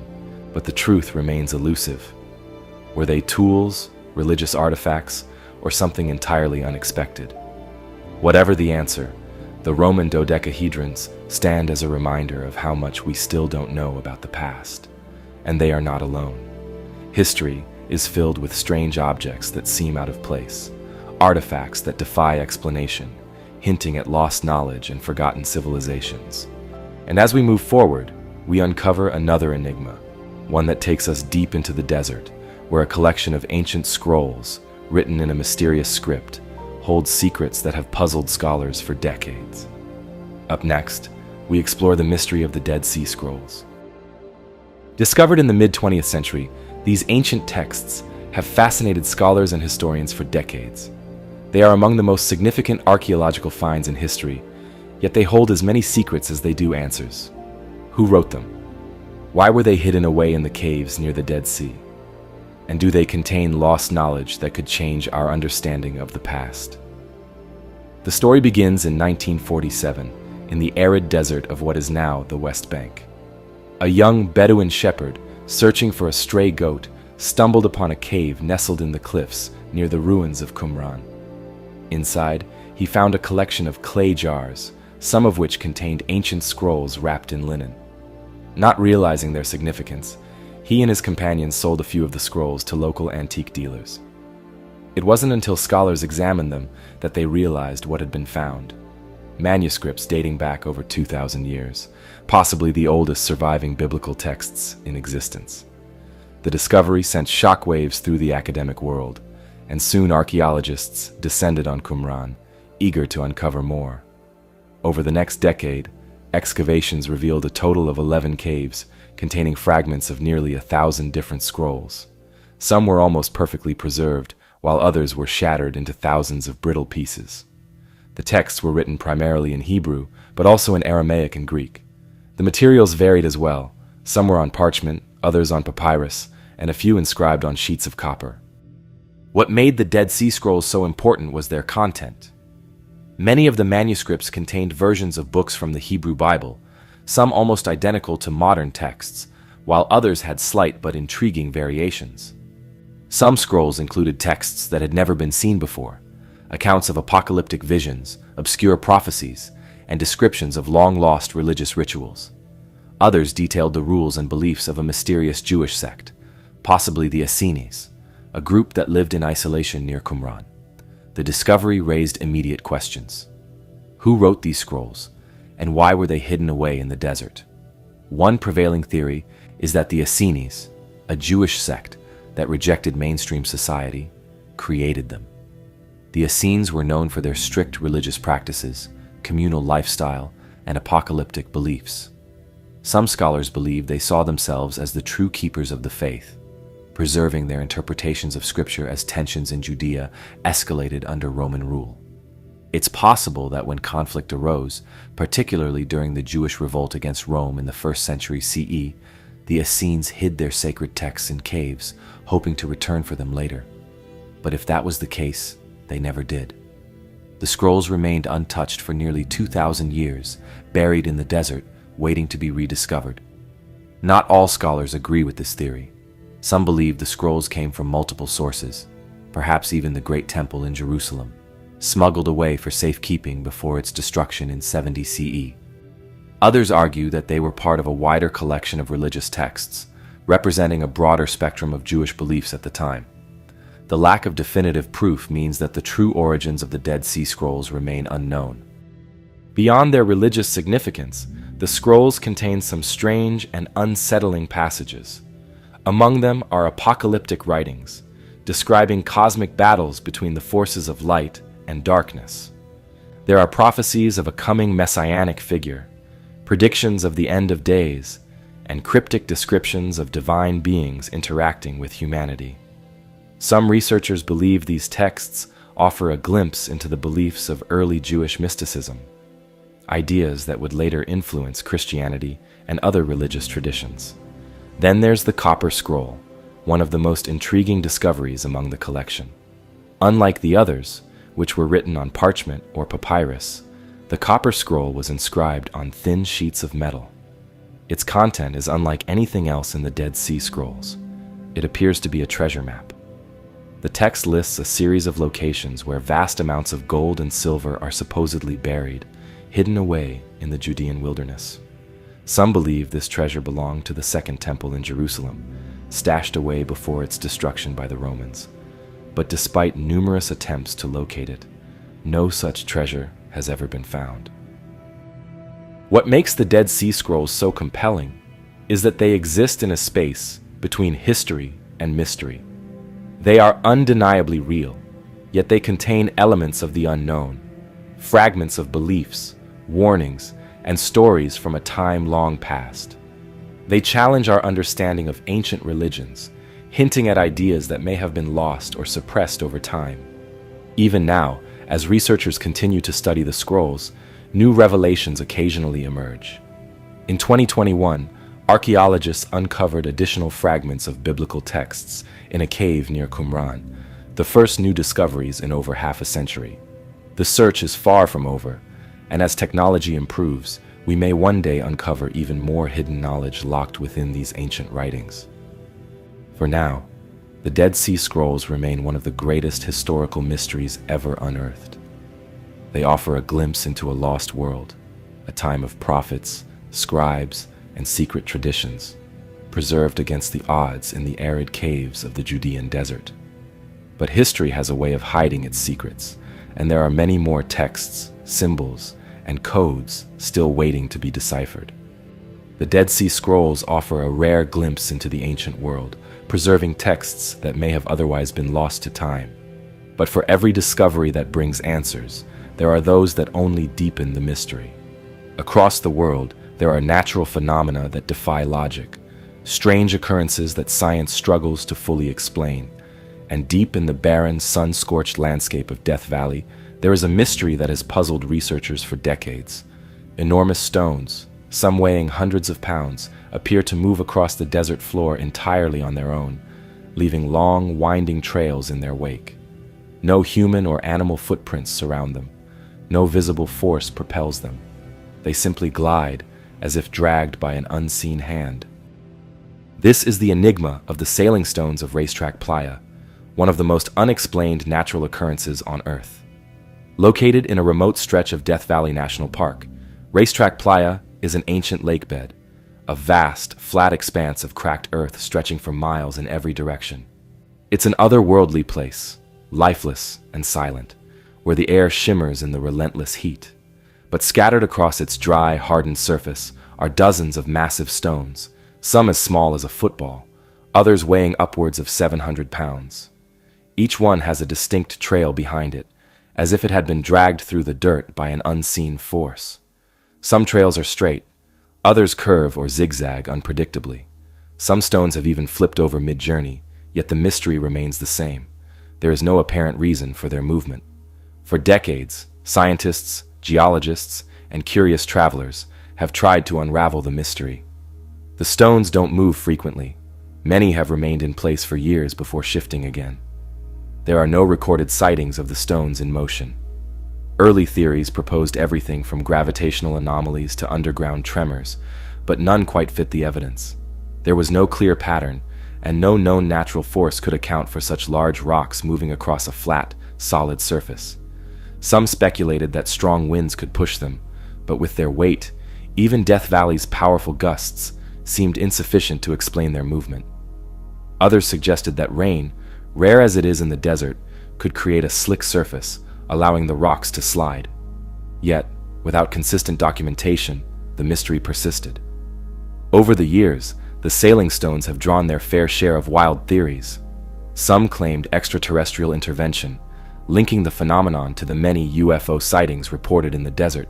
but the truth remains elusive. Were they tools, religious artifacts, or something entirely unexpected? Whatever the answer, the Roman dodecahedrons stand as a reminder of how much we still don't know about the past. And they are not alone. History is filled with strange objects that seem out of place, artifacts that defy explanation, hinting at lost knowledge and forgotten civilizations. And as we move forward, we uncover another enigma, one that takes us deep into the desert, where a collection of ancient scrolls, written in a mysterious script, holds secrets that have puzzled scholars for decades. Up next, we explore the mystery of the Dead Sea Scrolls. Discovered in the mid-20th century, these ancient texts have fascinated scholars and historians for decades. They are among the most significant archaeological finds in history, yet they hold as many secrets as they do answers. Who wrote them? Why were they hidden away in the caves near the Dead Sea? And do they contain lost knowledge that could change our understanding of the past? The story begins in 1947, in the arid desert of what is now the West Bank. A young Bedouin shepherd, searching for a stray goat, stumbled upon a cave nestled in the cliffs near the ruins of Qumran. Inside, he found a collection of clay jars, some of which contained ancient scrolls wrapped in linen. Not realizing their significance, he and his companions sold a few of the scrolls to local antique dealers. It wasn't until scholars examined them that they realized what had been found. Manuscripts dating back over 2,000 years, possibly the oldest surviving biblical texts in existence. The discovery sent shockwaves through the academic world, and soon archaeologists descended on Qumran, eager to uncover more. Over the next decade, excavations revealed a total of 11 caves containing fragments of nearly 1,000 different scrolls. Some were almost perfectly preserved, while others were shattered into thousands of brittle pieces. The texts were written primarily in Hebrew, but also in Aramaic and Greek. The materials varied as well. Some were on parchment, others on papyrus, and a few inscribed on sheets of copper. What made the Dead Sea Scrolls so important was their content. Many of the manuscripts contained versions of books from the Hebrew Bible, some almost identical to modern texts, while others had slight but intriguing variations. Some scrolls included texts that had never been seen before, accounts of apocalyptic visions, obscure prophecies, and descriptions of long-lost religious rituals. Others detailed the rules and beliefs of a mysterious Jewish sect, possibly the Essenes, a group that lived in isolation near Qumran. The discovery raised immediate questions. Who wrote these scrolls, and why were they hidden away in the desert? One prevailing theory is that the Essenes, a Jewish sect that rejected mainstream society, created them. The Essenes were known for their strict religious practices, communal lifestyle, and apocalyptic beliefs. Some scholars believe they saw themselves as the true keepers of the faith, preserving their interpretations of Scripture as tensions in Judea escalated under Roman rule. It's possible that when conflict arose, particularly during the Jewish revolt against Rome in the 1st century CE, the Essenes hid their sacred texts in caves, hoping to return for them later. But if that was the case, they never did. The scrolls remained untouched for nearly 2,000 years, buried in the desert, waiting to be rediscovered. Not all scholars agree with this theory. Some believe the scrolls came from multiple sources, perhaps even the Great Temple in Jerusalem, smuggled away for safekeeping before its destruction in 70 CE. Others argue that they were part of a wider collection of religious texts, representing a broader spectrum of Jewish beliefs at the time. The lack of definitive proof means that the true origins of the Dead Sea Scrolls remain unknown. Beyond their religious significance, the scrolls contain some strange and unsettling passages. Among them are apocalyptic writings, describing cosmic battles between the forces of light and darkness. There are prophecies of a coming messianic figure, predictions of the end of days, and cryptic descriptions of divine beings interacting with humanity. Some researchers believe these texts offer a glimpse into the beliefs of early Jewish mysticism, ideas that would later influence Christianity and other religious traditions. Then there's the Copper Scroll, one of the most intriguing discoveries among the collection. Unlike the others, which were written on parchment or papyrus, the Copper Scroll was inscribed on thin sheets of metal. Its content is unlike anything else in the Dead Sea Scrolls. It appears to be a treasure map. The text lists a series of locations where vast amounts of gold and silver are supposedly buried, hidden away in the Judean wilderness. Some believe this treasure belonged to the Second Temple in Jerusalem, stashed away before its destruction by the Romans. But despite numerous attempts to locate it, no such treasure has ever been found. What makes the Dead Sea Scrolls so compelling is that they exist in a space between history and mystery. They are undeniably real, yet they contain elements of the unknown, fragments of beliefs, warnings, and stories from a time long past. They challenge our understanding of ancient religions, hinting at ideas that may have been lost or suppressed over time. Even now, as researchers continue to study the scrolls, new revelations occasionally emerge. In 2021, archaeologists uncovered additional fragments of biblical texts in a cave near Qumran, the first new discoveries in over half a century. The search is far from over, and as technology improves, we may one day uncover even more hidden knowledge locked within these ancient writings. For now, the Dead Sea Scrolls remain one of the greatest historical mysteries ever unearthed. They offer a glimpse into a lost world, a time of prophets, scribes, and secret traditions, preserved against the odds in the arid caves of the Judean desert. But history has a way of hiding its secrets, and there are many more texts, symbols, and codes still waiting to be deciphered. The Dead Sea Scrolls offer a rare glimpse into the ancient world, preserving texts that may have otherwise been lost to time. But for every discovery that brings answers, there are those that only deepen the mystery. Across the world, there are natural phenomena that defy logic, strange occurrences that science struggles to fully explain. And deep in the barren, sun-scorched landscape of Death Valley, there is a mystery that has puzzled researchers for decades. Enormous stones, some weighing hundreds of pounds, appear to move across the desert floor entirely on their own, leaving long, winding trails in their wake. No human or animal footprints surround them. No visible force propels them. They simply glide, as if dragged by an unseen hand. This is the enigma of the sailing stones of Racetrack Playa, one of the most unexplained natural occurrences on Earth. Located in a remote stretch of Death Valley National Park, Racetrack Playa is an ancient lake bed, a vast, flat expanse of cracked earth stretching for miles in every direction. It's an otherworldly place, lifeless and silent, where the air shimmers in the relentless heat. But scattered across its dry, hardened surface are dozens of massive stones, some as small as a football, others weighing upwards of 700 pounds. Each one has a distinct trail behind it, as if it had been dragged through the dirt by an unseen force. Some trails are straight, others curve or zigzag unpredictably. Some stones have even flipped over mid-journey, yet the mystery remains the same. There is no apparent reason for their movement. For decades, scientists, geologists, and curious travelers have tried to unravel the mystery. The stones don't move frequently. Many have remained in place for years before shifting again. There are no recorded sightings of the stones in motion. Early theories proposed everything from gravitational anomalies to underground tremors, but none quite fit the evidence. There was no clear pattern, and no known natural force could account for such large rocks moving across a flat, solid surface. Some speculated that strong winds could push them, but with their weight, even Death Valley's powerful gusts seemed insufficient to explain their movement. Others suggested that rain, rare as it is in the desert, could create a slick surface, allowing the rocks to slide. Yet, without consistent documentation, the mystery persisted. Over the years, the sailing stones have drawn their fair share of wild theories. Some claimed extraterrestrial intervention, linking the phenomenon to the many UFO sightings reported in the desert.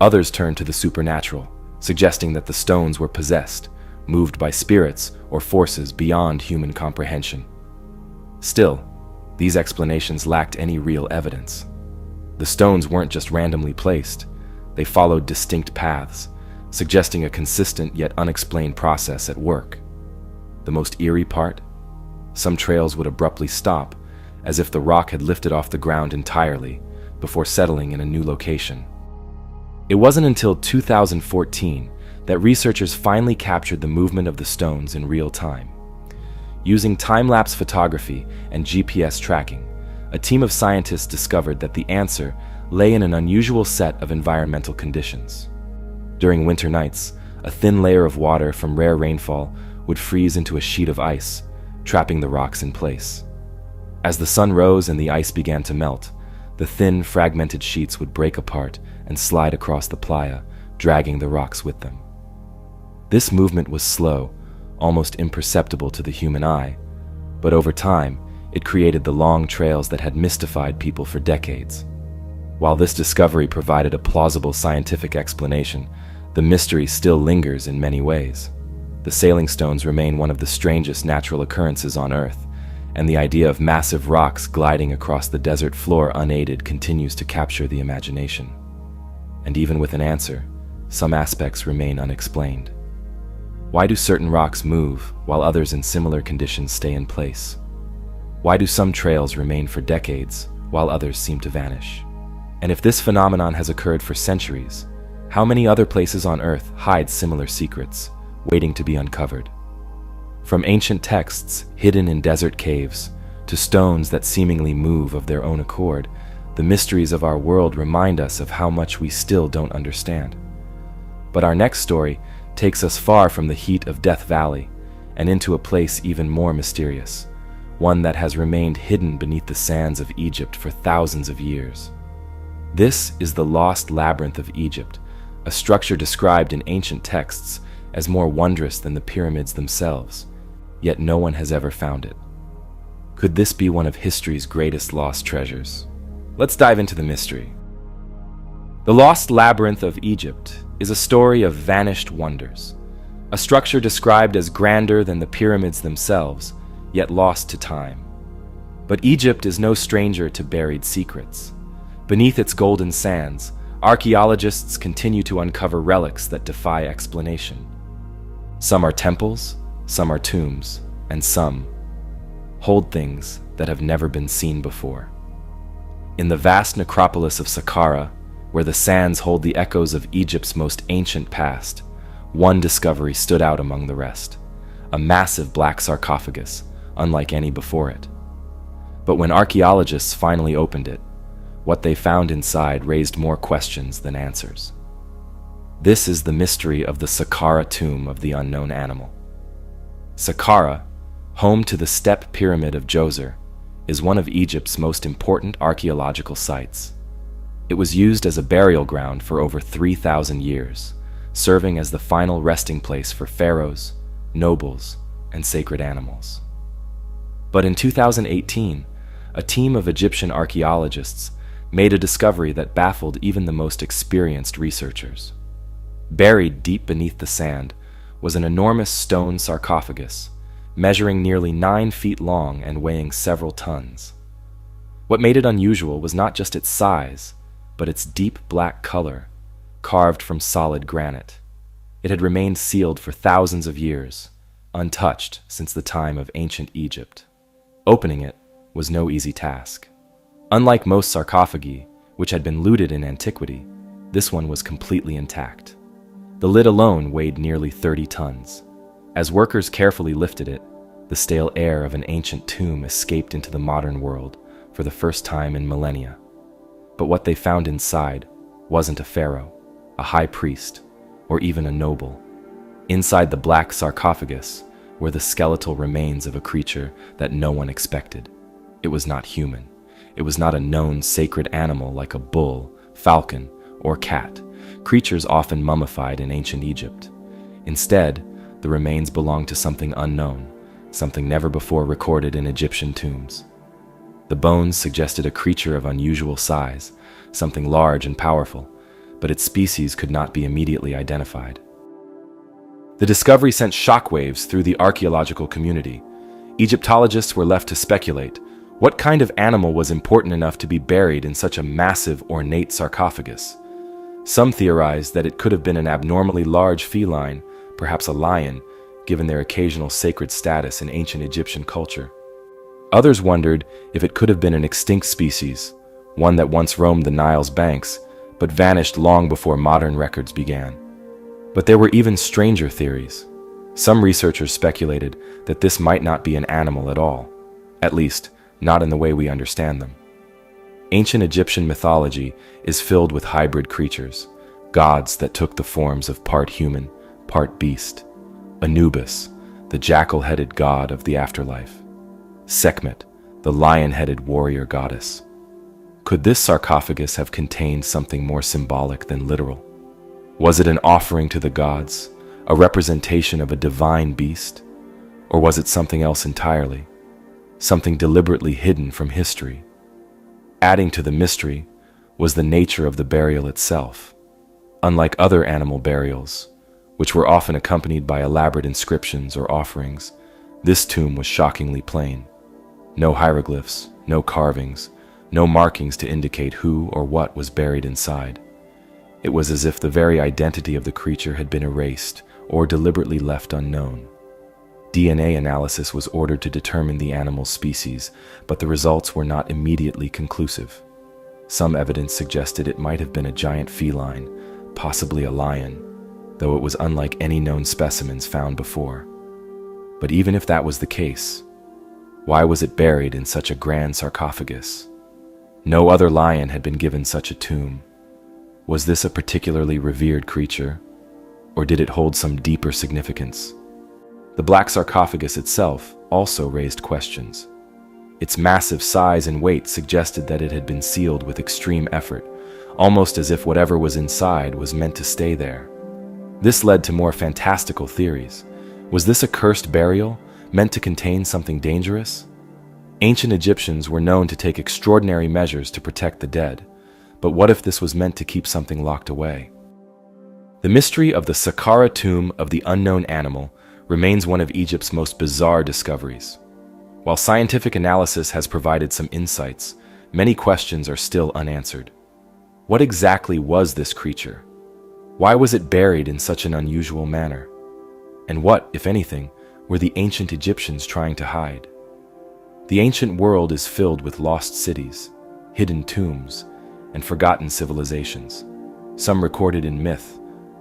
Others turned to the supernatural, suggesting that the stones were possessed, moved by spirits or forces beyond human comprehension. Still, these explanations lacked any real evidence. The stones weren't just randomly placed, they followed distinct paths, suggesting a consistent yet unexplained process at work. The most eerie part? Some trails would abruptly stop, as if the rock had lifted off the ground entirely, before settling in a new location. It wasn't until 2014 that researchers finally captured the movement of the stones in real time. Using time-lapse photography and GPS tracking, a team of scientists discovered that the answer lay in an unusual set of environmental conditions. During winter nights, a thin layer of water from rare rainfall would freeze into a sheet of ice, trapping the rocks in place. As the sun rose and the ice began to melt, the thin, fragmented sheets would break apart and slide across the playa, dragging the rocks with them. This movement was slow, almost imperceptible to the human eye, but over time, it created the long trails that had mystified people for decades. While this discovery provided a plausible scientific explanation, the mystery still lingers in many ways. The sailing stones remain one of the strangest natural occurrences on Earth, and the idea of massive rocks gliding across the desert floor unaided continues to capture the imagination. And even with an answer, some aspects remain unexplained. Why do certain rocks move while others in similar conditions stay in place? Why do some trails remain for decades while others seem to vanish? And if this phenomenon has occurred for centuries, how many other places on Earth hide similar secrets, waiting to be uncovered? From ancient texts hidden in desert caves to stones that seemingly move of their own accord, the mysteries of our world remind us of how much we still don't understand. But our next story takes us far from the heat of Death Valley and into a place even more mysterious, one that has remained hidden beneath the sands of Egypt for thousands of years. This is the Lost Labyrinth of Egypt, a structure described in ancient texts as more wondrous than the pyramids themselves, yet no one has ever found it. Could this be one of history's greatest lost treasures? Let's dive into the mystery. The Lost Labyrinth of Egypt is a story of vanished wonders, a structure described as grander than the pyramids themselves, yet lost to time. But Egypt is no stranger to buried secrets. Beneath its golden sands, archaeologists continue to uncover relics that defy explanation. Some are temples, some are tombs, and some hold things that have never been seen before. In the vast necropolis of Saqqara, where the sands hold the echoes of Egypt's most ancient past, one discovery stood out among the rest: a massive black sarcophagus, unlike any before it. But when archaeologists finally opened it, what they found inside raised more questions than answers. This is the mystery of the Saqqara tomb of the unknown animal. Saqqara, home to the Step Pyramid of Djoser, is one of Egypt's most important archaeological sites. It was used as a burial ground for over 3,000 years, serving as the final resting place for pharaohs, nobles, and sacred animals. But in 2018, a team of Egyptian archaeologists made a discovery that baffled even the most experienced researchers. Buried deep beneath the sand was an enormous stone sarcophagus, measuring nearly 9 feet long and weighing several tons. What made it unusual was not just its size, but its deep black color, carved from solid granite. It had remained sealed for thousands of years, untouched since the time of ancient Egypt. Opening it was no easy task. Unlike most sarcophagi, which had been looted in antiquity, this one was completely intact. The lid alone weighed nearly 30 tons. As workers carefully lifted it, the stale air of an ancient tomb escaped into the modern world for the first time in millennia. But what they found inside wasn't a pharaoh, a high priest, or even a noble. Inside the black sarcophagus were the skeletal remains of a creature that no one expected. It was not human. It was not a known sacred animal like a bull, falcon, or cat, creatures often mummified in ancient Egypt. Instead, the remains belonged to something unknown, something never before recorded in Egyptian tombs. The bones suggested a creature of unusual size, something large and powerful, but its species could not be immediately identified. The discovery sent shockwaves through the archaeological community. Egyptologists were left to speculate: what kind of animal was important enough to be buried in such a massive, ornate sarcophagus? Some theorized that it could have been an abnormally large feline, perhaps a lion, given their occasional sacred status in ancient Egyptian culture. Others wondered if it could have been an extinct species, one that once roamed the Nile's banks, but vanished long before modern records began. But there were even stranger theories. Some researchers speculated that this might not be an animal at all, at least not in the way we understand them. Ancient Egyptian mythology is filled with hybrid creatures, gods that took the forms of part human, part beast. Anubis, the jackal-headed god of the afterlife. Sekhmet, the lion-headed warrior goddess. Could this sarcophagus have contained something more symbolic than literal? Was it an offering to the gods, a representation of a divine beast? Or was it something else entirely? Something deliberately hidden from history? Adding to the mystery was the nature of the burial itself. Unlike other animal burials, which were often accompanied by elaborate inscriptions or offerings, this tomb was shockingly plain. No hieroglyphs, no carvings, no markings to indicate who or what was buried inside. It was as if the very identity of the creature had been erased or deliberately left unknown. DNA analysis was ordered to determine the animal's species, but the results were not immediately conclusive. Some evidence suggested it might have been a giant feline, possibly a lion, though it was unlike any known specimens found before. But even if that was the case, why was it buried in such a grand sarcophagus? No other lion had been given such a tomb. Was this a particularly revered creature, or did it hold some deeper significance? The black sarcophagus itself also raised questions. Its massive size and weight suggested that it had been sealed with extreme effort, almost as if whatever was inside was meant to stay there. This led to more fantastical theories. Was this a cursed burial, meant to contain something dangerous? Ancient Egyptians were known to take extraordinary measures to protect the dead, but what if this was meant to keep something locked away? The mystery of the Saqqara tomb of the unknown animal remains one of Egypt's most bizarre discoveries. While scientific analysis has provided some insights, many questions are still unanswered. What exactly was this creature? Why was it buried in such an unusual manner? And what, if anything, were the ancient Egyptians trying to hide? The ancient world is filled with lost cities, hidden tombs, and forgotten civilizations, some recorded in myth,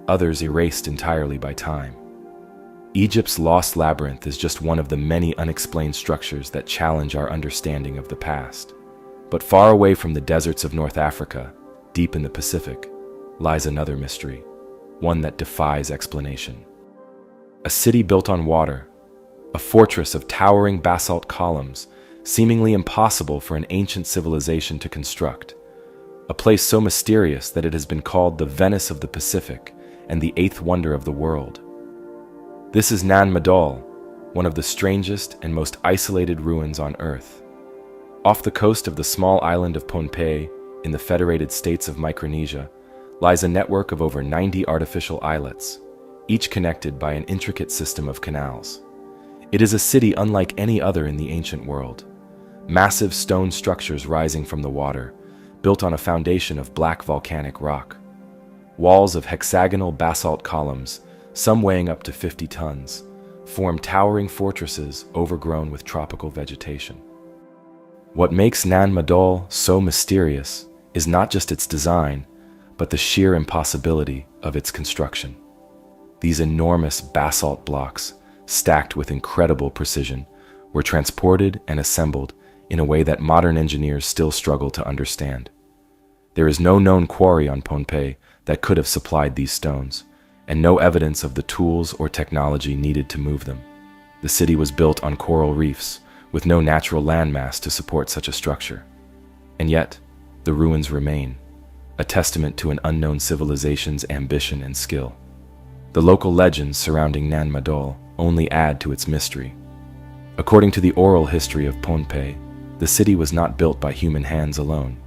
others erased entirely by time. Egypt's lost labyrinth is just one of the many unexplained structures that challenge our understanding of the past. But far away from the deserts of North Africa, deep in the Pacific, lies another mystery, one that defies explanation. A city built on water, a fortress of towering basalt columns, seemingly impossible for an ancient civilization to construct. A place so mysterious that it has been called the Venice of the Pacific and the eighth wonder of the world. This is Nan Madol, one of the strangest and most isolated ruins on Earth. Off the coast of the small island of Pohnpei, in the Federated States of Micronesia, lies a network of over 90 artificial islets, each connected by an intricate system of canals. It is a city unlike any other in the ancient world. Massive stone structures rising from the water, built on a foundation of black volcanic rock. Walls of hexagonal basalt columns, some weighing up to 50 tons, form towering fortresses overgrown with tropical vegetation. What makes Nan Madol so mysterious is not just its design, but the sheer impossibility of its construction. These enormous basalt blocks, stacked with incredible precision, were transported and assembled in a way that modern engineers still struggle to understand. There is no known quarry on Pohnpei that could have supplied these stones, and no evidence of the tools or technology needed to move them. The city was built on coral reefs, with no natural landmass to support such a structure. And yet, the ruins remain, a testament to an unknown civilization's ambition and skill. The local legends surrounding Nan Madol only add to its mystery. According to the oral history of Pohnpei, the city was not built by human hands alone.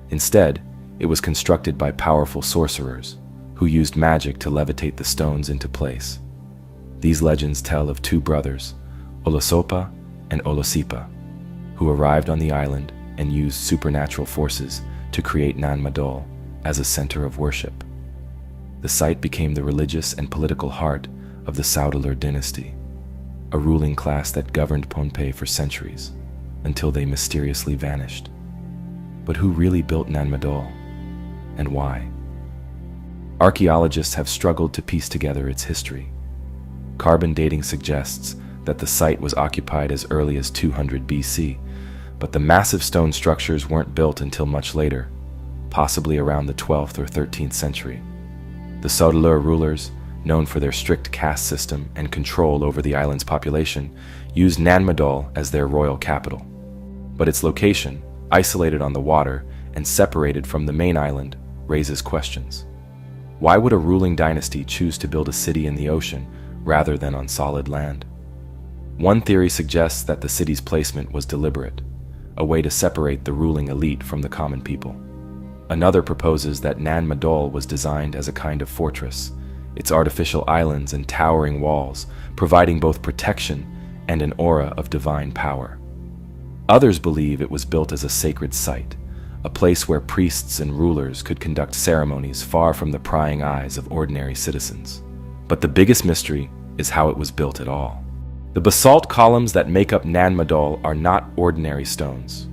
Instead, it was constructed by powerful sorcerers, who used magic to levitate the stones into place. These legends tell of two brothers, Olosopa and Olosipa, who arrived on the island and used supernatural forces to create Nan Madol as a center of worship. The site became the religious and political heart of the Saudeleur dynasty, a ruling class that governed Pohnpei for centuries, until they mysteriously vanished. But who really built Nan Madol, and why? Archaeologists have struggled to piece together its history. Carbon dating suggests that the site was occupied as early as 200 BC, but the massive stone structures weren't built until much later, possibly around the 12th or 13th century. The Saudeleur rulers, known for their strict caste system and control over the island's population, used Nan Madol as their royal capital. But its location, isolated on the water and separated from the main island, raises questions. Why would a ruling dynasty choose to build a city in the ocean rather than on solid land? One theory suggests that the city's placement was deliberate, a way to separate the ruling elite from the common people. Another proposes that Nan Madol was designed as a kind of fortress, its artificial islands and towering walls providing both protection and an aura of divine power. Others believe it was built as a sacred site, a place where priests and rulers could conduct ceremonies far from the prying eyes of ordinary citizens. But the biggest mystery is how it was built at all. The basalt columns that make up Nan Madol are not ordinary stones.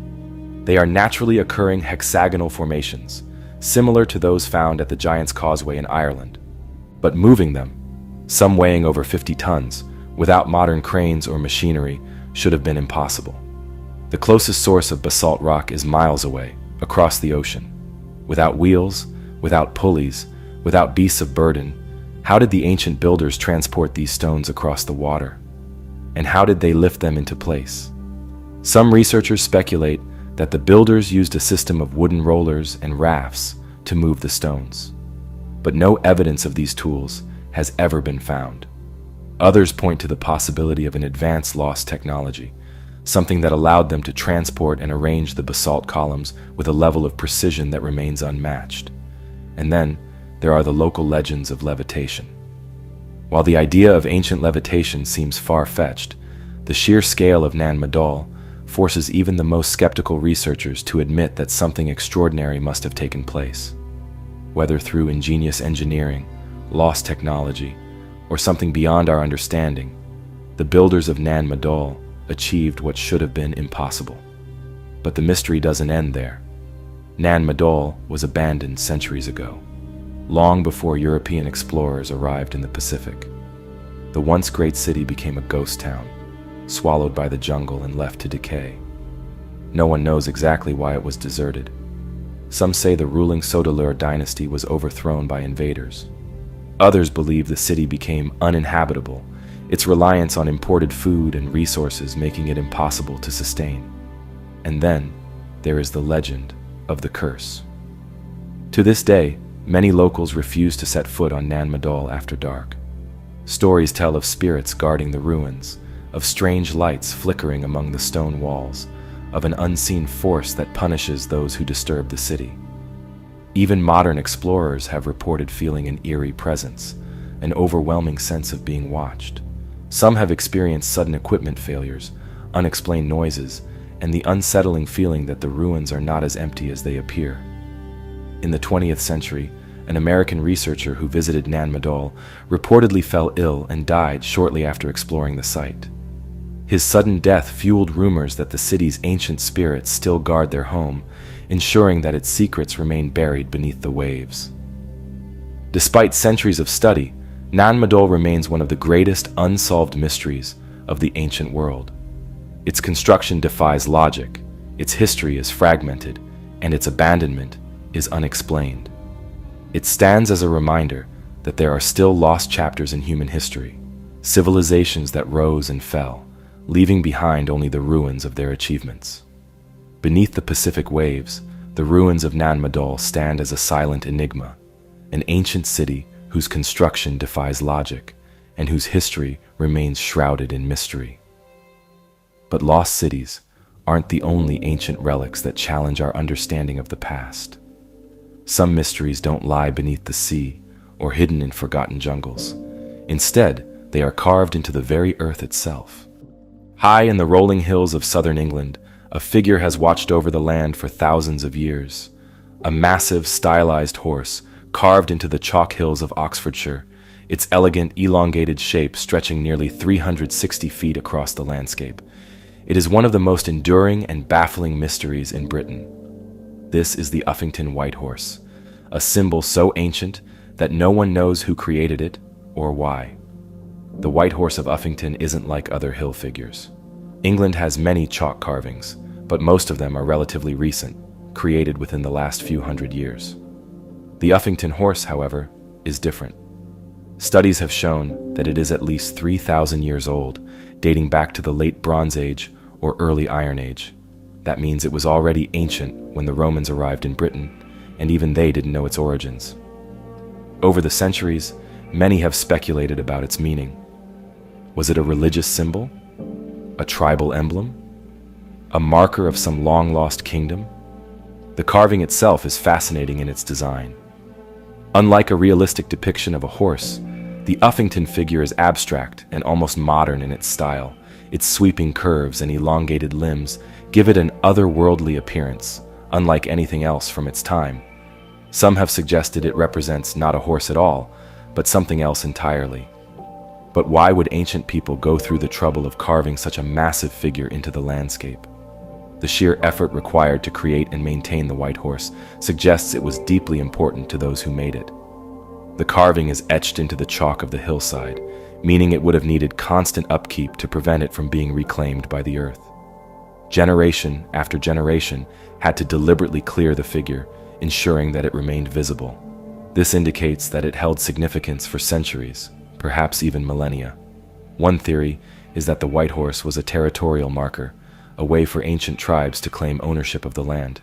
They are naturally occurring hexagonal formations, similar to those found at the Giant's Causeway in Ireland. But moving them, some weighing over 50 tons, without modern cranes or machinery, should have been impossible. The closest source of basalt rock is miles away, across the ocean. Without wheels, without pulleys, without beasts of burden, how did the ancient builders transport these stones across the water? And how did they lift them into place? Some researchers speculate that the builders used a system of wooden rollers and rafts to move the stones. But no evidence of these tools has ever been found. Others point to the possibility of an advanced lost technology, something that allowed them to transport and arrange the basalt columns with a level of precision that remains unmatched. And then, there are the local legends of levitation. While the idea of ancient levitation seems far-fetched, the sheer scale of Nan Madol forces even the most skeptical researchers to admit that something extraordinary must have taken place. Whether through ingenious engineering, lost technology, or something beyond our understanding, the builders of Nan Madol achieved what should have been impossible. But the mystery doesn't end there. Nan Madol was abandoned centuries ago, long before European explorers arrived in the Pacific. The once great city became a ghost town, swallowed by the jungle and left to decay. No one knows exactly why it was deserted. Some say the ruling Sodalur dynasty was overthrown by invaders. Others believe the city became uninhabitable, its reliance on imported food and resources making it impossible to sustain. And then there is the legend of the curse. To this day, many locals refuse to set foot on Nan Madol after dark. Stories tell of spirits guarding the ruins, of strange lights flickering among the stone walls, of an unseen force that punishes those who disturb the city. Even modern explorers have reported feeling an eerie presence, an overwhelming sense of being watched. Some have experienced sudden equipment failures, unexplained noises, and the unsettling feeling that the ruins are not as empty as they appear. In the 20th century, an American researcher who visited Nan Madol reportedly fell ill and died shortly after exploring the site. His sudden death fueled rumors that the city's ancient spirits still guard their home, ensuring that its secrets remain buried beneath the waves. Despite centuries of study, Nan Madol remains one of the greatest unsolved mysteries of the ancient world. Its construction defies logic, its history is fragmented, and its abandonment is unexplained. It stands as a reminder that there are still lost chapters in human history, civilizations that rose and fell, leaving behind only the ruins of their achievements. Beneath the Pacific waves, the ruins of Nan Madol stand as a silent enigma, an ancient city whose construction defies logic and whose history remains shrouded in mystery. But lost cities aren't the only ancient relics that challenge our understanding of the past. Some mysteries don't lie beneath the sea or hidden in forgotten jungles. Instead, they are carved into the very earth itself. High in the rolling hills of southern England, a figure has watched over the land for thousands of years. A massive, stylized horse carved into the chalk hills of Oxfordshire, its elegant, elongated shape stretching nearly 360 feet across the landscape. It is one of the most enduring and baffling mysteries in Britain. This is the Uffington White Horse, a symbol so ancient that no one knows who created it or why. The White Horse of Uffington isn't like other hill figures. England has many chalk carvings, but most of them are relatively recent, created within the last few hundred years. The Uffington horse, however, is different. Studies have shown that it is at least 3,000 years old, dating back to the late Bronze Age or early Iron Age. That means it was already ancient when the Romans arrived in Britain, and even they didn't know its origins. Over the centuries, many have speculated about its meaning. Was it a religious symbol? A tribal emblem? A marker of some long-lost kingdom? The carving itself is fascinating in its design. Unlike a realistic depiction of a horse, the Uffington figure is abstract and almost modern in its style. Its sweeping curves and elongated limbs give it an otherworldly appearance, unlike anything else from its time. Some have suggested it represents not a horse at all, but something else entirely. But why would ancient people go through the trouble of carving such a massive figure into the landscape? The sheer effort required to create and maintain the White Horse suggests it was deeply important to those who made it. The carving is etched into the chalk of the hillside, meaning it would have needed constant upkeep to prevent it from being reclaimed by the earth. Generation after generation had to deliberately clear the figure, ensuring that it remained visible. This indicates that it held significance for centuries, perhaps even millennia. One theory is that the White Horse was a territorial marker, a way for ancient tribes to claim ownership of the land.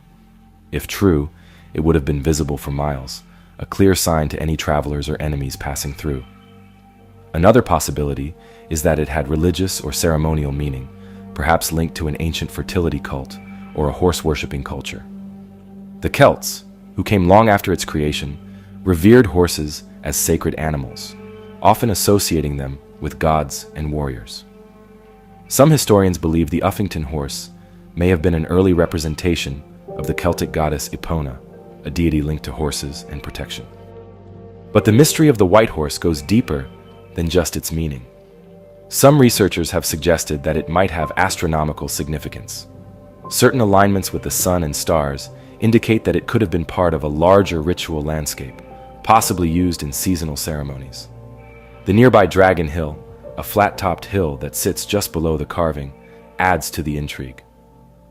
If true, it would have been visible for miles, a clear sign to any travelers or enemies passing through. Another possibility is that it had religious or ceremonial meaning, perhaps linked to an ancient fertility cult or a horse-worshipping culture. The Celts, who came long after its creation, revered horses as sacred animals, often associating them with gods and warriors. Some historians believe the Uffington horse may have been an early representation of the Celtic goddess Epona, a deity linked to horses and protection. But the mystery of the white horse goes deeper than just its meaning. Some researchers have suggested that it might have astronomical significance. Certain alignments with the sun and stars indicate that it could have been part of a larger ritual landscape, possibly used in seasonal ceremonies. The nearby Dragon Hill, a flat-topped hill that sits just below the carving, adds to the intrigue.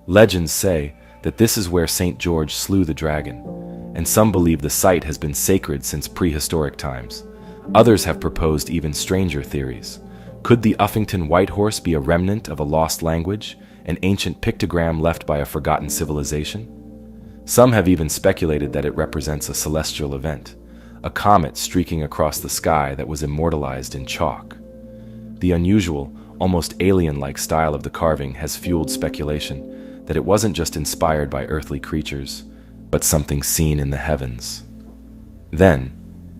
Legends say that this is where St. George slew the dragon, and some believe the site has been sacred since prehistoric times. Others have proposed even stranger theories. Could the Uffington white horse be a remnant of a lost language, an ancient pictogram left by a forgotten civilization? Some have even speculated that it represents a celestial event, a comet streaking across the sky that was immortalized in chalk. The unusual, almost alien-like style of the carving has fueled speculation that it wasn't just inspired by earthly creatures, but something seen in the heavens. Then,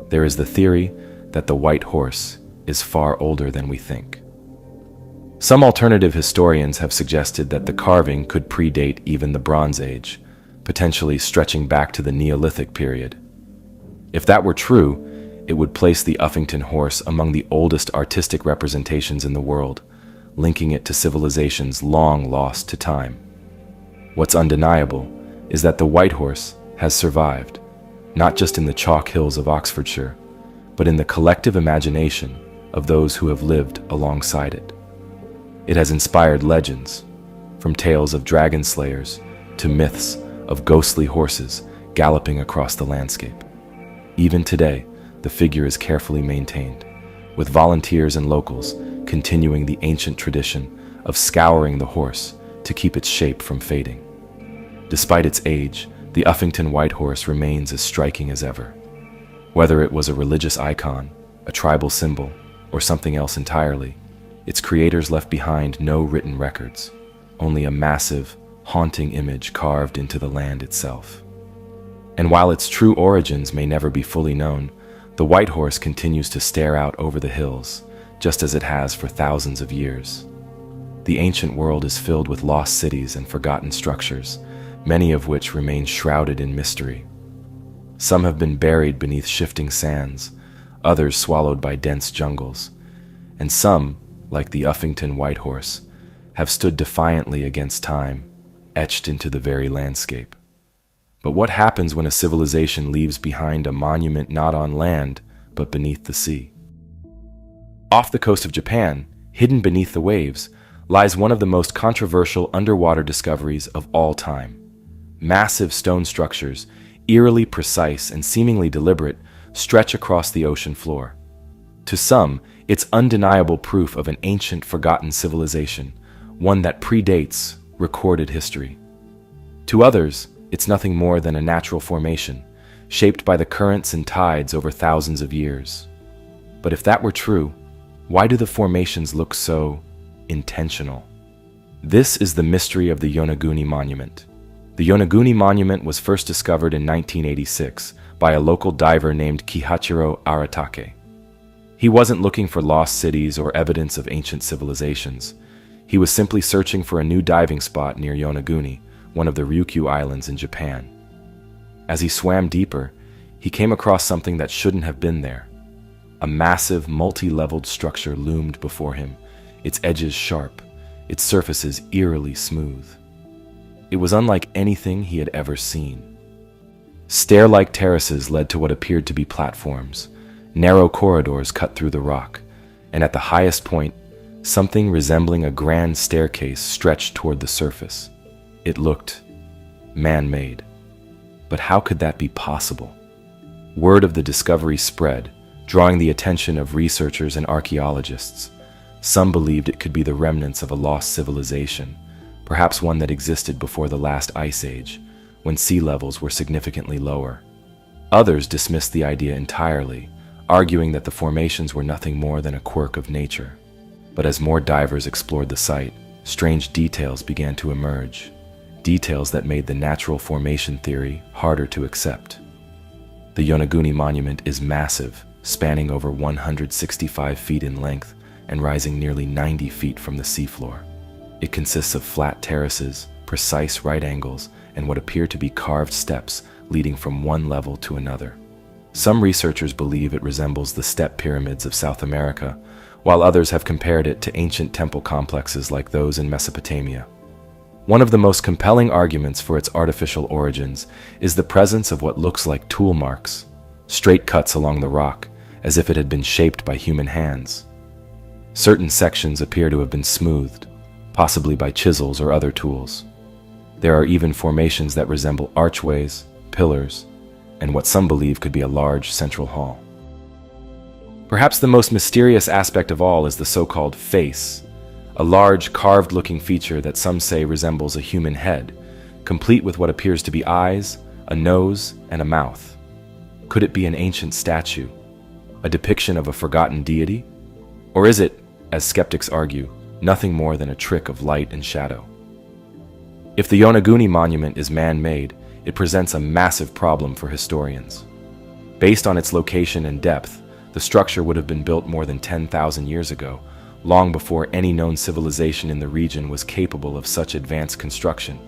there is the theory that the white horse is far older than we think. Some alternative historians have suggested that the carving could predate even the Bronze Age, potentially stretching back to the Neolithic period. If that were true, it would place the Uffington horse among the oldest artistic representations in the world, linking it to civilizations long lost to time. What's undeniable is that the white horse has survived, not just in the chalk hills of Oxfordshire, but in the collective imagination of those who have lived alongside it. It has inspired legends, from tales of dragon slayers to myths of ghostly horses galloping across the landscape. Even today, the figure is carefully maintained, with volunteers and locals continuing the ancient tradition of scouring the horse to keep its shape from fading. Despite its age, the Uffington white horse remains as striking as ever. Whether it was a religious icon, a tribal symbol, or something else entirely, its creators left behind no written records, only a massive, haunting image carved into the land itself. And while its true origins may never be fully known, the white horse continues to stare out over the hills, just as it has for thousands of years. The ancient world is filled with lost cities and forgotten structures, many of which remain shrouded in mystery. Some have been buried beneath shifting sands, others swallowed by dense jungles, and some, like the Uffington white horse, have stood defiantly against time, etched into the very landscape. But what happens when a civilization leaves behind a monument not on land, but beneath the sea? Off the coast of Japan, hidden beneath the waves, lies one of the most controversial underwater discoveries of all time. Massive stone structures, eerily precise and seemingly deliberate, stretch across the ocean floor. To some, it's undeniable proof of an ancient, forgotten civilization, one that predates recorded history. To others, it's nothing more than a natural formation, shaped by the currents and tides over thousands of years. But if that were true, why do the formations look so intentional? This is the mystery of the Yonaguni Monument. The Yonaguni Monument was first discovered in 1986 by a local diver named Kihachiro Aratake. He wasn't looking for lost cities or evidence of ancient civilizations. He was simply searching for a new diving spot near Yonaguni, one of the Ryukyu Islands in Japan. As he swam deeper, he came across something that shouldn't have been there. A massive, multi-leveled structure loomed before him, its edges sharp, its surfaces eerily smooth. It was unlike anything he had ever seen. Stair-like terraces led to what appeared to be platforms. Narrow corridors cut through the rock, and at the highest point, something resembling a grand staircase stretched toward the surface. It looked man-made. But how could that be possible? Word of the discovery spread, drawing the attention of researchers and archaeologists. Some believed it could be the remnants of a lost civilization, perhaps one that existed before the last ice age, when sea levels were significantly lower. Others dismissed the idea entirely, arguing that the formations were nothing more than a quirk of nature. But as more divers explored the site, strange details began to emerge, details that made the natural formation theory harder to accept. The Yonaguni Monument is massive, spanning over 165 feet in length and rising nearly 90 feet from the seafloor. It consists of flat terraces, precise right angles, and what appear to be carved steps leading from one level to another. Some researchers believe it resembles the step pyramids of South America, while others have compared it to ancient temple complexes like those in Mesopotamia. One of the most compelling arguments for its artificial origins is the presence of what looks like tool marks, straight cuts along the rock, as if it had been shaped by human hands. Certain sections appear to have been smoothed, possibly by chisels or other tools. There are even formations that resemble archways, pillars, and what some believe could be a large central hall. Perhaps the most mysterious aspect of all is the so-called face, a large carved-looking feature that some say resembles a human head, complete with what appears to be eyes, a nose, and a mouth. Could it be an ancient statue, a depiction of a forgotten deity? Or is it, as skeptics argue, nothing more than a trick of light and shadow? If the Yonaguni Monument is man-made, it presents a massive problem for historians. Based on its location and depth, the structure would have been built more than 10,000 years ago, long before any known civilization in the region was capable of such advanced construction.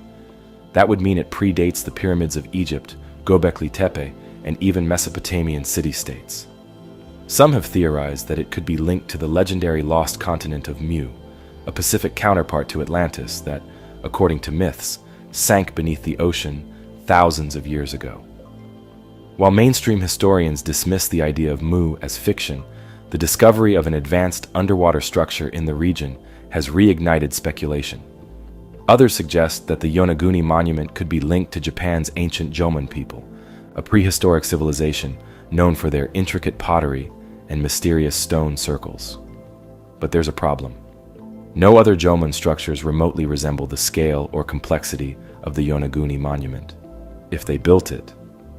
That would mean it predates the pyramids of Egypt, Göbekli Tepe, and even Mesopotamian city-states. Some have theorized that it could be linked to the legendary lost continent of Mu, a Pacific counterpart to Atlantis that, according to myths, sank beneath the ocean thousands of years ago. While mainstream historians dismiss the idea of Mu as fiction, the discovery of an advanced underwater structure in the region has reignited speculation. Others suggest that the Yonaguni Monument could be linked to Japan's ancient Jomon people, a prehistoric civilization known for their intricate pottery and mysterious stone circles. But there's a problem. No other Jomon structures remotely resemble the scale or complexity of the Yonaguni Monument. If they built it,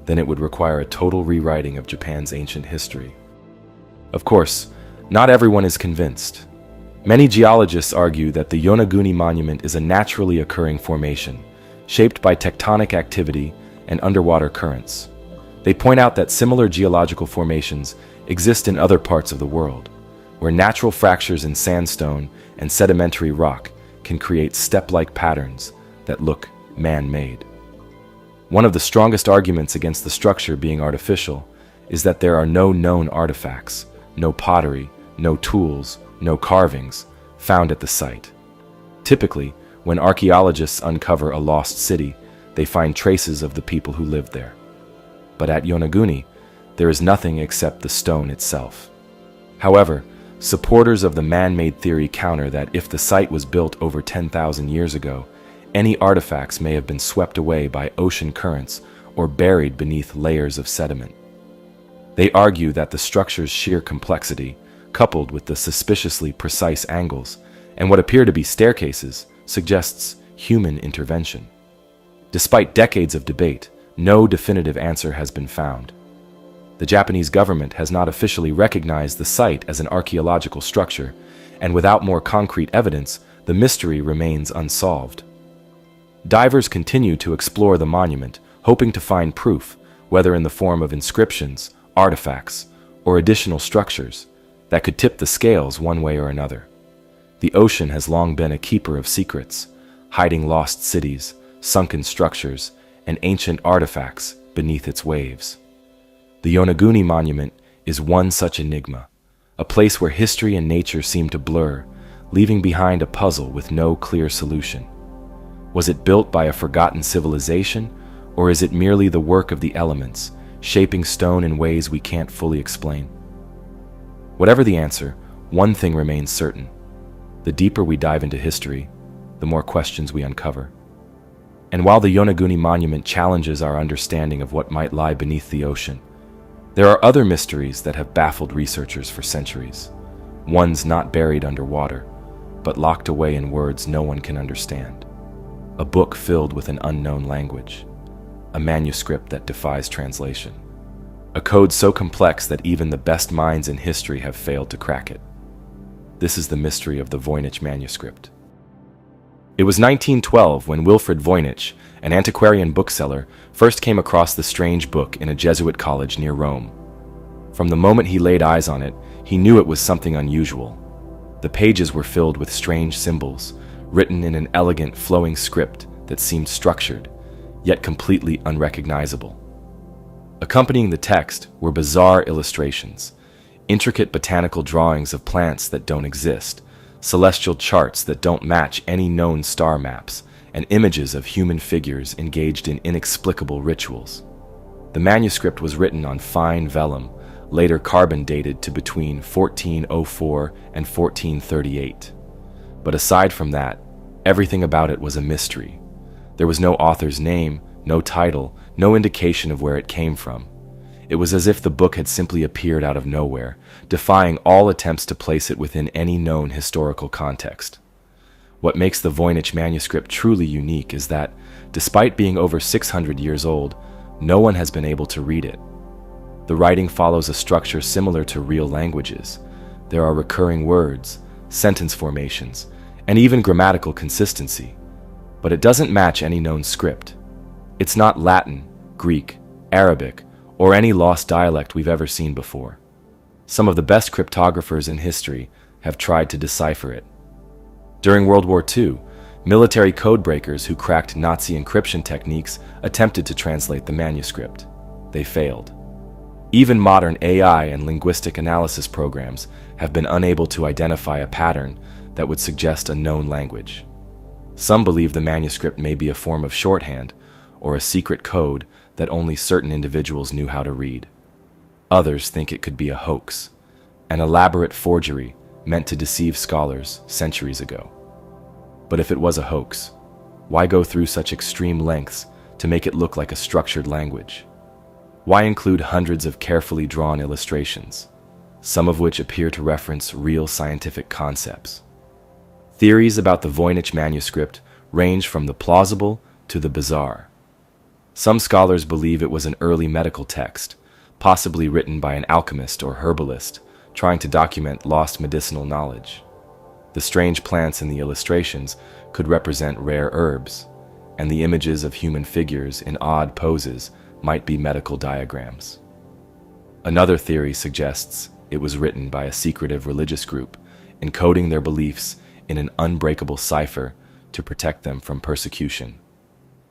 then it would require a total rewriting of Japan's ancient history. Of course, not everyone is convinced. Many geologists argue that the Yonaguni Monument is a naturally occurring formation, shaped by tectonic activity and underwater currents. They point out that similar geological formations exist in other parts of the world, where natural fractures in sandstone and sedimentary rock can create step-like patterns that look man-made. One of the strongest arguments against the structure being artificial is that there are no known artifacts, no pottery, no tools, no carvings found at the site. Typically, when archaeologists uncover a lost city, they find traces of the people who lived there. But at Yonaguni, there is nothing except the stone itself. However, supporters of the man-made theory counter that if the site was built over 10,000 years ago, any artifacts may have been swept away by ocean currents or buried beneath layers of sediment. They argue that the structure's sheer complexity, coupled with the suspiciously precise angles and what appear to be staircases, suggests human intervention. Despite decades of debate, no definitive answer has been found. The Japanese government has not officially recognized the site as an archaeological structure, and without more concrete evidence, the mystery remains unsolved. Divers continue to explore the monument, hoping to find proof, whether in the form of inscriptions, artifacts, or additional structures, that could tip the scales one way or another. The ocean has long been a keeper of secrets, hiding lost cities, sunken structures, and ancient artifacts beneath its waves. The Yonaguni Monument is one such enigma, a place where history and nature seem to blur, leaving behind a puzzle with no clear solution. Was it built by a forgotten civilization, or is it merely the work of the elements, shaping stone in ways we can't fully explain? Whatever the answer, one thing remains certain. The deeper we dive into history, the more questions we uncover. And while the Yonaguni Monument challenges our understanding of what might lie beneath the ocean, there are other mysteries that have baffled researchers for centuries, ones not buried underwater, but locked away in words no one can understand. A book filled with an unknown language, a manuscript that defies translation, a code so complex that even the best minds in history have failed to crack it. This is the mystery of the Voynich manuscript. It was 1912 when Wilfrid Voynich, an antiquarian bookseller, first came across the strange book in a Jesuit college near Rome. From the moment he laid eyes on it, he knew it was something unusual. The pages were filled with strange symbols, written in an elegant, flowing script that seemed structured, yet completely unrecognizable. Accompanying the text were bizarre illustrations, intricate botanical drawings of plants that don't exist, celestial charts that don't match any known star maps, and images of human figures engaged in inexplicable rituals. The manuscript was written on fine vellum, later carbon dated to between 1404 and 1438. But aside from that, everything about it was a mystery. There was no author's name, no title, no indication of where it came from. It was as if the book had simply appeared out of nowhere, defying all attempts to place it within any known historical context. What makes the Voynich manuscript truly unique is that, despite being over 600 years old, no one has been able to read it. The writing follows a structure similar to real languages. There are recurring words, sentence formations, and even grammatical consistency. But it doesn't match any known script. It's not Latin, Greek, Arabic, or any lost dialect we've ever seen before. Some of the best cryptographers in history have tried to decipher it. During World War II, military codebreakers who cracked Nazi encryption techniques attempted to translate the manuscript. They failed. Even modern AI and linguistic analysis programs have been unable to identify a pattern that would suggest a known language. Some believe the manuscript may be a form of shorthand or a secret code that only certain individuals knew how to read. Others think it could be a hoax, an elaborate forgery meant to deceive scholars centuries ago. But if it was a hoax, why go through such extreme lengths to make it look like a structured language? Why include hundreds of carefully drawn illustrations, some of which appear to reference real scientific concepts? Theories about the Voynich manuscript range from the plausible to the bizarre. Some scholars believe it was an early medical text, possibly written by an alchemist or herbalist, trying to document lost medicinal knowledge. The strange plants in the illustrations could represent rare herbs, and the images of human figures in odd poses might be medical diagrams. Another theory suggests it was written by a secretive religious group, encoding their beliefs in an unbreakable cipher to protect them from persecution.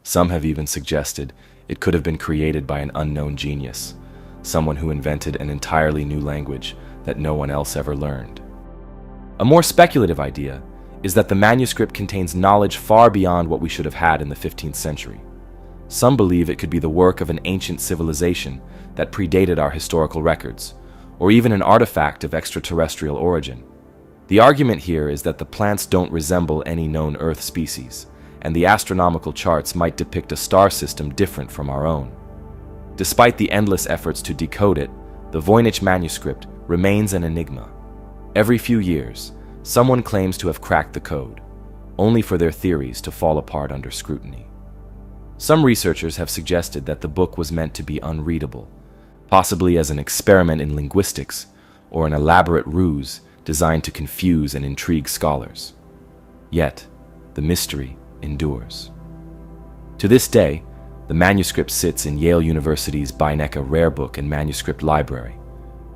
Some have even suggested it could have been created by an unknown genius, someone who invented an entirely new language that no one else ever learned. A more speculative idea is that the manuscript contains knowledge far beyond what we should have had in the 15th century. Some believe it could be the work of an ancient civilization that predated our historical records, or even an artifact of extraterrestrial origin. The argument here is that the plants don't resemble any known Earth species, and the astronomical charts might depict a star system different from our own. Despite the endless efforts to decode it, the Voynich manuscript remains an enigma. Every few years, someone claims to have cracked the code, only for their theories to fall apart under scrutiny. Some researchers have suggested that the book was meant to be unreadable, possibly as an experiment in linguistics or an elaborate ruse designed to confuse and intrigue scholars. Yet, the mystery endures. To this day, the manuscript sits in Yale University's Beinecke Rare Book and Manuscript Library,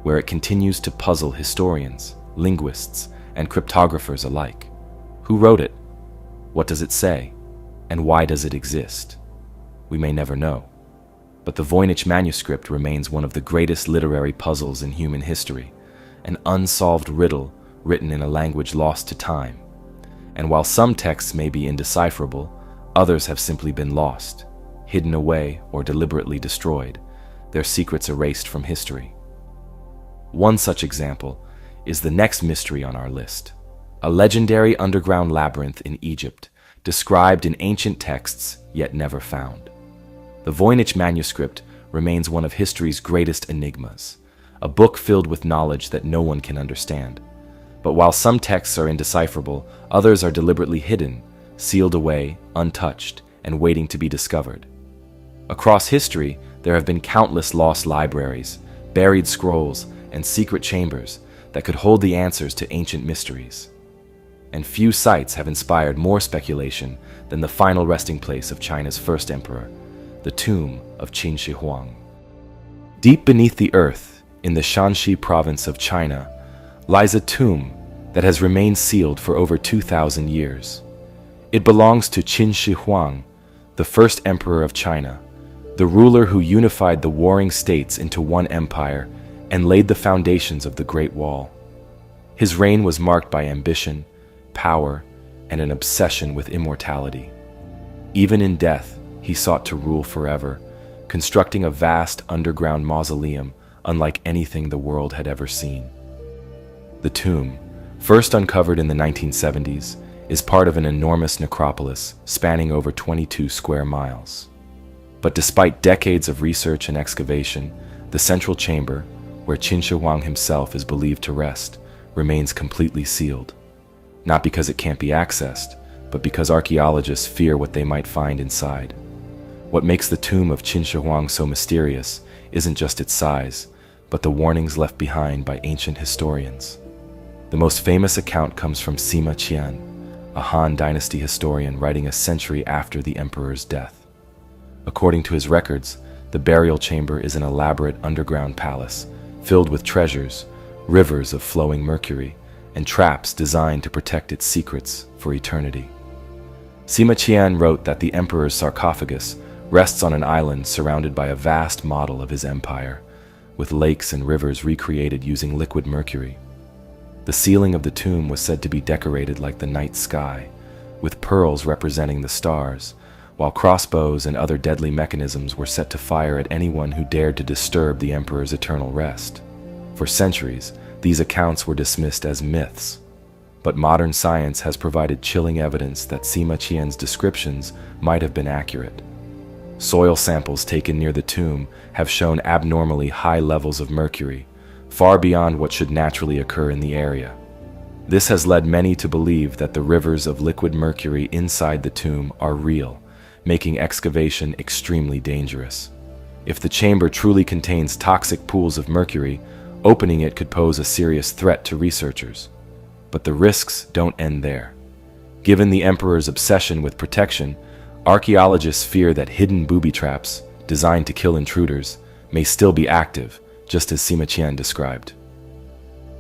where it continues to puzzle historians, linguists, and cryptographers alike. Who wrote it? What does it say? And why does it exist? We may never know. But the Voynich manuscript remains one of the greatest literary puzzles in human history, an unsolved riddle written in a language lost to time. And while some texts may be indecipherable, others have simply been lost, hidden away, or deliberately destroyed, their secrets erased from history. One such example is the next mystery on our list, a legendary underground labyrinth in Egypt, described in ancient texts yet never found. The Voynich manuscript remains one of history's greatest enigmas, a book filled with knowledge that no one can understand. But while some texts are indecipherable, others are deliberately hidden, sealed away, untouched, and waiting to be discovered. Across history, there have been countless lost libraries, buried scrolls, and secret chambers that could hold the answers to ancient mysteries. and few sites have inspired more speculation than the final resting place of China's first emperor, the tomb of Qin Shi Huang. Deep beneath the earth, in the Shanxi province of China, lies a tomb that has remained sealed for over 2,000 years. It belongs to Qin Shi Huang, the first emperor of China, the ruler who unified the warring states into one empire and laid the foundations of the Great Wall. His reign was marked by ambition, power, and an obsession with immortality. Even in death, he sought to rule forever, constructing a vast underground mausoleum unlike anything the world had ever seen. The tomb, first uncovered in the 1970s, is part of an enormous necropolis spanning over 22 square miles. But despite decades of research and excavation, the central chamber, where Qin Shi Huang himself is believed to rest, remains completely sealed. Not because it can't be accessed, but because archaeologists fear what they might find inside. What makes the tomb of Qin Shi Huang so mysterious isn't just its size, but the warnings left behind by ancient historians. The most famous account comes from Sima Qian, a Han Dynasty historian writing a century after the emperor's death. According to his records, the burial chamber is an elaborate underground palace filled with treasures, rivers of flowing mercury, and traps designed to protect its secrets for eternity. Sima Qian wrote that the emperor's sarcophagus rests on an island surrounded by a vast model of his empire, with lakes and rivers recreated using liquid mercury. The ceiling of the tomb was said to be decorated like the night sky, with pearls representing the stars, while crossbows and other deadly mechanisms were set to fire at anyone who dared to disturb the emperor's eternal rest. For centuries, these accounts were dismissed as myths, but modern science has provided chilling evidence that Sima Qian's descriptions might have been accurate. Soil samples taken near the tomb have shown abnormally high levels of mercury, far beyond what should naturally occur in the area. This has led many to believe that the rivers of liquid mercury inside the tomb are real, making excavation extremely dangerous. If the chamber truly contains toxic pools of mercury, opening it could pose a serious threat to researchers. But the risks don't end there. Given the emperor's obsession with protection, archaeologists fear that hidden booby traps, designed to kill intruders, may still be active, just as Sima Qian described.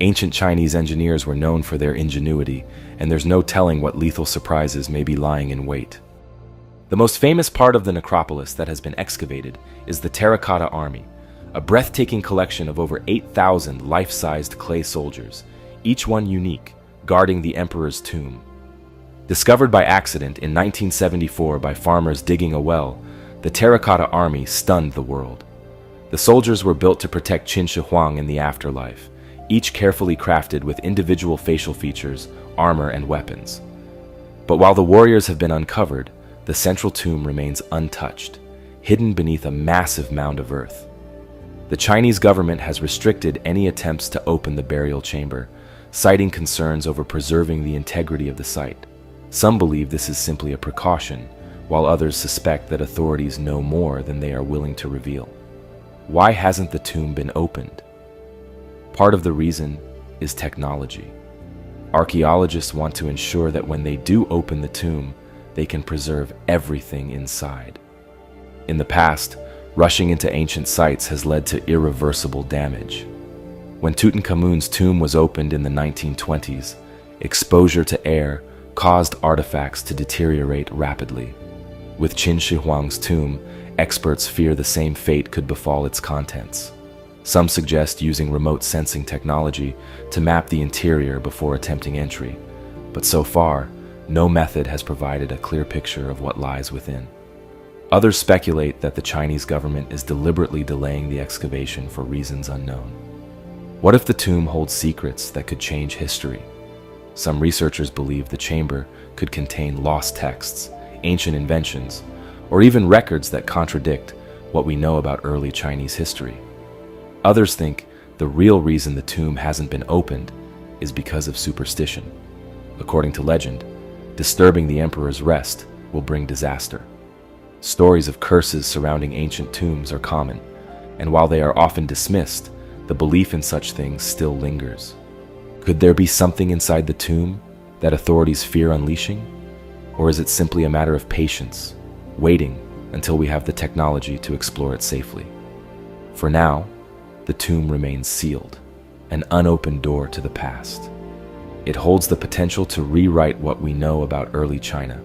Ancient Chinese engineers were known for their ingenuity, and there's no telling what lethal surprises may be lying in wait. The most famous part of the necropolis that has been excavated is the Terracotta Army, a breathtaking collection of over 8,000 life-sized clay soldiers, each one unique, guarding the emperor's tomb. Discovered by accident in 1974 by farmers digging a well, the Terracotta Army stunned the world. The soldiers were built to protect Qin Shi Huang in the afterlife, each carefully crafted with individual facial features, armor, and weapons. But while the warriors have been uncovered, the central tomb remains untouched, hidden beneath a massive mound of earth. The Chinese government has restricted any attempts to open the burial chamber, citing concerns over preserving the integrity of the site. Some believe this is simply a precaution, while others suspect that authorities know more than they are willing to reveal. Why hasn't the tomb been opened? Part of the reason is technology. Archaeologists want to ensure that when they do open the tomb, they can preserve everything inside. In the past, rushing into ancient sites has led to irreversible damage. When Tutankhamun's tomb was opened in the 1920s, exposure to air caused artifacts to deteriorate rapidly. With Qin Shi Huang's tomb, experts fear the same fate could befall its contents. Some suggest using remote sensing technology to map the interior before attempting entry, but so far, no method has provided a clear picture of what lies within. Others speculate that the Chinese government is deliberately delaying the excavation for reasons unknown. What if the tomb holds secrets that could change history? Some researchers believe the chamber could contain lost texts, ancient inventions, or even records that contradict what we know about early Chinese history. Others think the real reason the tomb hasn't been opened is because of superstition. According to legend, disturbing the emperor's rest will bring disaster. Stories of curses surrounding ancient tombs are common, and while they are often dismissed, the belief in such things still lingers. Could there be something inside the tomb that authorities fear unleashing? Or is it simply a matter of patience, waiting until we have the technology to explore it safely? For now, the tomb remains sealed, an unopened door to the past. It holds the potential to rewrite what we know about early China,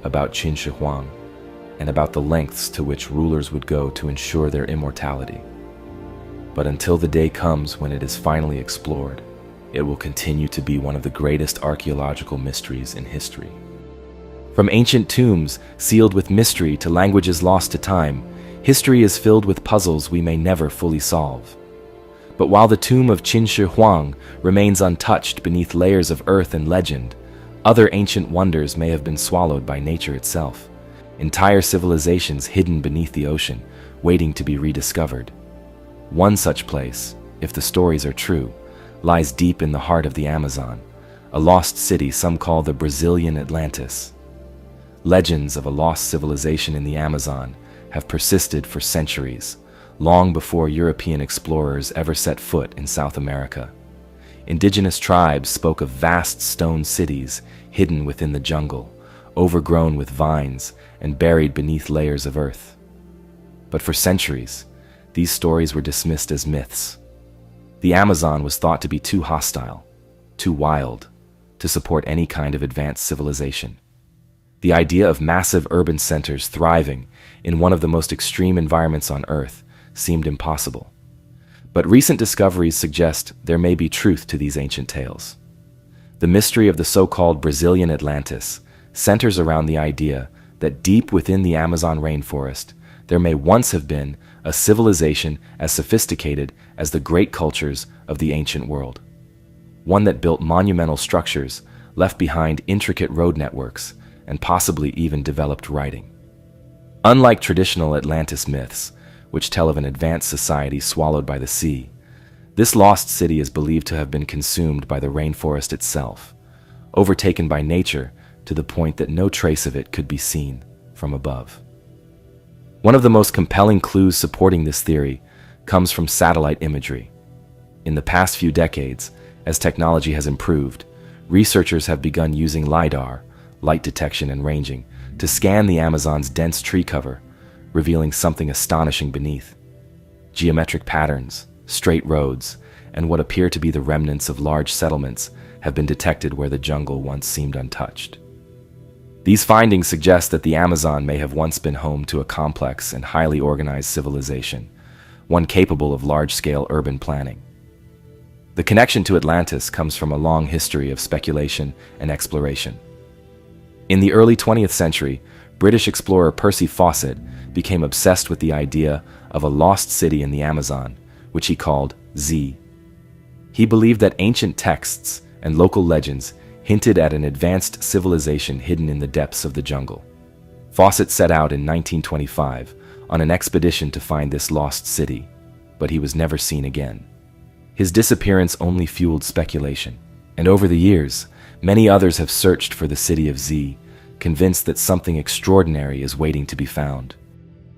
about Qin Shi Huang, and about the lengths to which rulers would go to ensure their immortality. But until the day comes when it is finally explored, it will continue to be one of the greatest archaeological mysteries in history. From ancient tombs sealed with mystery to languages lost to time, history is filled with puzzles we may never fully solve. But while the tomb of Qin Shi Huang remains untouched beneath layers of earth and legend, other ancient wonders may have been swallowed by nature itself. Entire civilizations hidden beneath the ocean, waiting to be rediscovered. One such place, if the stories are true, lies deep in the heart of the Amazon, a lost city some call the Brazilian Atlantis. Legends of a lost civilization in the Amazon have persisted for centuries, long before European explorers ever set foot in South America. Indigenous tribes spoke of vast stone cities hidden within the jungle, overgrown with vines and buried beneath layers of earth. But for centuries, these stories were dismissed as myths. The Amazon was thought to be too hostile, too wild, to support any kind of advanced civilization. The idea of massive urban centers thriving in one of the most extreme environments on Earth seemed impossible. But recent discoveries suggest there may be truth to these ancient tales. The mystery of the so-called Brazilian Atlantis centers around the idea that deep within the Amazon rainforest, there may once have been a civilization as sophisticated as the great cultures of the ancient world. One that built monumental structures, left behind intricate road networks, and possibly even developed writing. Unlike traditional Atlantis myths, which tell of an advanced society swallowed by the sea, this lost city is believed to have been consumed by the rainforest itself, overtaken by nature to the point that no trace of it could be seen from above. One of the most compelling clues supporting this theory comes from satellite imagery. In the past few decades, as technology has improved, researchers have begun using LiDAR, light detection and ranging, to scan the Amazon's dense tree cover, revealing something astonishing beneath. Geometric patterns, straight roads, and what appear to be the remnants of large settlements have been detected where the jungle once seemed untouched. These findings suggest that the Amazon may have once been home to a complex and highly organized civilization, one capable of large-scale urban planning. The connection to Atlantis comes from a long history of speculation and exploration. In the early 20th century, British explorer Percy Fawcett became obsessed with the idea of a lost city in the Amazon, which he called Z. He believed that ancient texts and local legends hinted at an advanced civilization hidden in the depths of the jungle. Fawcett set out in 1925 on an expedition to find this lost city, but he was never seen again. His disappearance only fueled speculation, and over the years, many others have searched for the city of Z, convinced that something extraordinary is waiting to be found.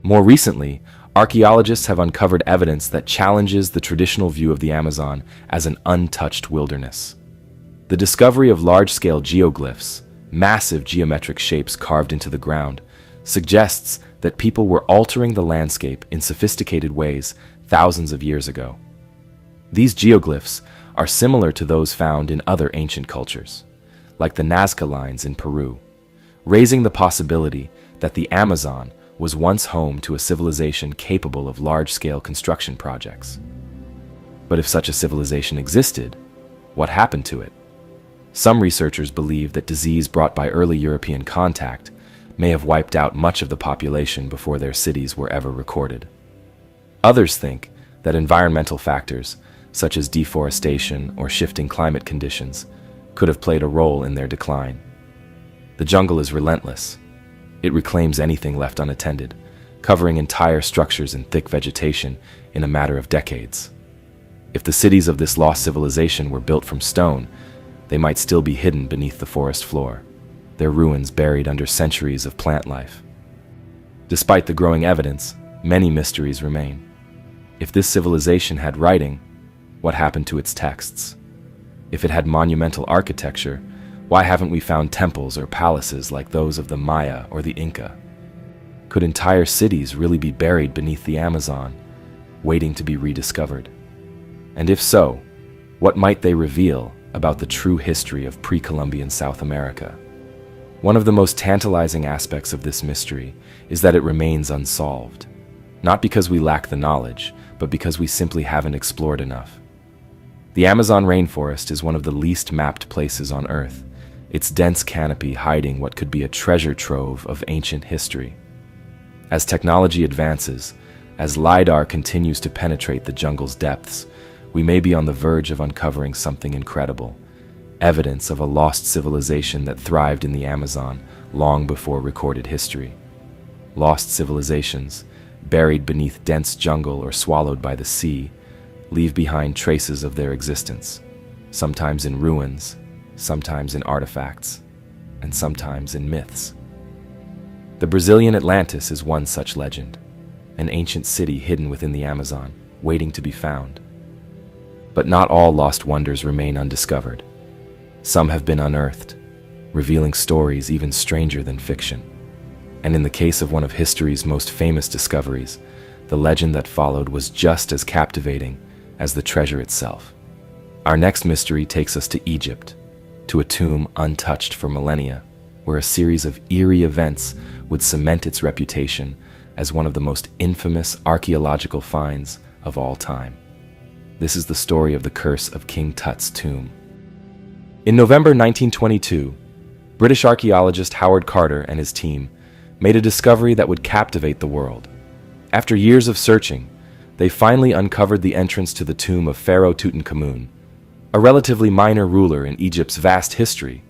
More recently, archaeologists have uncovered evidence that challenges the traditional view of the Amazon as an untouched wilderness. The discovery of large-scale geoglyphs, massive geometric shapes carved into the ground, suggests that people were altering the landscape in sophisticated ways thousands of years ago. These geoglyphs are similar to those found in other ancient cultures, like the Nazca lines in Peru, raising the possibility that the Amazon was once home to a civilization capable of large-scale construction projects. But if such a civilization existed, what happened to it? Some researchers believe that disease brought by early European contact may have wiped out much of the population before their cities were ever recorded. Others think that environmental factors, such as deforestation or shifting climate conditions, could have played a role in their decline. The jungle is relentless. It reclaims anything left unattended, covering entire structures in thick vegetation in a matter of decades. If the cities of this lost civilization were built from stone, they might still be hidden beneath the forest floor, their ruins buried under centuries of plant life. Despite the growing evidence, many mysteries remain. If this civilization had writing, what happened to its texts? If it had monumental architecture, Why haven't we found temples or palaces like those of the Maya or the Inca? Could entire cities really be buried beneath the Amazon, waiting to be rediscovered? And if so, what might they reveal about the true history of pre-Columbian South America? One of the most tantalizing aspects of this mystery is that it remains unsolved, not because we lack the knowledge, but because we simply haven't explored enough. The Amazon rainforest is one of the least mapped places on Earth, its dense canopy hiding what could be a treasure trove of ancient history. As technology advances, as LiDAR continues to penetrate the jungle's depths, we may be on the verge of uncovering something incredible, evidence of a lost civilization that thrived in the Amazon long before recorded history. Lost civilizations, buried beneath dense jungle or swallowed by the sea, leave behind traces of their existence, sometimes in ruins, sometimes in artifacts, and sometimes in myths. The Brazilian Atlantis is one such legend, an ancient city hidden within the Amazon, waiting to be found. But not all lost wonders remain undiscovered. Some have been unearthed, revealing stories even stranger than fiction. And in the case of one of history's most famous discoveries, the legend that followed was just as captivating as the treasure itself. Our next mystery takes us to Egypt, to a tomb untouched for millennia, where a series of eerie events would cement its reputation as one of the most infamous archaeological finds of all time. This is the story of the curse of King Tut's tomb. In November 1922, British archaeologist Howard Carter and his team made a discovery that would captivate the world. After years of searching, they finally uncovered the entrance to the tomb of Pharaoh Tutankhamun, a relatively minor ruler in Egypt's vast history,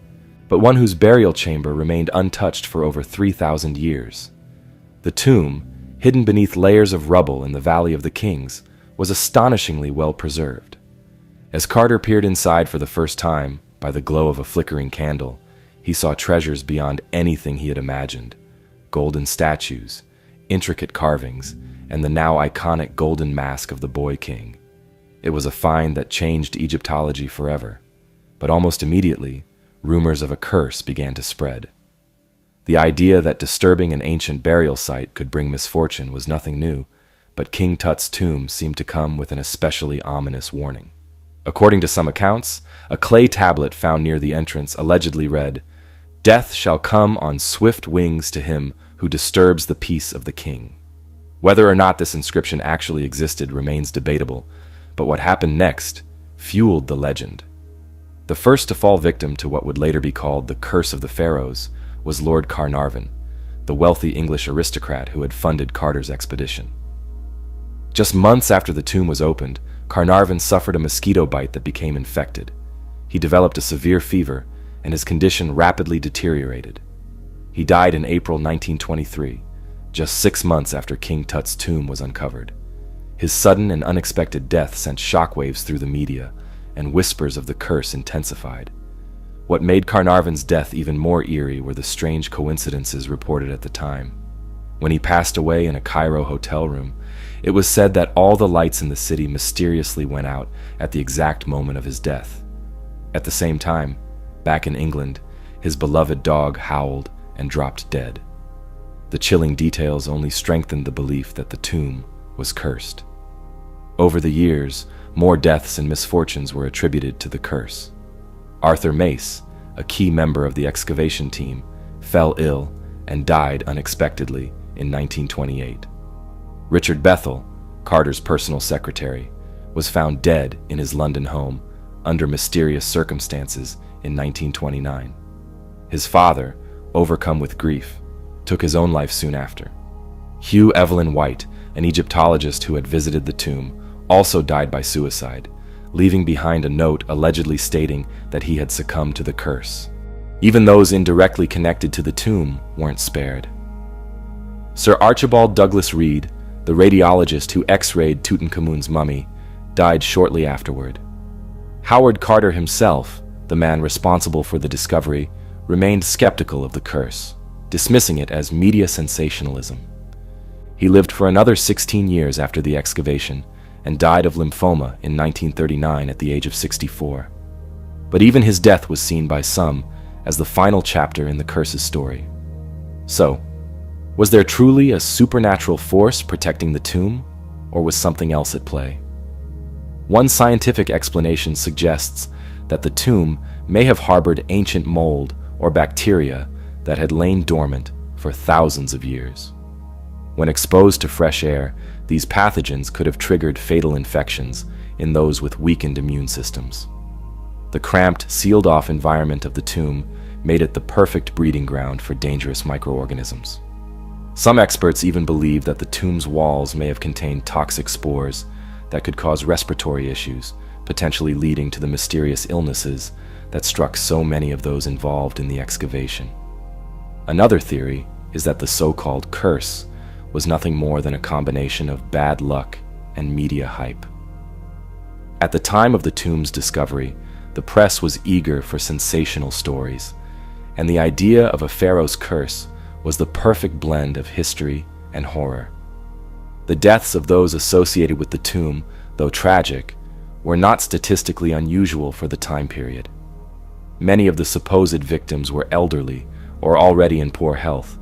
but one whose burial chamber remained untouched for over 3,000 years. The tomb, hidden beneath layers of rubble in the Valley of the Kings, was astonishingly well preserved. As Carter peered inside for the first time, by the glow of a flickering candle, he saw treasures beyond anything he had imagined: golden statues, intricate carvings, and the now iconic golden mask of the Boy King. It was a find that changed Egyptology forever, but almost immediately, rumors of a curse began to spread. The idea that disturbing an ancient burial site could bring misfortune was nothing new, but King Tut's tomb seemed to come with an especially ominous warning. According to some accounts, a clay tablet found near the entrance allegedly read, "Death shall come on swift wings to him who disturbs the peace of the king." Whether or not this inscription actually existed remains debatable, but what happened next fueled the legend. The first to fall victim to what would later be called the Curse of the Pharaohs was Lord Carnarvon, the wealthy English aristocrat who had funded Carter's expedition. Just months after the tomb was opened, Carnarvon suffered a mosquito bite that became infected. He developed a severe fever, and his condition rapidly deteriorated. He died in April 1923, just 6 months after King Tut's tomb was uncovered. His sudden and unexpected death sent shockwaves through the media, and whispers of the curse intensified. What made Carnarvon's death even more eerie were the strange coincidences reported at the time. When he passed away in a Cairo hotel room, it was said that all the lights in the city mysteriously went out at the exact moment of his death. At the same time, back in England, his beloved dog howled and dropped dead. The chilling details only strengthened the belief that the tomb was cursed. Over the years, more deaths and misfortunes were attributed to the curse. Arthur Mace, a key member of the excavation team, fell ill and died unexpectedly in 1928. Richard Bethel, Carter's personal secretary, was found dead in his London home under mysterious circumstances in 1929. His father, overcome with grief, took his own life soon after. Hugh Evelyn White, an Egyptologist who had visited the tomb, also died by suicide, leaving behind a note allegedly stating that he had succumbed to the curse. Even those indirectly connected to the tomb weren't spared. Sir Archibald Douglas Reed, the radiologist who x-rayed Tutankhamun's mummy, died shortly afterward. Howard Carter himself, the man responsible for the discovery, remained skeptical of the curse, dismissing it as media sensationalism. He lived for another 16 years after the excavation and died of lymphoma in 1939 at the age of 64. But even his death was seen by some as the final chapter in the curse's story. So, was there truly a supernatural force protecting the tomb, or was something else at play? One scientific explanation suggests that the tomb may have harbored ancient mold or bacteria that had lain dormant for thousands of years. When exposed to fresh air, these pathogens could have triggered fatal infections in those with weakened immune systems. The cramped, sealed-off environment of the tomb made it the perfect breeding ground for dangerous microorganisms. Some experts even believe that the tomb's walls may have contained toxic spores that could cause respiratory issues, potentially leading to the mysterious illnesses that struck so many of those involved in the excavation. Another theory is that the so-called curse was nothing more than a combination of bad luck and media hype. At the time of the tomb's discovery, the press was eager for sensational stories, and the idea of a pharaoh's curse was the perfect blend of history and horror. The deaths of those associated with the tomb, though tragic, were not statistically unusual for the time period. Many of the supposed victims were elderly or already in poor health,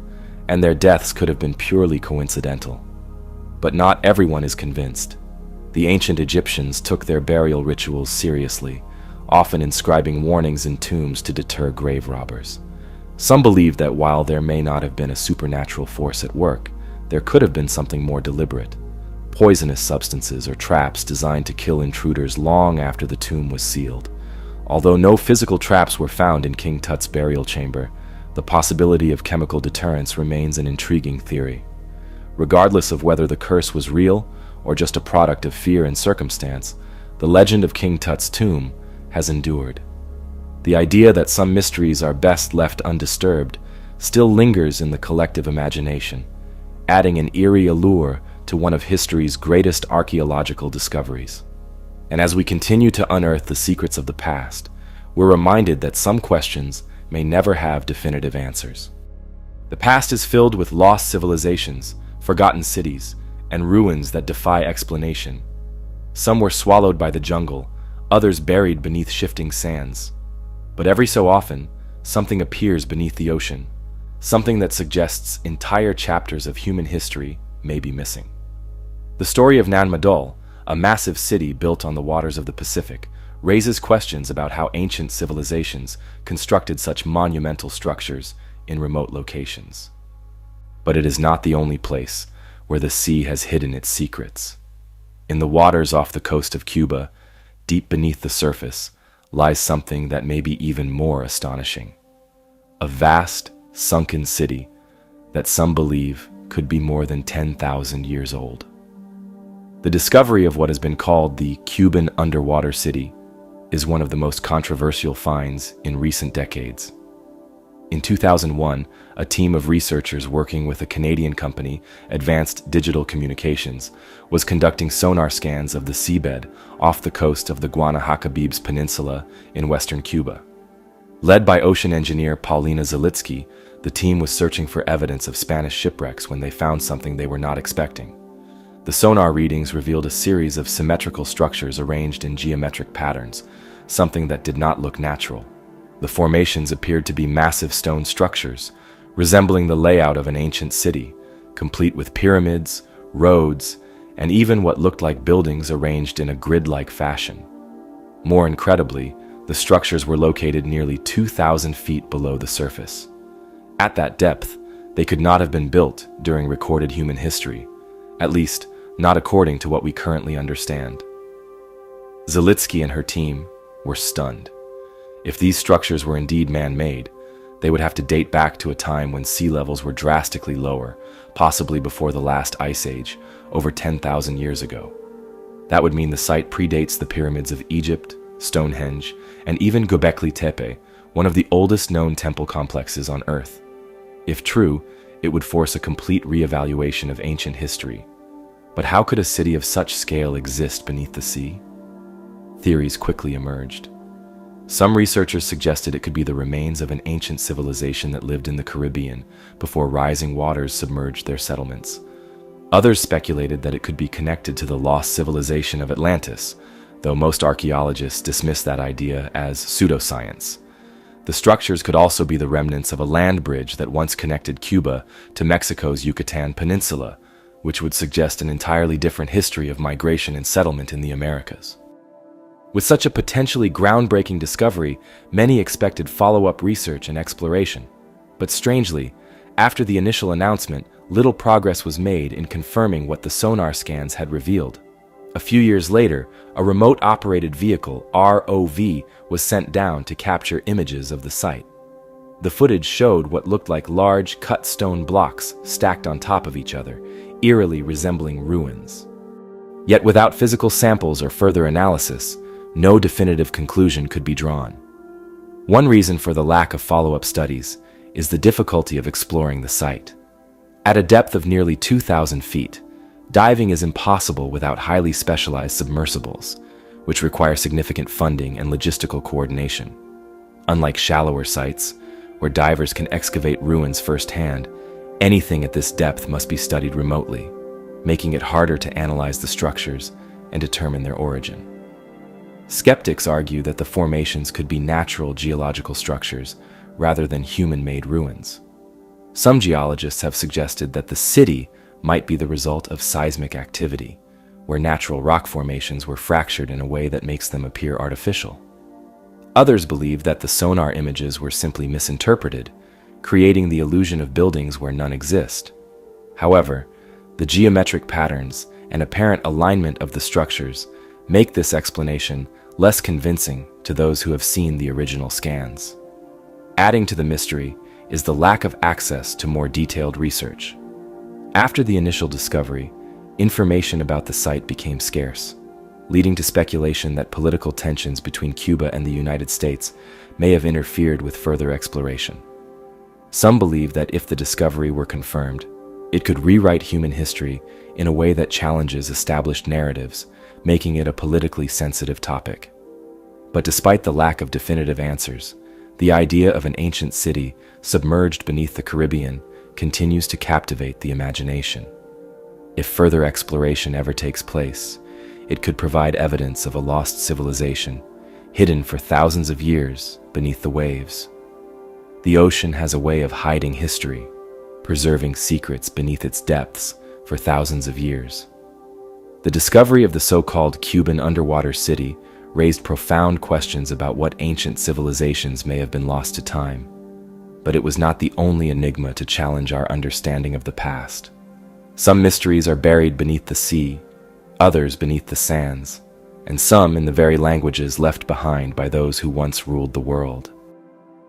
and their deaths could have been purely coincidental. But not everyone is convinced. The ancient Egyptians took their burial rituals seriously, often inscribing warnings in tombs to deter grave robbers. Some believe that while there may not have been a supernatural force at work, there could have been something more deliberate, poisonous substances or traps designed to kill intruders long after the tomb was sealed. Although no physical traps were found in King Tut's burial chamber, the possibility of chemical deterrence remains an intriguing theory. Regardless of whether the curse was real or just a product of fear and circumstance, the legend of King Tut's tomb has endured. The idea that some mysteries are best left undisturbed still lingers in the collective imagination, adding an eerie allure to one of history's greatest archaeological discoveries. And as we continue to unearth the secrets of the past, we're reminded that some questions may never have definitive answers. The past is filled with lost civilizations, forgotten cities, and ruins that defy explanation. Some were swallowed by the jungle, others buried beneath shifting sands. But every so often, something appears beneath the ocean, something that suggests entire chapters of human history may be missing. The story of Nan Madol, a massive city built on the waters of the Pacific, raises questions about how ancient civilizations constructed such monumental structures in remote locations. But it is not the only place where the sea has hidden its secrets. In the waters off the coast of Cuba, deep beneath the surface, lies something that may be even more astonishing. A vast, sunken city that some believe could be more than 10,000 years old. The discovery of what has been called the Cuban underwater city is one of the most controversial finds in recent decades. In 2001, a team of researchers working with a Canadian company, Advanced Digital Communications, was conducting sonar scans of the seabed off the coast of the Guanahatabibes Peninsula in western Cuba. Led by ocean engineer Paulina Zalitsky, the team was searching for evidence of Spanish shipwrecks when they found something they were not expecting. The sonar readings revealed a series of symmetrical structures arranged in geometric patterns, something that did not look natural. The formations appeared to be massive stone structures, resembling the layout of an ancient city, complete with pyramids, roads, and even what looked like buildings arranged in a grid-like fashion. More incredibly, the structures were located nearly 2,000 feet below the surface. At that depth, they could not have been built during recorded human history, at least not according to what we currently understand. Zalitsky and her team were stunned. If these structures were indeed man-made, they would have to date back to a time when sea levels were drastically lower, possibly before the last ice age, over 10,000 years ago. That would mean the site predates the pyramids of Egypt, Stonehenge, and even Göbekli Tepe, one of the oldest known temple complexes on Earth. If true, it would force a complete reevaluation of ancient history. But how could a city of such scale exist beneath the sea? Theories quickly emerged. Some researchers suggested it could be the remains of an ancient civilization that lived in the Caribbean before rising waters submerged their settlements. Others speculated that it could be connected to the lost civilization of Atlantis, though most archaeologists dismiss that idea as pseudoscience. The structures could also be the remnants of a land bridge that once connected Cuba to Mexico's Yucatan Peninsula, which would suggest an entirely different history of migration and settlement in the Americas. With such a potentially groundbreaking discovery, many expected follow-up research and exploration. But strangely, after the initial announcement, little progress was made in confirming what the sonar scans had revealed. A few years later, a remote-operated vehicle, ROV, was sent down to capture images of the site. The footage showed what looked like large, cut stone blocks stacked on top of each other, eerily resembling ruins. Yet without physical samples or further analysis, no definitive conclusion could be drawn. One reason for the lack of follow-up studies is the difficulty of exploring the site. At a depth of nearly 2,000 feet, diving is impossible without highly specialized submersibles, which require significant funding and logistical coordination. Unlike shallower sites, where divers can excavate ruins firsthand, anything at this depth must be studied remotely, making it harder to analyze the structures and determine their origin. Skeptics argue that the formations could be natural geological structures rather than human-made ruins. Some geologists have suggested that the city might be the result of seismic activity, where natural rock formations were fractured in a way that makes them appear artificial. Others believe that the sonar images were simply misinterpreted, creating the illusion of buildings where none exist. However, the geometric patterns and apparent alignment of the structures make this explanation less convincing to those who have seen the original scans. Adding to the mystery is the lack of access to more detailed research. After the initial discovery, information about the site became scarce, leading to speculation that political tensions between Cuba and the United States may have interfered with further exploration. Some believe that if the discovery were confirmed, it could rewrite human history in a way that challenges established narratives, making it a politically sensitive topic. But despite the lack of definitive answers, the idea of an ancient city submerged beneath the Caribbean continues to captivate the imagination. If further exploration ever takes place, it could provide evidence of a lost civilization, hidden for thousands of years beneath the waves. The ocean has a way of hiding history, preserving secrets beneath its depths for thousands of years. The discovery of the so-called Cuban underwater city raised profound questions about what ancient civilizations may have been lost to time. But it was not the only enigma to challenge our understanding of the past. Some mysteries are buried beneath the sea, others beneath the sands, and some in the very languages left behind by those who once ruled the world.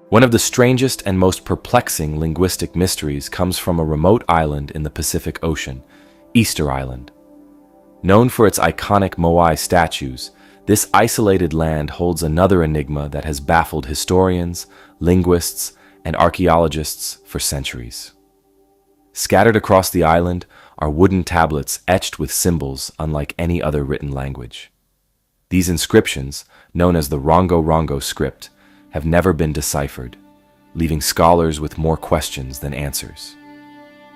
One of the strangest and most perplexing linguistic mysteries comes from a remote island in the Pacific Ocean, Easter Island. Known for its iconic Moai statues, this isolated land holds another enigma that has baffled historians, linguists, and archaeologists for centuries. Scattered across the island are wooden tablets etched with symbols unlike any other written language. These inscriptions, known as the Rongo Rongo script, have never been deciphered, leaving scholars with more questions than answers.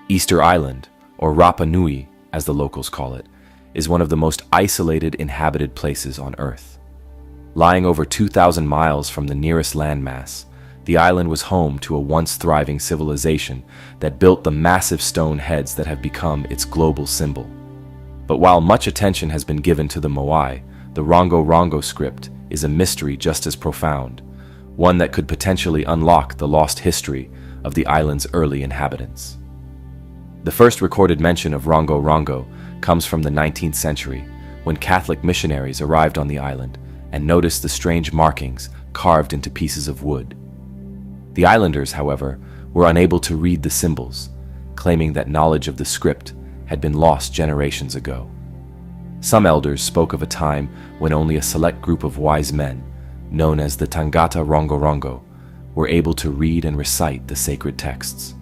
Easter Island, or Rapa Nui as the locals call it, is one of the most isolated inhabited places on Earth. Lying over 2,000 miles from the nearest landmass, the island was home to a once thriving civilization that built the massive stone heads that have become its global symbol. But while much attention has been given to the Moai, the Rongo Rongo script is a mystery just as profound, one that could potentially unlock the lost history of the island's early inhabitants. The first recorded mention of Rongo Rongo comes from the 19th century, when Catholic missionaries arrived on the island and noticed the strange markings carved into pieces of wood. The islanders, however, were unable to read the symbols, claiming that knowledge of the script had been lost generations ago. Some elders spoke of a time when only a select group of wise men, known as the Tangata Rongo Rongo, were able to read and recite the sacred texts.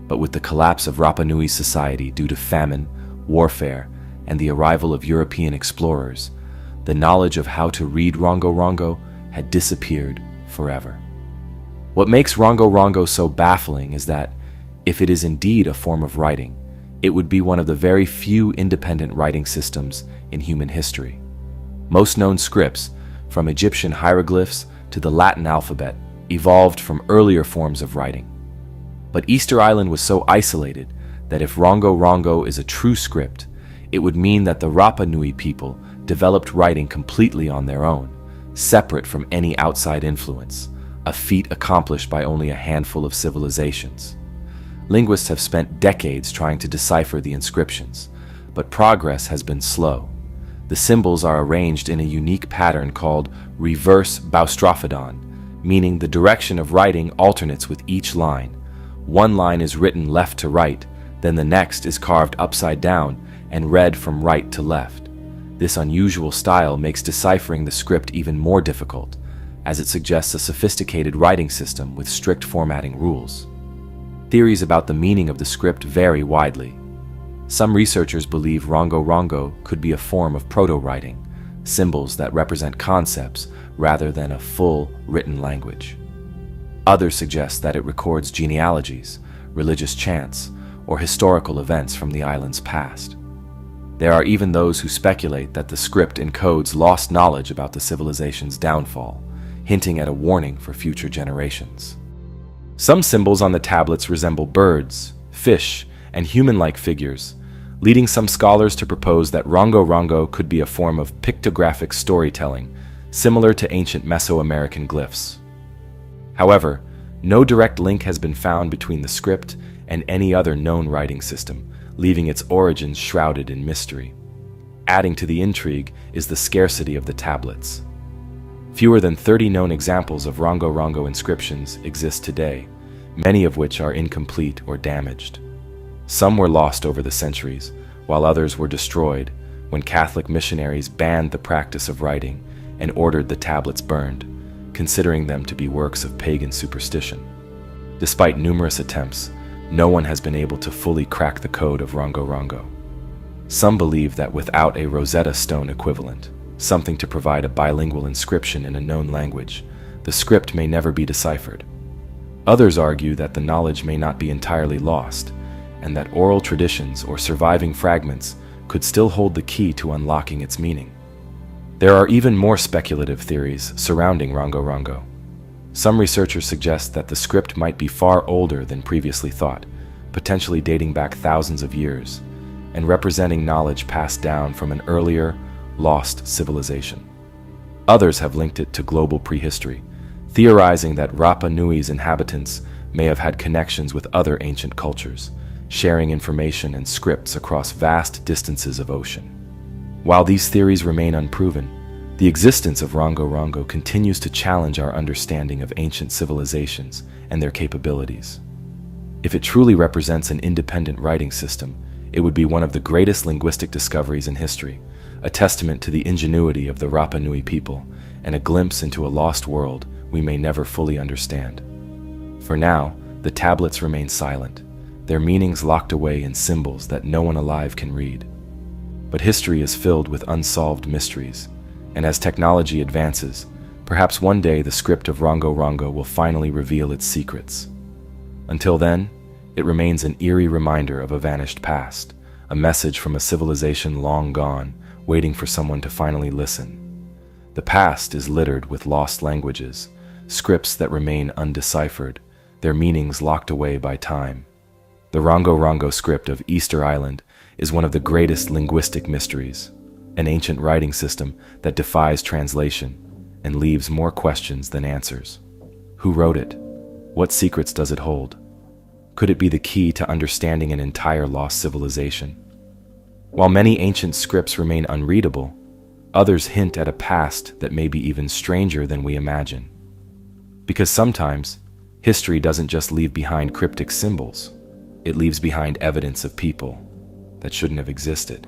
But with the collapse of Rapa Nui society due to famine, warfare, and the arrival of European explorers, the knowledge of how to read Rongo Rongo had disappeared forever. What makes Rongo Rongo so baffling is that, if it is indeed a form of writing, it would be one of the very few independent writing systems in human history. Most known scripts, from Egyptian hieroglyphs to the Latin alphabet, evolved from earlier forms of writing. But Easter Island was so isolated that if Rongo Rongo is a true script, it would mean that the Rapa Nui people developed writing completely on their own, separate from any outside influence, a feat accomplished by only a handful of civilizations. Linguists have spent decades trying to decipher the inscriptions, but progress has been slow. The symbols are arranged in a unique pattern called reverse boustrophodon, meaning the direction of writing alternates with each line. One line is written left to right, then the next is carved upside down and read from right to left. This unusual style makes deciphering the script even more difficult, as it suggests a sophisticated writing system with strict formatting rules. Theories about the meaning of the script vary widely. Some researchers believe Rongo Rongo could be a form of proto-writing, symbols that represent concepts rather than a full written language. Others suggest that it records genealogies, religious chants, or historical events from the island's past. There are even those who speculate that the script encodes lost knowledge about the civilization's downfall, hinting at a warning for future generations. Some symbols on the tablets resemble birds, fish, and human-like figures, leading some scholars to propose that Rongo Rongo could be a form of pictographic storytelling, similar to ancient Mesoamerican glyphs. However, no direct link has been found between the script and any other known writing system, leaving its origins shrouded in mystery. Adding to the intrigue is the scarcity of the tablets. Fewer than 30 known examples of Rongo Rongo inscriptions exist today, many of which are incomplete or damaged. Some were lost over the centuries, while others were destroyed when Catholic missionaries banned the practice of writing and ordered the tablets burned, considering them to be works of pagan superstition. Despite numerous attempts, no one has been able to fully crack the code of Rongo Rongo. Some believe that without a Rosetta Stone equivalent, something to provide a bilingual inscription in a known language, the script may never be deciphered. Others argue that the knowledge may not be entirely lost, and that oral traditions or surviving fragments could still hold the key to unlocking its meaning. There are even more speculative theories surrounding Rongo Rongo. Some researchers suggest that the script might be far older than previously thought, potentially dating back thousands of years, and representing knowledge passed down from an earlier, lost civilization. Others have linked it to global prehistory, theorizing that Rapa Nui's inhabitants may have had connections with other ancient cultures, sharing information and scripts across vast distances of ocean. While these theories remain unproven, the existence of Rongo Rongo continues to challenge our understanding of ancient civilizations and their capabilities. If it truly represents an independent writing system, it would be one of the greatest linguistic discoveries in history, a testament to the ingenuity of the Rapa Nui people, and a glimpse into a lost world we may never fully understand. For now, the tablets remain silent, their meanings locked away in symbols that no one alive can read. But history is filled with unsolved mysteries, and as technology advances, perhaps one day the script of Rongo Rongo will finally reveal its secrets. Until then, it remains an eerie reminder of a vanished past, a message from a civilization long gone, waiting for someone to finally listen. The past is littered with lost languages, scripts that remain undeciphered, their meanings locked away by time. The Rongo Rongo script of Easter Island is one of the greatest linguistic mysteries, an ancient writing system that defies translation and leaves more questions than answers. Who wrote it? What secrets does it hold? Could it be the key to understanding an entire lost civilization? While many ancient scripts remain unreadable, others hint at a past that may be even stranger than we imagine. Because sometimes, history doesn't just leave behind cryptic symbols, it leaves behind evidence of people that shouldn't have existed.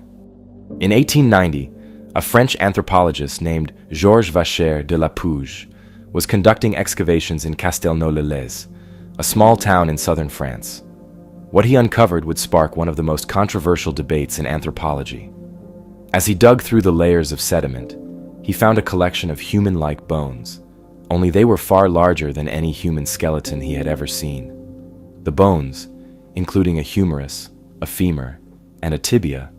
In 1890, a French anthropologist named Georges Vacher de la Puge was conducting excavations in Castelnau-le-Lez, a small town in southern France. What he uncovered would spark one of the most controversial debates in anthropology. As he dug through the layers of sediment, he found a collection of human-like bones, only they were far larger than any human skeleton he had ever seen. The bones, including a humerus, a femur, and a tibia,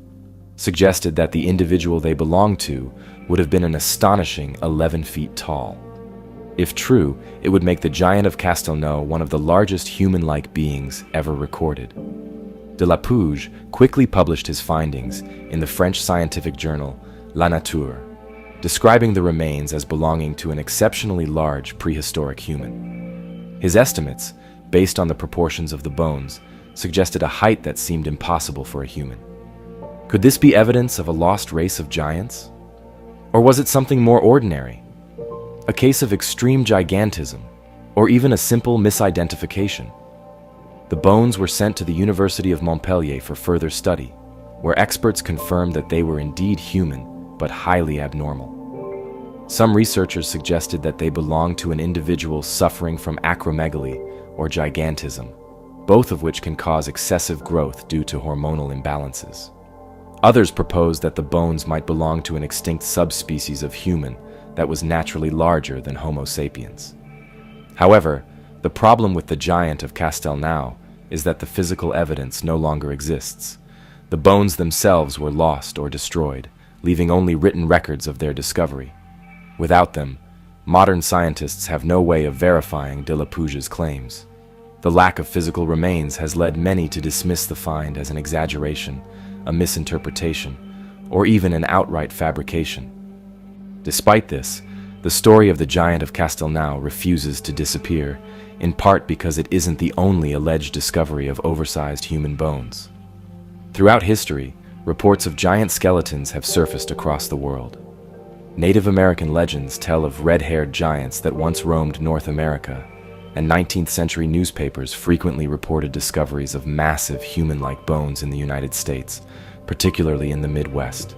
suggested that the individual they belonged to would have been an astonishing 11 feet tall. If true, it would make the giant of Castelnau one of the largest human-like beings ever recorded. Delapouge quickly published his findings in the French scientific journal La Nature, describing the remains as belonging to an exceptionally large prehistoric human. His estimates, based on the proportions of the bones, suggested a height that seemed impossible for a human. Could this be evidence of a lost race of giants? Or was it something more ordinary? A case of extreme gigantism, or even a simple misidentification? The bones were sent to the University of Montpellier for further study, where experts confirmed that they were indeed human, but highly abnormal. Some researchers suggested that they belonged to an individual suffering from acromegaly or gigantism, both of which can cause excessive growth due to hormonal imbalances. Others proposed that the bones might belong to an extinct subspecies of human that was naturally larger than Homo sapiens. However, the problem with the giant of Castelnau is that the physical evidence no longer exists. The bones themselves were lost or destroyed, leaving only written records of their discovery. Without them, modern scientists have no way of verifying Delapouge's claims. The lack of physical remains has led many to dismiss the find as an exaggeration, a misinterpretation, or even an outright fabrication. Despite this, the story of the giant of Castelnau refuses to disappear, in part because it isn't the only alleged discovery of oversized human bones. Throughout history, reports of giant skeletons have surfaced across the world. Native American legends tell of red-haired giants that once roamed North America, and 19th century newspapers frequently reported discoveries of massive human-like bones in the United States, particularly in the Midwest.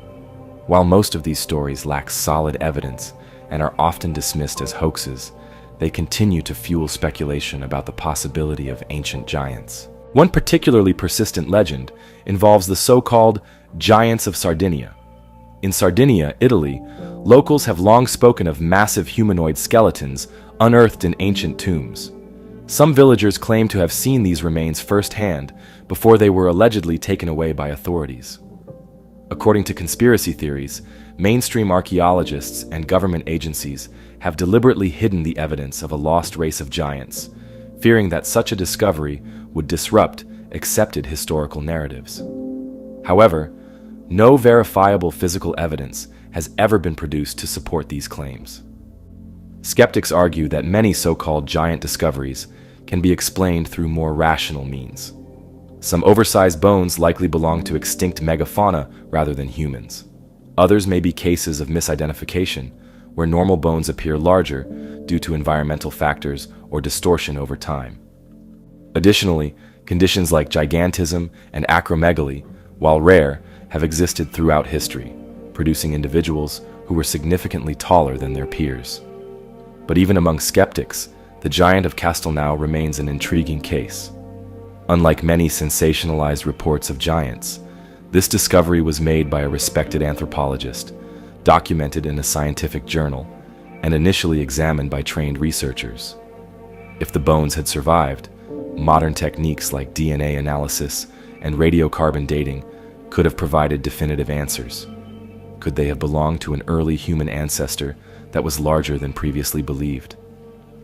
While most of these stories lack solid evidence and are often dismissed as hoaxes, they continue to fuel speculation about the possibility of ancient giants. One particularly persistent legend involves the so-called Giants of Sardinia. In Sardinia, Italy, locals have long spoken of massive humanoid skeletons unearthed in ancient tombs. Some villagers claim to have seen these remains firsthand before they were allegedly taken away by authorities. According to conspiracy theories, mainstream archaeologists and government agencies have deliberately hidden the evidence of a lost race of giants, fearing that such a discovery would disrupt accepted historical narratives. However, no verifiable physical evidence has ever been produced to support these claims. Skeptics argue that many so-called giant discoveries can be explained through more rational means. Some oversized bones likely belong to extinct megafauna rather than humans. Others may be cases of misidentification, where normal bones appear larger due to environmental factors or distortion over time. Additionally, conditions like gigantism and acromegaly, while rare, have existed throughout history, producing individuals who were significantly taller than their peers. But even among skeptics, the giant of Castelnau remains an intriguing case. Unlike many sensationalized reports of giants, this discovery was made by a respected anthropologist, documented in a scientific journal, and initially examined by trained researchers. If the bones had survived, modern techniques like DNA analysis and radiocarbon dating could have provided definitive answers. Could they have belonged to an early human ancestor that was larger than previously believed?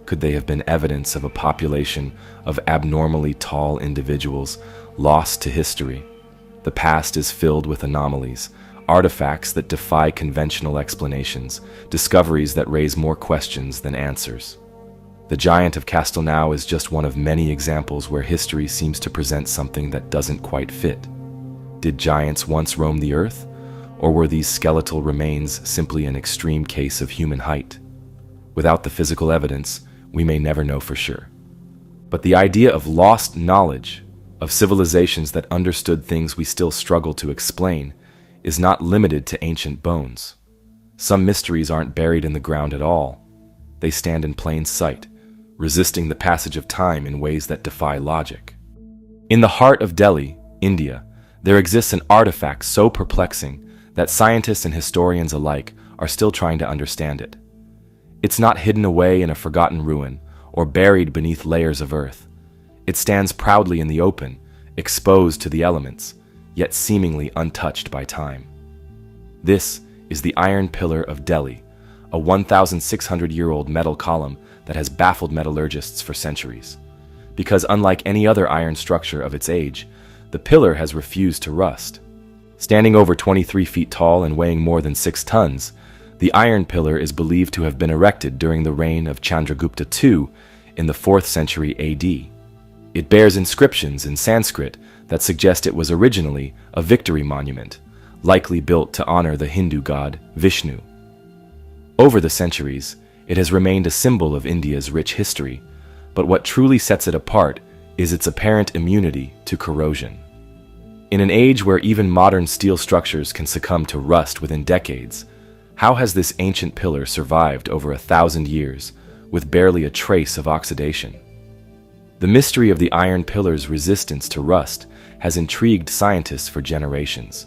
Could they have been evidence of a population of abnormally tall individuals lost to history? The past is filled with anomalies, artifacts that defy conventional explanations, discoveries that raise more questions than answers. The giant of Castelnau is just one of many examples where history seems to present something that doesn't quite fit. Did giants once roam the earth, or were these skeletal remains simply an extreme case of human height? Without the physical evidence, we may never know for sure. But the idea of lost knowledge, of civilizations that understood things we still struggle to explain, is not limited to ancient bones. Some mysteries aren't buried in the ground at all. They stand in plain sight, resisting the passage of time in ways that defy logic. In the heart of Delhi, India, there exists an artifact so perplexing that scientists and historians alike are still trying to understand it. It's not hidden away in a forgotten ruin or buried beneath layers of earth. It stands proudly in the open, exposed to the elements, yet seemingly untouched by time. This is the Iron Pillar of Delhi, a 1,600-year-old metal column that has baffled metallurgists for centuries. Because unlike any other iron structure of its age, the pillar has refused to rust. Standing over 23 feet tall and weighing more than 6 tons, the iron pillar is believed to have been erected during the reign of Chandragupta II in the 4th century AD. It bears inscriptions in Sanskrit that suggest it was originally a victory monument, likely built to honor the Hindu god Vishnu. Over the centuries, it has remained a symbol of India's rich history, but what truly sets it apart is its apparent immunity to corrosion. In an age where even modern steel structures can succumb to rust within decades, how has this ancient pillar survived over 1,000 years with barely a trace of oxidation? The mystery of the iron pillar's resistance to rust has intrigued scientists for generations.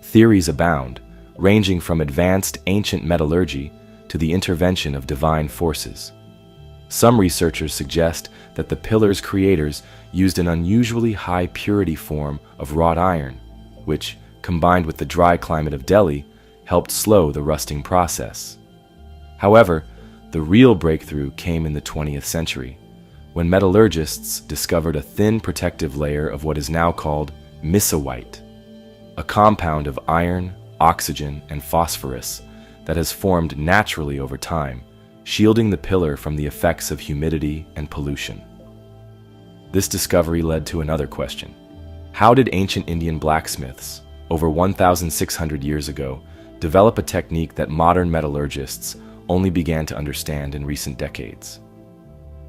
Theories abound, ranging from advanced ancient metallurgy to the intervention of divine forces. Some researchers suggest that the pillar's creators used an unusually high purity form of wrought iron, which, combined with the dry climate of Delhi, helped slow the rusting process. However, the real breakthrough came in the 20th century, when metallurgists discovered a thin protective layer of what is now called misawhite, a compound of iron, oxygen, and phosphorus that has formed naturally over time, shielding the pillar from the effects of humidity and pollution. This discovery led to another question. How did ancient Indian blacksmiths, over 1,600 years ago, develop a technique that modern metallurgists only began to understand in recent decades?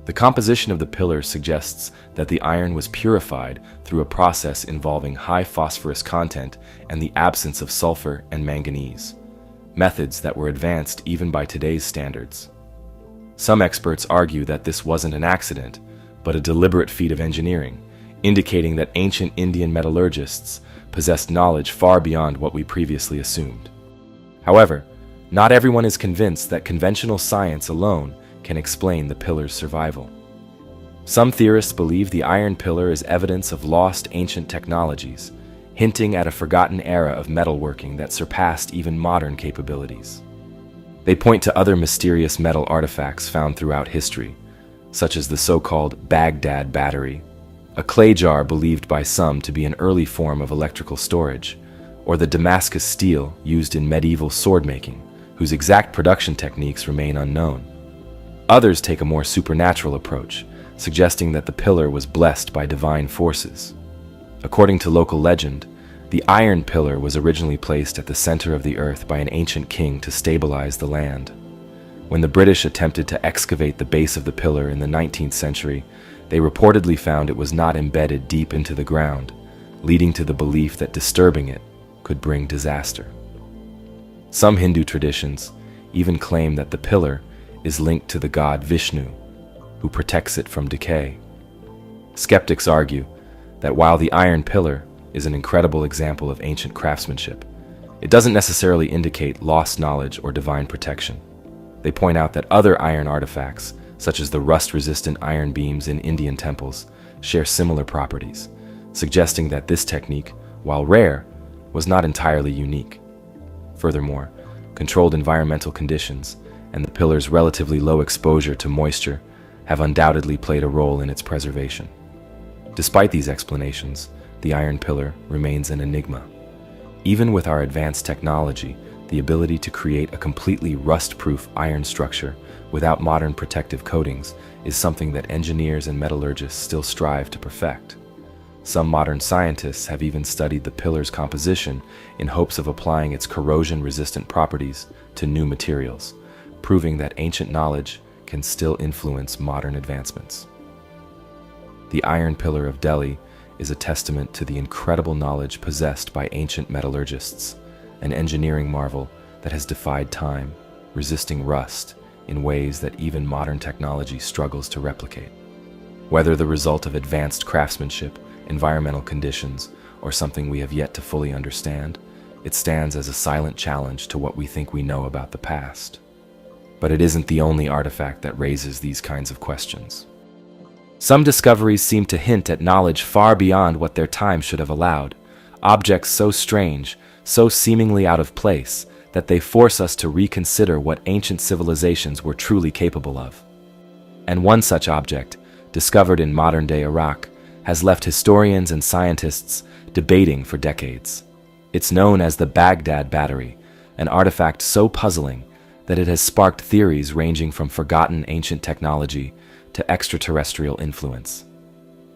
The composition of the pillar suggests that the iron was purified through a process involving high phosphorus content and the absence of sulfur and manganese, methods that were advanced even by today's standards. Some experts argue that this wasn't an accident, but a deliberate feat of engineering, indicating that ancient Indian metallurgists possessed knowledge far beyond what we previously assumed. However, not everyone is convinced that conventional science alone can explain the pillar's survival. Some theorists believe the iron pillar is evidence of lost ancient technologies, hinting at a forgotten era of metalworking that surpassed even modern capabilities. They point to other mysterious metal artifacts found throughout history, such as the so-called Baghdad battery, a clay jar believed by some to be an early form of electrical storage, or the Damascus steel used in medieval sword making, whose exact production techniques remain unknown. Others take a more supernatural approach, suggesting that the pillar was blessed by divine forces. According to local legend, the iron pillar was originally placed at the center of the earth by an ancient king to stabilize the land. When the British attempted to excavate the base of the pillar in the 19th century, they reportedly found it was not embedded deep into the ground, leading to the belief that disturbing it could bring disaster. Some Hindu traditions even claim that the pillar is linked to the god Vishnu, who protects it from decay. Skeptics argue that while the iron pillar is an incredible example of ancient craftsmanship, it doesn't necessarily indicate lost knowledge or divine protection. They point out that other iron artifacts, such as the rust-resistant iron beams in Indian temples, share similar properties, suggesting that this technique, while rare, was not entirely unique. Furthermore, controlled environmental conditions and the pillar's relatively low exposure to moisture have undoubtedly played a role in its preservation. Despite these explanations, the iron pillar remains an enigma. Even with our advanced technology, the ability to create a completely rust-proof iron structure without modern protective coatings is something that engineers and metallurgists still strive to perfect. Some modern scientists have even studied the pillar's composition in hopes of applying its corrosion-resistant properties to new materials, proving that ancient knowledge can still influence modern advancements. The Iron Pillar of Delhi is a testament to the incredible knowledge possessed by ancient metallurgists, an engineering marvel that has defied time, resisting rust in ways that even modern technology struggles to replicate. Whether the result of advanced craftsmanship, environmental conditions, or something we have yet to fully understand, it stands as a silent challenge to what we think we know about the past. But it isn't the only artifact that raises these kinds of questions. Some discoveries seem to hint at knowledge far beyond what their time should have allowed, objects so strange, so seemingly out of place, that they force us to reconsider what ancient civilizations were truly capable of. And one such object, discovered in modern-day Iraq, has left historians and scientists debating for decades. It's known as the Baghdad Battery, an artifact so puzzling that it has sparked theories ranging from forgotten ancient technology to extraterrestrial influence.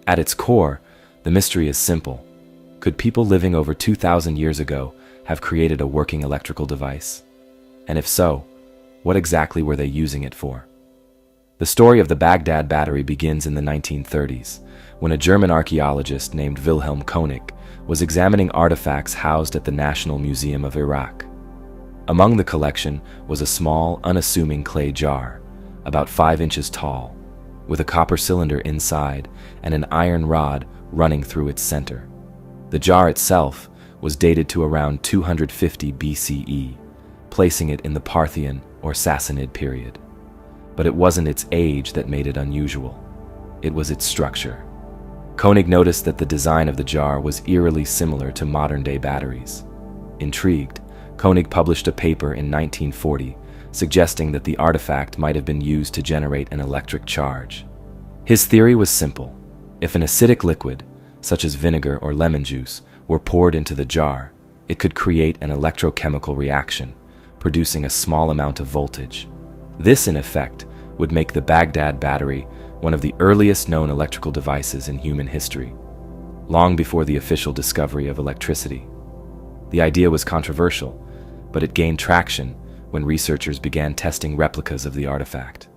At its core, the mystery is simple. Could people living over 2,000 years ago have created a working electrical device? And if so, what exactly were they using it for? The story of the Baghdad Battery begins in the 1930s, when a German archaeologist named Wilhelm Koenig was examining artifacts housed at the National Museum of Iraq. Among the collection was a small, unassuming clay jar, about 5 inches tall, with a copper cylinder inside and an iron rod running through its center. The jar itself was dated to around 250 BCE, placing it in the Parthian or Sassanid period. But it wasn't its age that made it unusual. It was its structure. Koenig noticed that the design of the jar was eerily similar to modern-day batteries. Intrigued, Koenig published a paper in 1940 suggesting that the artifact might have been used to generate an electric charge. His theory was simple. If an acidic liquid, such as vinegar or lemon juice, were poured into the jar, it could create an electrochemical reaction, producing a small amount of voltage. This, in effect, would make the Baghdad Battery one of the earliest known electrical devices in human history, long before the official discovery of electricity. The idea was controversial, but it gained traction when researchers began testing replicas of the artifact.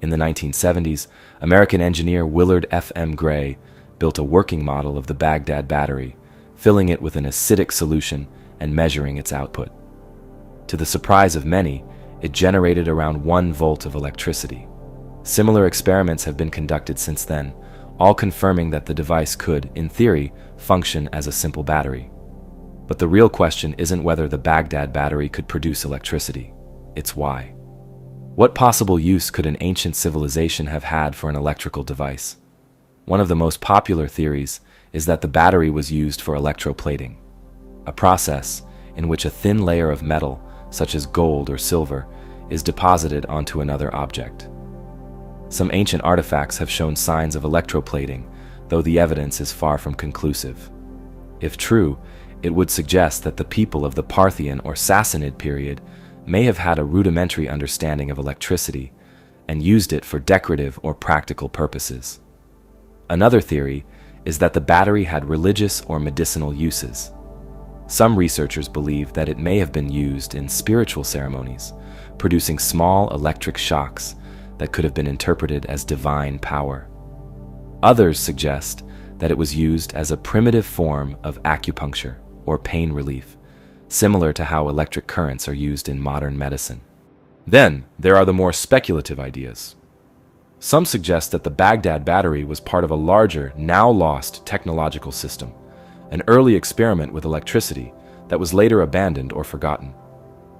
In the 1970s, American engineer Willard F. M. Gray built a working model of the Baghdad Battery, filling it with an acidic solution and measuring its output. To the surprise of many, it generated around 1 volt of electricity. Similar experiments have been conducted since then, all confirming that the device could, in theory, function as a simple battery. But the real question isn't whether the Baghdad Battery could produce electricity, it's why. What possible use could an ancient civilization have had for an electrical device? One of the most popular theories is that the battery was used for electroplating, a process in which a thin layer of metal, such as gold or silver, is deposited onto another object. Some ancient artifacts have shown signs of electroplating, though the evidence is far from conclusive. If true, it would suggest that the people of the Parthian or Sassanid period may have had a rudimentary understanding of electricity and used it for decorative or practical purposes. Another theory is that the battery had religious or medicinal uses. Some researchers believe that it may have been used in spiritual ceremonies, producing small electric shocks that could have been interpreted as divine power. Others suggest that it was used as a primitive form of acupuncture or pain relief, similar to how electric currents are used in modern medicine. Then, there are the more speculative ideas. Some suggest that the Baghdad Battery was part of a larger, now-lost technological system, an early experiment with electricity that was later abandoned or forgotten.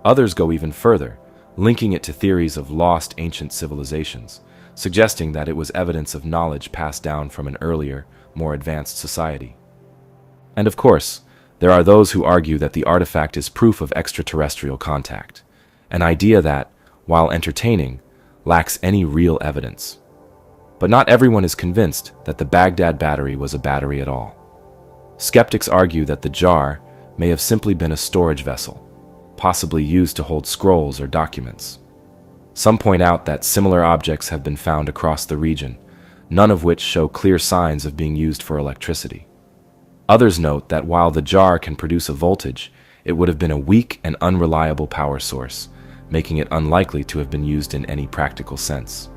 Others go even further, linking it to theories of lost ancient civilizations, suggesting that it was evidence of knowledge passed down from an earlier, more advanced society. And of course, there are those who argue that the artifact is proof of extraterrestrial contact, an idea that, while entertaining, lacks any real evidence. But not everyone is convinced that the Baghdad Battery was a battery at all. Skeptics argue that the jar may have simply been a storage vessel, possibly used to hold scrolls or documents. Some point out that similar objects have been found across the region, none of which show clear signs of being used for electricity. Others note that while the jar can produce a voltage, it would have been a weak and unreliable power source, making it unlikely to have been used in any practical sense.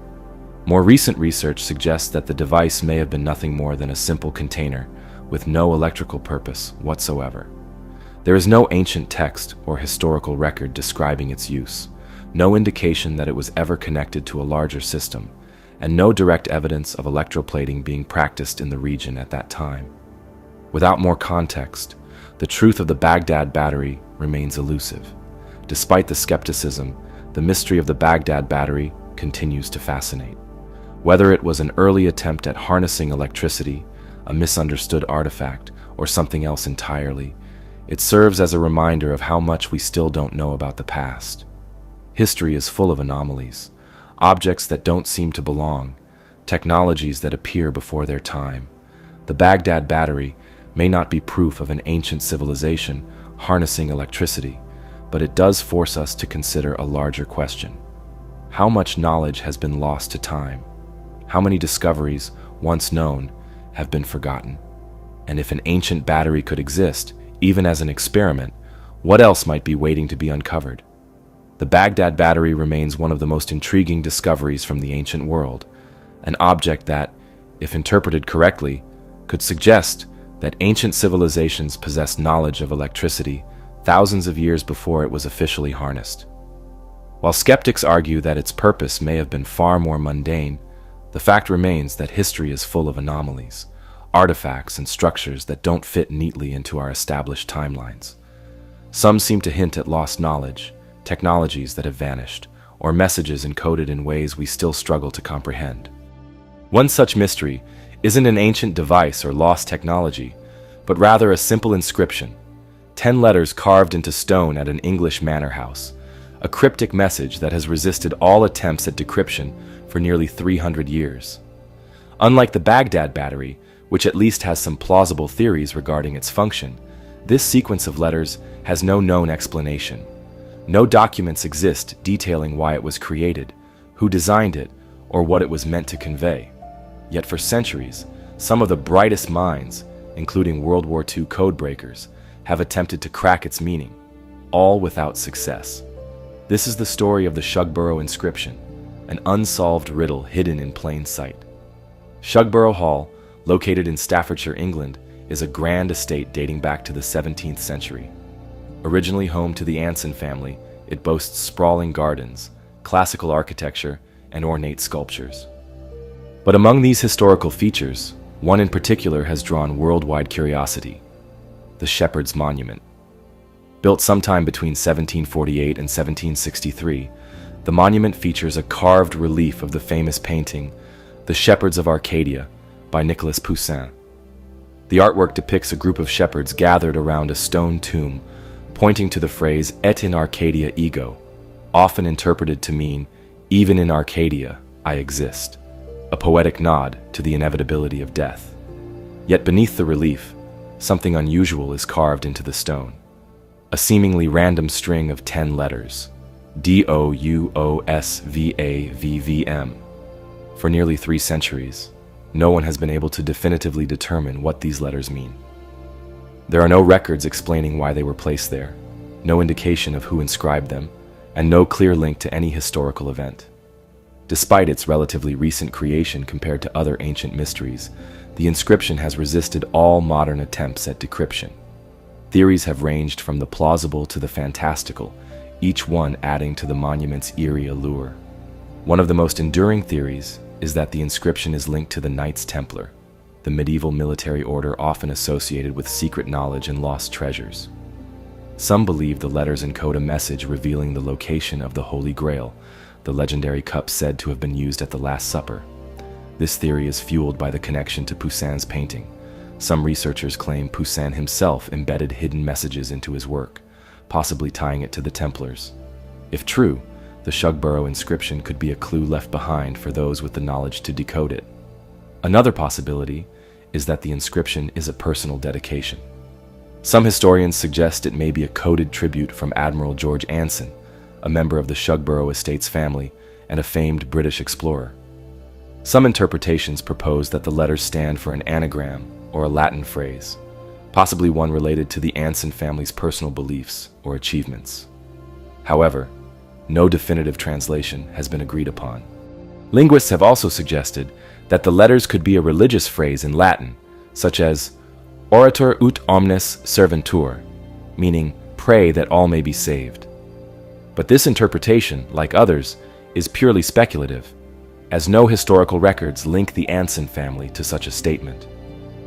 More recent research suggests that the device may have been nothing more than a simple container with no electrical purpose whatsoever. There is no ancient text or historical record describing its use, no indication that it was ever connected to a larger system, and no direct evidence of electroplating being practiced in the region at that time. Without more context, the truth of the Baghdad Battery remains elusive. Despite the skepticism, the mystery of the Baghdad Battery continues to fascinate. Whether it was an early attempt at harnessing electricity, a misunderstood artifact, or something else entirely, It serves as a reminder of how much we still don't know about the past. History is full of anomalies, objects that don't seem to belong, technologies that appear before their time. The Baghdad Battery may not be proof of an ancient civilization harnessing electricity, but it does force us to consider a larger question. How much knowledge has been lost to time? How many discoveries, once known, have been forgotten? And if an ancient battery could exist, even as an experiment, what else might be waiting to be uncovered? The Baghdad Battery remains one of the most intriguing discoveries from the ancient world, an object that, if interpreted correctly, could suggest that ancient civilizations possessed knowledge of electricity thousands of years before it was officially harnessed. While skeptics argue that its purpose may have been far more mundane, the fact remains that history is full of anomalies, artifacts and structures that don't fit neatly into our established timelines. Some seem to hint at lost knowledge, technologies that have vanished, or messages encoded in ways we still struggle to comprehend. One such mystery isn't an ancient device or lost technology, but rather a simple inscription, 10 letters carved into stone at an English manor house, a cryptic message that has resisted all attempts at decryption for nearly 300 years. Unlike the Baghdad Battery, which at least has some plausible theories regarding its function, this sequence of letters has no known explanation. No documents exist detailing why it was created, who designed it, or what it was meant to convey. Yet for centuries, some of the brightest minds, including World War II codebreakers, have attempted to crack its meaning, all without success. This is the story of the Shugborough inscription, an unsolved riddle hidden in plain sight. Shugborough Hall, located in Staffordshire, England, is a grand estate dating back to the 17th century. Originally home to the Anson family, it boasts sprawling gardens, classical architecture, and ornate sculptures. But among these historical features, one in particular has drawn worldwide curiosity: the Shepherd's Monument. Built sometime between 1748 and 1763, the monument features a carved relief of the famous painting, The Shepherds of Arcadia, by Nicolas Poussin. The artwork depicts a group of shepherds gathered around a stone tomb, pointing to the phrase "Et in Arcadia ego," often interpreted to mean, "Even in Arcadia, I exist," a poetic nod to the inevitability of death. Yet beneath the relief, something unusual is carved into the stone. A seemingly random string of 10 letters, DOUOSVAVVM. For nearly 3 centuries, no one has been able to definitively determine what these letters mean. There are no records explaining why they were placed there, no indication of who inscribed them, and no clear link to any historical event. Despite its relatively recent creation compared to other ancient mysteries, the inscription has resisted all modern attempts at decryption. Theories have ranged from the plausible to the fantastical, each one adding to the monument's eerie allure. One of the most enduring theories is that the inscription is linked to the Knights Templar, the medieval military order often associated with secret knowledge and lost treasures. Some believe the letters encode a message revealing the location of the Holy Grail, the legendary cup said to have been used at the Last Supper. This theory is fueled by the connection to Poussin's painting. Some researchers claim Poussin himself embedded hidden messages into his work, possibly tying it to the Templars. If true, the Shugborough inscription could be a clue left behind for those with the knowledge to decode it. Another possibility is that the inscription is a personal dedication. Some historians suggest it may be a coded tribute from Admiral George Anson, a member of the Shugborough estate's family and a famed British explorer. Some interpretations propose that the letters stand for an anagram or a Latin phrase, possibly one related to the Anson family's personal beliefs or achievements. However, no definitive translation has been agreed upon. Linguists have also suggested that the letters could be a religious phrase in Latin, such as "Orator ut omnes serventur," meaning "pray that all may be saved." But this interpretation, like others, is purely speculative, as no historical records link the Anson family to such a statement.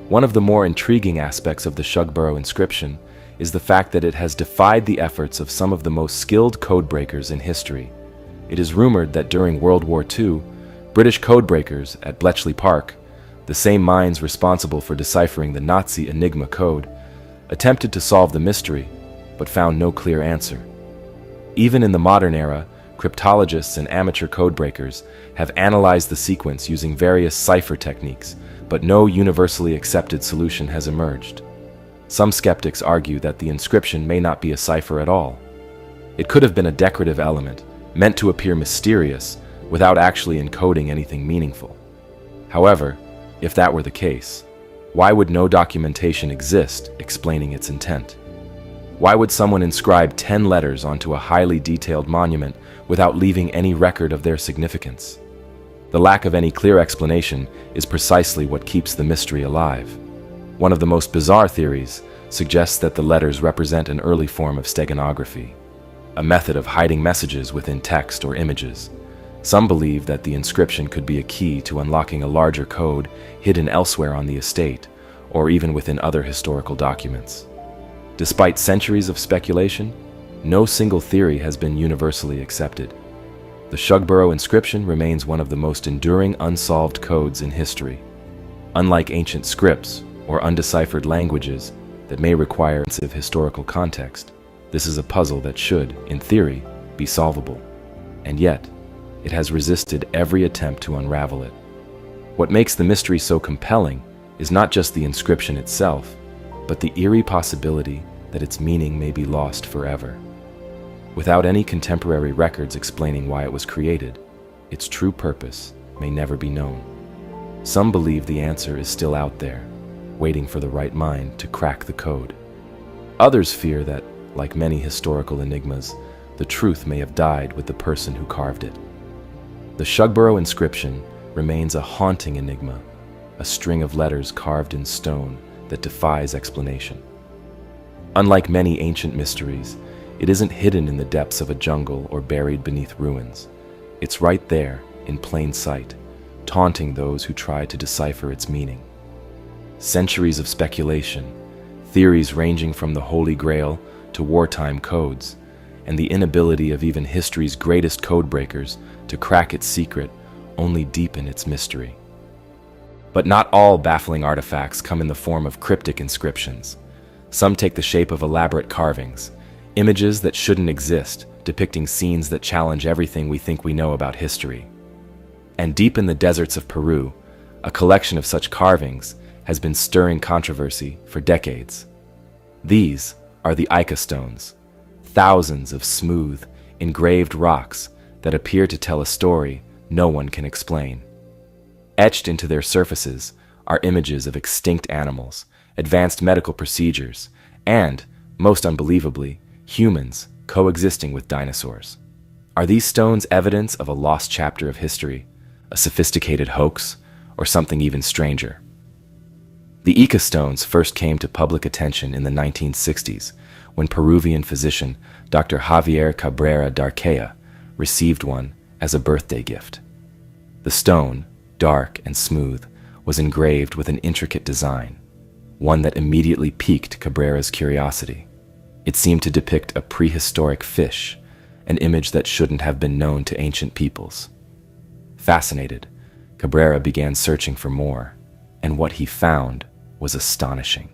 One of the more intriguing aspects of the Shugborough inscription is the fact that it has defied the efforts of some of the most skilled codebreakers in history. It is rumored that during World War II, British codebreakers at Bletchley Park, the same minds responsible for deciphering the Nazi Enigma code, attempted to solve the mystery, but found no clear answer. Even in the modern era, cryptologists and amateur codebreakers have analyzed the sequence using various cipher techniques, but no universally accepted solution has emerged. Some skeptics argue that the inscription may not be a cipher at all. It could have been a decorative element, meant to appear mysterious, without actually encoding anything meaningful. However, if that were the case, why would no documentation exist explaining its intent? Why would someone inscribe 10 letters onto a highly detailed monument without leaving any record of their significance? The lack of any clear explanation is precisely what keeps the mystery alive. One of the most bizarre theories suggests that the letters represent an early form of steganography, a method of hiding messages within text or images. Some believe that the inscription could be a key to unlocking a larger code hidden elsewhere on the estate, or even within other historical documents. Despite centuries of speculation, no single theory has been universally accepted. The Shugborough inscription remains one of the most enduring unsolved codes in history. Unlike ancient scripts or undeciphered languages that may require extensive historical context, this is a puzzle that should, in theory, be solvable. And yet, it has resisted every attempt to unravel it. What makes the mystery so compelling is not just the inscription itself, but the eerie possibility that its meaning may be lost forever. Without any contemporary records explaining why it was created, its true purpose may never be known. Some believe the answer is still out there, waiting for the right mind to crack the code. Others fear that, like many historical enigmas, the truth may have died with the person who carved it. The Shugborough inscription remains a haunting enigma, a string of letters carved in stone that defies explanation. Unlike many ancient mysteries, it isn't hidden in the depths of a jungle or buried beneath ruins. It's right there, in plain sight, taunting those who try to decipher its meaning. Centuries of speculation, theories ranging from the Holy Grail to wartime codes, and the inability of even history's greatest codebreakers to crack its secret only deepen its mystery. But not all baffling artifacts come in the form of cryptic inscriptions. Some take the shape of elaborate carvings, images that shouldn't exist, depicting scenes that challenge everything we think we know about history. And deep in the deserts of Peru, a collection of such carvings has been stirring controversy for decades. These are the Ica stones, thousands of smooth, engraved rocks that appear to tell a story no one can explain. Etched into their surfaces are images of extinct animals, advanced medical procedures, and, most unbelievably, humans coexisting with dinosaurs. Are these stones evidence of a lost chapter of history, a sophisticated hoax, or something even stranger? The Ica stones first came to public attention in the 1960s when Peruvian physician Dr. Javier Cabrera Darquea received one as a birthday gift. The stone, dark and smooth, was engraved with an intricate design, one that immediately piqued Cabrera's curiosity. It seemed to depict a prehistoric fish, an image that shouldn't have been known to ancient peoples. Fascinated, Cabrera began searching for more, and what he found was astonishing.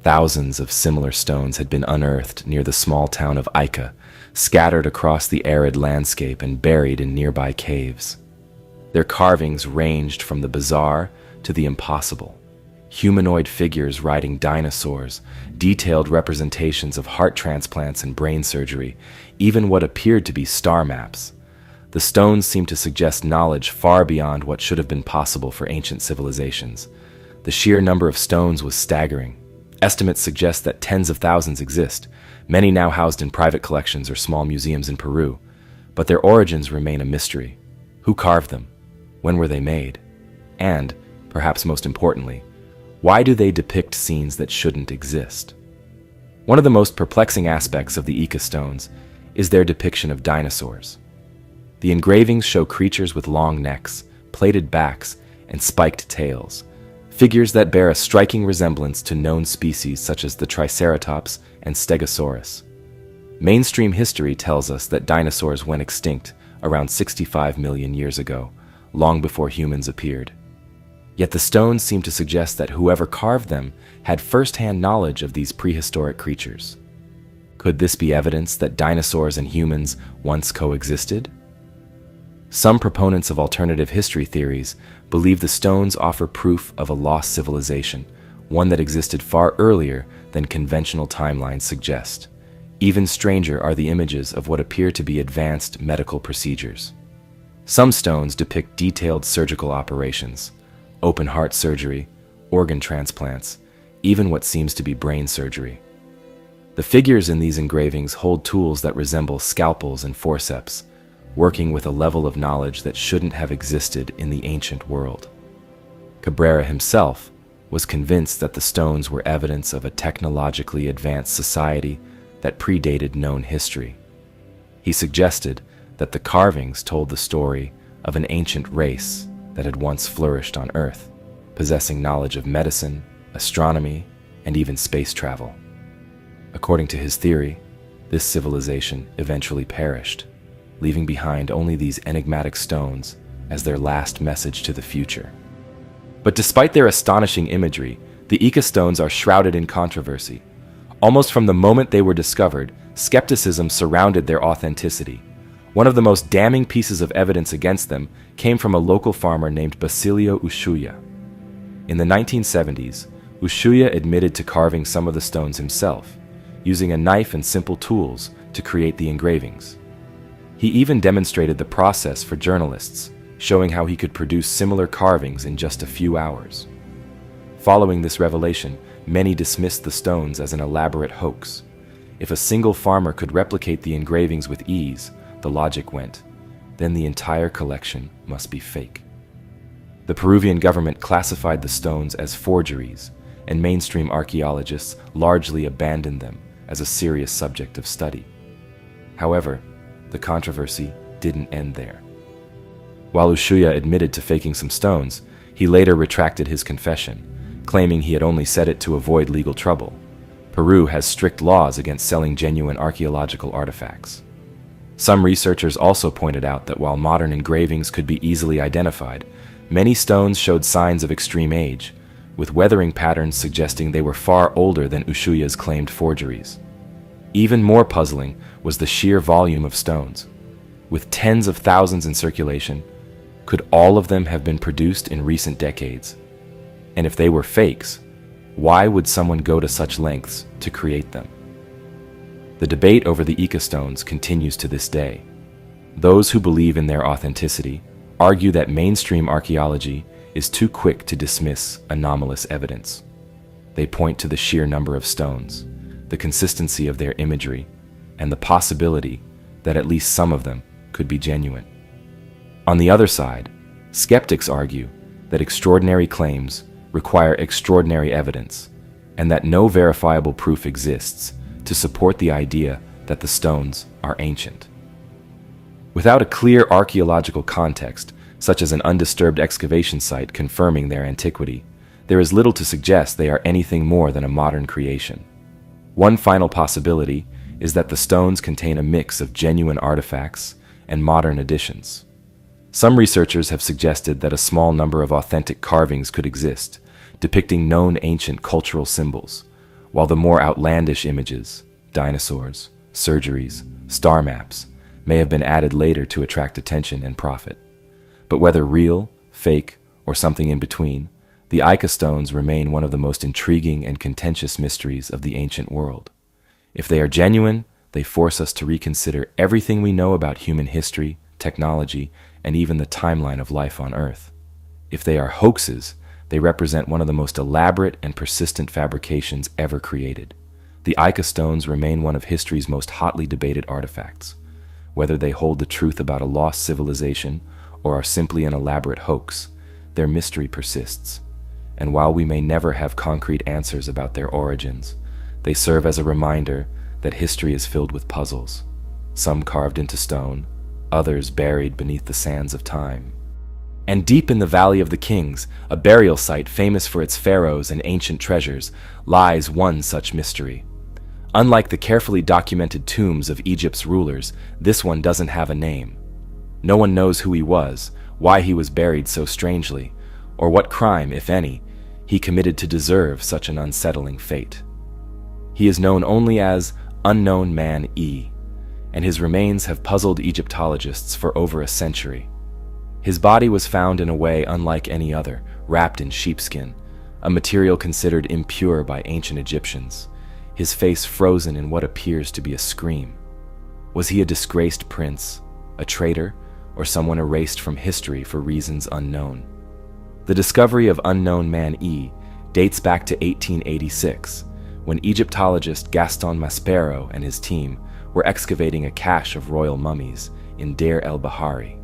Thousands of similar stones had been unearthed near the small town of Ica, scattered across the arid landscape and buried in nearby caves. Their carvings ranged from the bizarre to the impossible. Humanoid figures riding dinosaurs, detailed representations of heart transplants and brain surgery, even what appeared to be star maps. The stones seemed to suggest knowledge far beyond what should have been possible for ancient civilizations. The sheer number of stones was staggering. Estimates suggest that tens of thousands exist, many now housed in private collections or small museums in Peru. But their origins remain a mystery. Who carved them? When were they made? And, perhaps most importantly, why do they depict scenes that shouldn't exist? One of the most perplexing aspects of the Ica stones is their depiction of dinosaurs. The engravings show creatures with long necks, plated backs, and spiked tails, figures that bear a striking resemblance to known species such as the Triceratops and Stegosaurus. Mainstream history tells us that dinosaurs went extinct around 65 million years ago, long before humans appeared. Yet the stones seem to suggest that whoever carved them had first-hand knowledge of these prehistoric creatures. Could this be evidence that dinosaurs and humans once coexisted? Some proponents of alternative history theories believe the stones offer proof of a lost civilization, one that existed far earlier than conventional timelines suggest. Even stranger are the images of what appear to be advanced medical procedures. Some stones depict detailed surgical operations, open heart surgery, organ transplants, even what seems to be brain surgery. The figures in these engravings hold tools that resemble scalpels and forceps, working with a level of knowledge that shouldn't have existed in the ancient world. Cabrera himself was convinced that the stones were evidence of a technologically advanced society that predated known history. He suggested that the carvings told the story of an ancient race that had once flourished on Earth, possessing knowledge of medicine, astronomy, and even space travel. According to his theory, this civilization eventually perished, leaving behind only these enigmatic stones as their last message to the future. But despite their astonishing imagery, the Ica stones are shrouded in controversy. Almost from the moment they were discovered, skepticism surrounded their authenticity. One of the most damning pieces of evidence against them came from a local farmer named Basilio Ushuaia. In the 1970s, Ushuaia admitted to carving some of the stones himself, using a knife and simple tools to create the engravings. He even demonstrated the process for journalists, showing how he could produce similar carvings in just a few hours. Following this revelation, many dismissed the stones as an elaborate hoax. If a single farmer could replicate the engravings with ease, the logic went, then the entire collection must be fake. The Peruvian government classified the stones as forgeries, and mainstream archaeologists largely abandoned them as a serious subject of study. However, the controversy didn't end there. While Ushuaia admitted to faking some stones, he later retracted his confession, claiming he had only said it to avoid legal trouble. Peru has strict laws against selling genuine archaeological artifacts. Some researchers also pointed out that while modern engravings could be easily identified, many stones showed signs of extreme age, with weathering patterns suggesting they were far older than Ushuaia's claimed forgeries. Even more puzzling was the sheer volume of stones. With tens of thousands in circulation, could all of them have been produced in recent decades? And if they were fakes, why would someone go to such lengths to create them? The debate over the Ica stones continues to this day. Those who believe in their authenticity argue that mainstream archaeology is too quick to dismiss anomalous evidence. They point to the sheer number of stones, the consistency of their imagery, and the possibility that at least some of them could be genuine. On the other side, skeptics argue that extraordinary claims require extraordinary evidence, and that no verifiable proof exists to support the idea that the stones are ancient. Without a clear archaeological context, such as an undisturbed excavation site confirming their antiquity, there is little to suggest they are anything more than a modern creation. One final possibility is that the stones contain a mix of genuine artifacts and modern additions. Some researchers have suggested that a small number of authentic carvings could exist, depicting known ancient cultural symbols, while the more outlandish images, dinosaurs, surgeries, star maps, may have been added later to attract attention and profit. But whether real, fake, or something in between, the Ica stones remain one of the most intriguing and contentious mysteries of the ancient world. If they are genuine, they force us to reconsider everything we know about human history, technology, and even the timeline of life on Earth. If they are hoaxes, they represent one of the most elaborate and persistent fabrications ever created. The Ica stones remain one of history's most hotly debated artifacts. Whether they hold the truth about a lost civilization or are simply an elaborate hoax, their mystery persists. And while we may never have concrete answers about their origins, they serve as a reminder that history is filled with puzzles, some carved into stone, others buried beneath the sands of time. And deep in the Valley of the Kings, a burial site famous for its pharaohs and ancient treasures, lies one such mystery. Unlike the carefully documented tombs of Egypt's rulers, this one doesn't have a name. No one knows who he was, why he was buried so strangely, or what crime, if any, he committed to deserve such an unsettling fate. He is known only as Unknown Man E, and his remains have puzzled Egyptologists for over a century. His body was found in a way unlike any other, wrapped in sheepskin, a material considered impure by ancient Egyptians, his face frozen in what appears to be a scream. Was he a disgraced prince, a traitor, or someone erased from history for reasons unknown? The discovery of Unknown Man E dates back to 1886, when Egyptologist Gaston Maspero and his team were excavating a cache of royal mummies in Deir el-Bahari.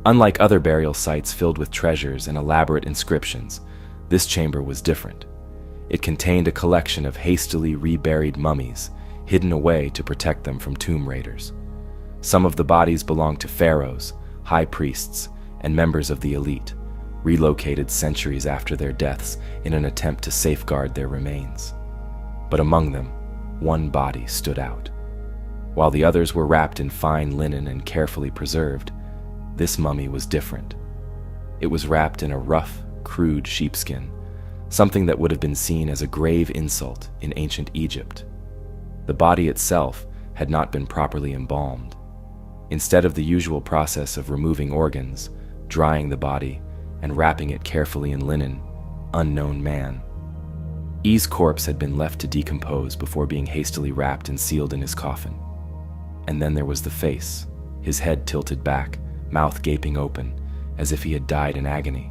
Unlike other burial sites filled with treasures and elaborate inscriptions, this chamber was different. It contained a collection of hastily reburied mummies, hidden away to protect them from tomb raiders. Some of the bodies belonged to pharaohs, high priests, and members of the elite, relocated centuries after their deaths in an attempt to safeguard their remains. But among them, one body stood out. While the others were wrapped in fine linen and carefully preserved, this mummy was different. It was wrapped in a rough, crude sheepskin, something that would have been seen as a grave insult in ancient Egypt. The body itself had not been properly embalmed. Instead of the usual process of removing organs, drying the body, and wrapping it carefully in linen, Unknown Man E's corpse had been left to decompose before being hastily wrapped and sealed in his coffin. And then there was the face, his head tilted back, mouth gaping open, as if he had died in agony.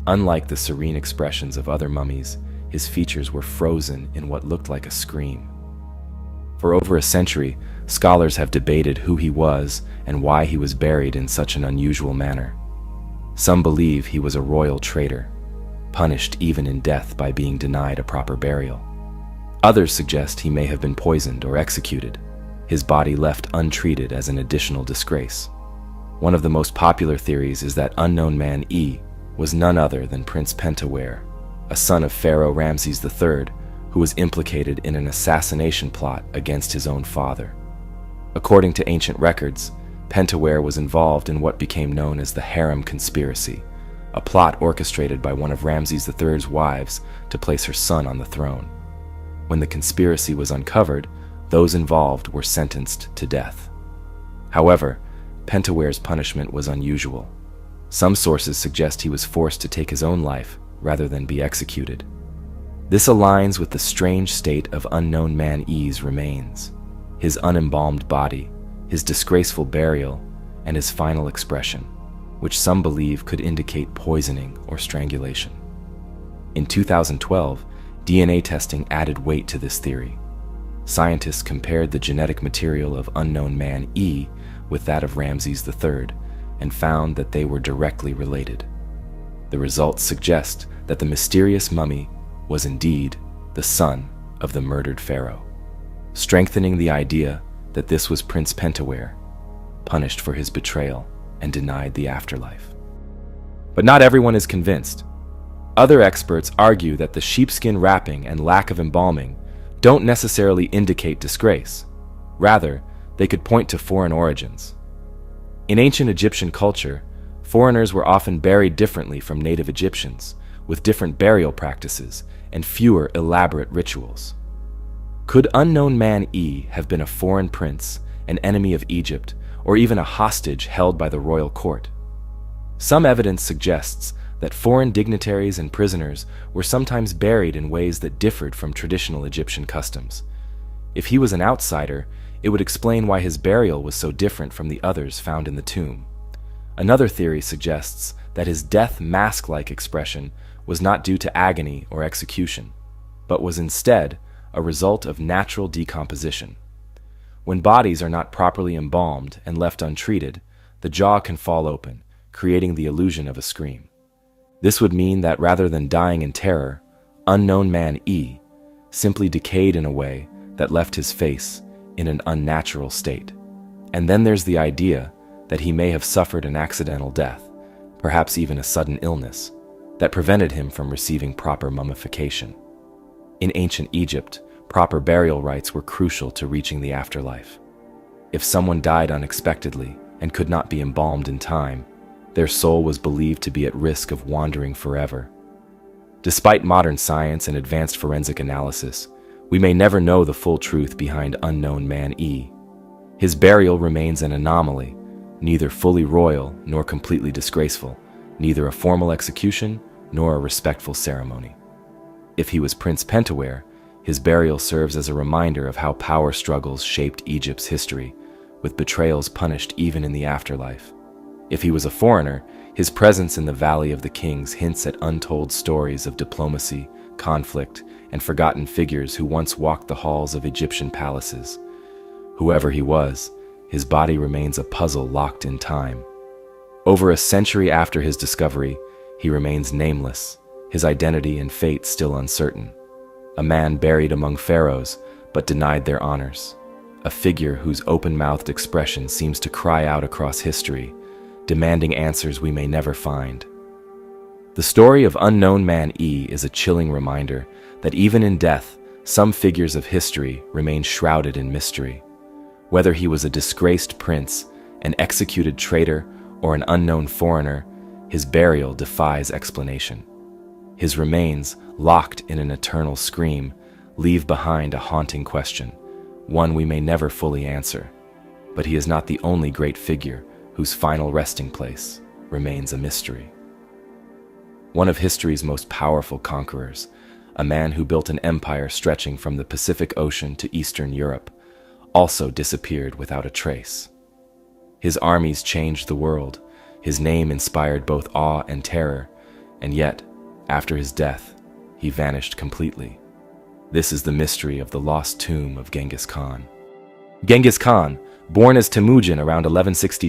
Unlike the serene expressions of other mummies, his features were frozen in what looked like a scream. For over a century, scholars have debated who he was and why he was buried in such an unusual manner. Some believe he was a royal traitor, punished even in death by being denied a proper burial. Others suggest he may have been poisoned or executed, his body left untreated as an additional disgrace. One of the most popular theories is that Unknown Man E was none other than Prince Pentawere, a son of Pharaoh Ramses III, who was implicated in an assassination plot against his own father. According to ancient records, Pentawere was involved in what became known as the Harem Conspiracy, a plot orchestrated by one of Ramses III's wives to place her son on the throne. When the conspiracy was uncovered, those involved were sentenced to death. However, Pentaware's punishment was unusual. Some sources suggest he was forced to take his own life rather than be executed. This aligns with the strange state of Unknown Man E's remains, his unembalmed body, his disgraceful burial, and his final expression, which some believe could indicate poisoning or strangulation. In 2012, DNA testing added weight to this theory. Scientists compared the genetic material of Unknown Man E with that of Ramses III and found that they were directly related. The results suggest that the mysterious mummy was indeed the son of the murdered pharaoh, strengthening the idea that this was Prince Pentawere, punished for his betrayal and denied the afterlife. But not everyone is convinced. Other experts argue that the sheepskin wrapping and lack of embalming don't necessarily indicate disgrace. Rather, they could point to foreign origins. In ancient Egyptian culture, foreigners were often buried differently from native Egyptians, with different burial practices and fewer elaborate rituals. Could Unknown Man E have been a foreign prince, an enemy of Egypt, or even a hostage held by the royal court? Some evidence suggests that foreign dignitaries and prisoners were sometimes buried in ways that differed from traditional Egyptian customs. If he was an outsider, it would explain why his burial was so different from the others found in the tomb. Another theory suggests that his death mask-like expression was not due to agony or execution, but was instead a result of natural decomposition. When bodies are not properly embalmed and left untreated, the jaw can fall open, creating the illusion of a scream. This would mean that rather than dying in terror, Unknown Man E simply decayed in a way that left his face in an unnatural state. And then there's the idea that he may have suffered an accidental death, perhaps even a sudden illness, that prevented him from receiving proper mummification. In ancient Egypt, proper burial rites were crucial to reaching the afterlife. If someone died unexpectedly and could not be embalmed in time, Their soul was believed to be at risk of wandering forever. Despite modern science and advanced forensic analysis, we may never know the full truth behind Unknown Man E. His burial remains an anomaly, neither fully royal nor completely disgraceful, neither a formal execution nor a respectful ceremony. If he was Prince Pentawere, his burial serves as a reminder of how power struggles shaped Egypt's history, with betrayals punished even in the afterlife. If he was a foreigner, his presence in the Valley of the Kings hints at untold stories of diplomacy, conflict, and forgotten figures who once walked the halls of Egyptian palaces. Whoever he was, his body remains a puzzle locked in time. Over a century after his discovery, he remains nameless, his identity and fate still uncertain. A man buried among pharaohs, but denied their honors. A figure whose open-mouthed expression seems to cry out across history, demanding answers we may never find. The story of Unknown Man E is a chilling reminder that even in death, some figures of history remain shrouded in mystery. Whether he was a disgraced prince, an executed traitor, or an unknown foreigner, his burial defies explanation. His remains, locked in an eternal scream, leave behind a haunting question, one we may never fully answer. But he is not the only great figure whose final resting place remains a mystery. One of history's most powerful conquerors, a man who built an empire stretching from the Pacific Ocean to Eastern Europe, also disappeared without a trace. His armies changed the world, his name inspired both awe and terror, and yet, after his death, he vanished completely. This is the mystery of the lost tomb of Genghis Khan. Genghis Khan, born as Temujin around 1162,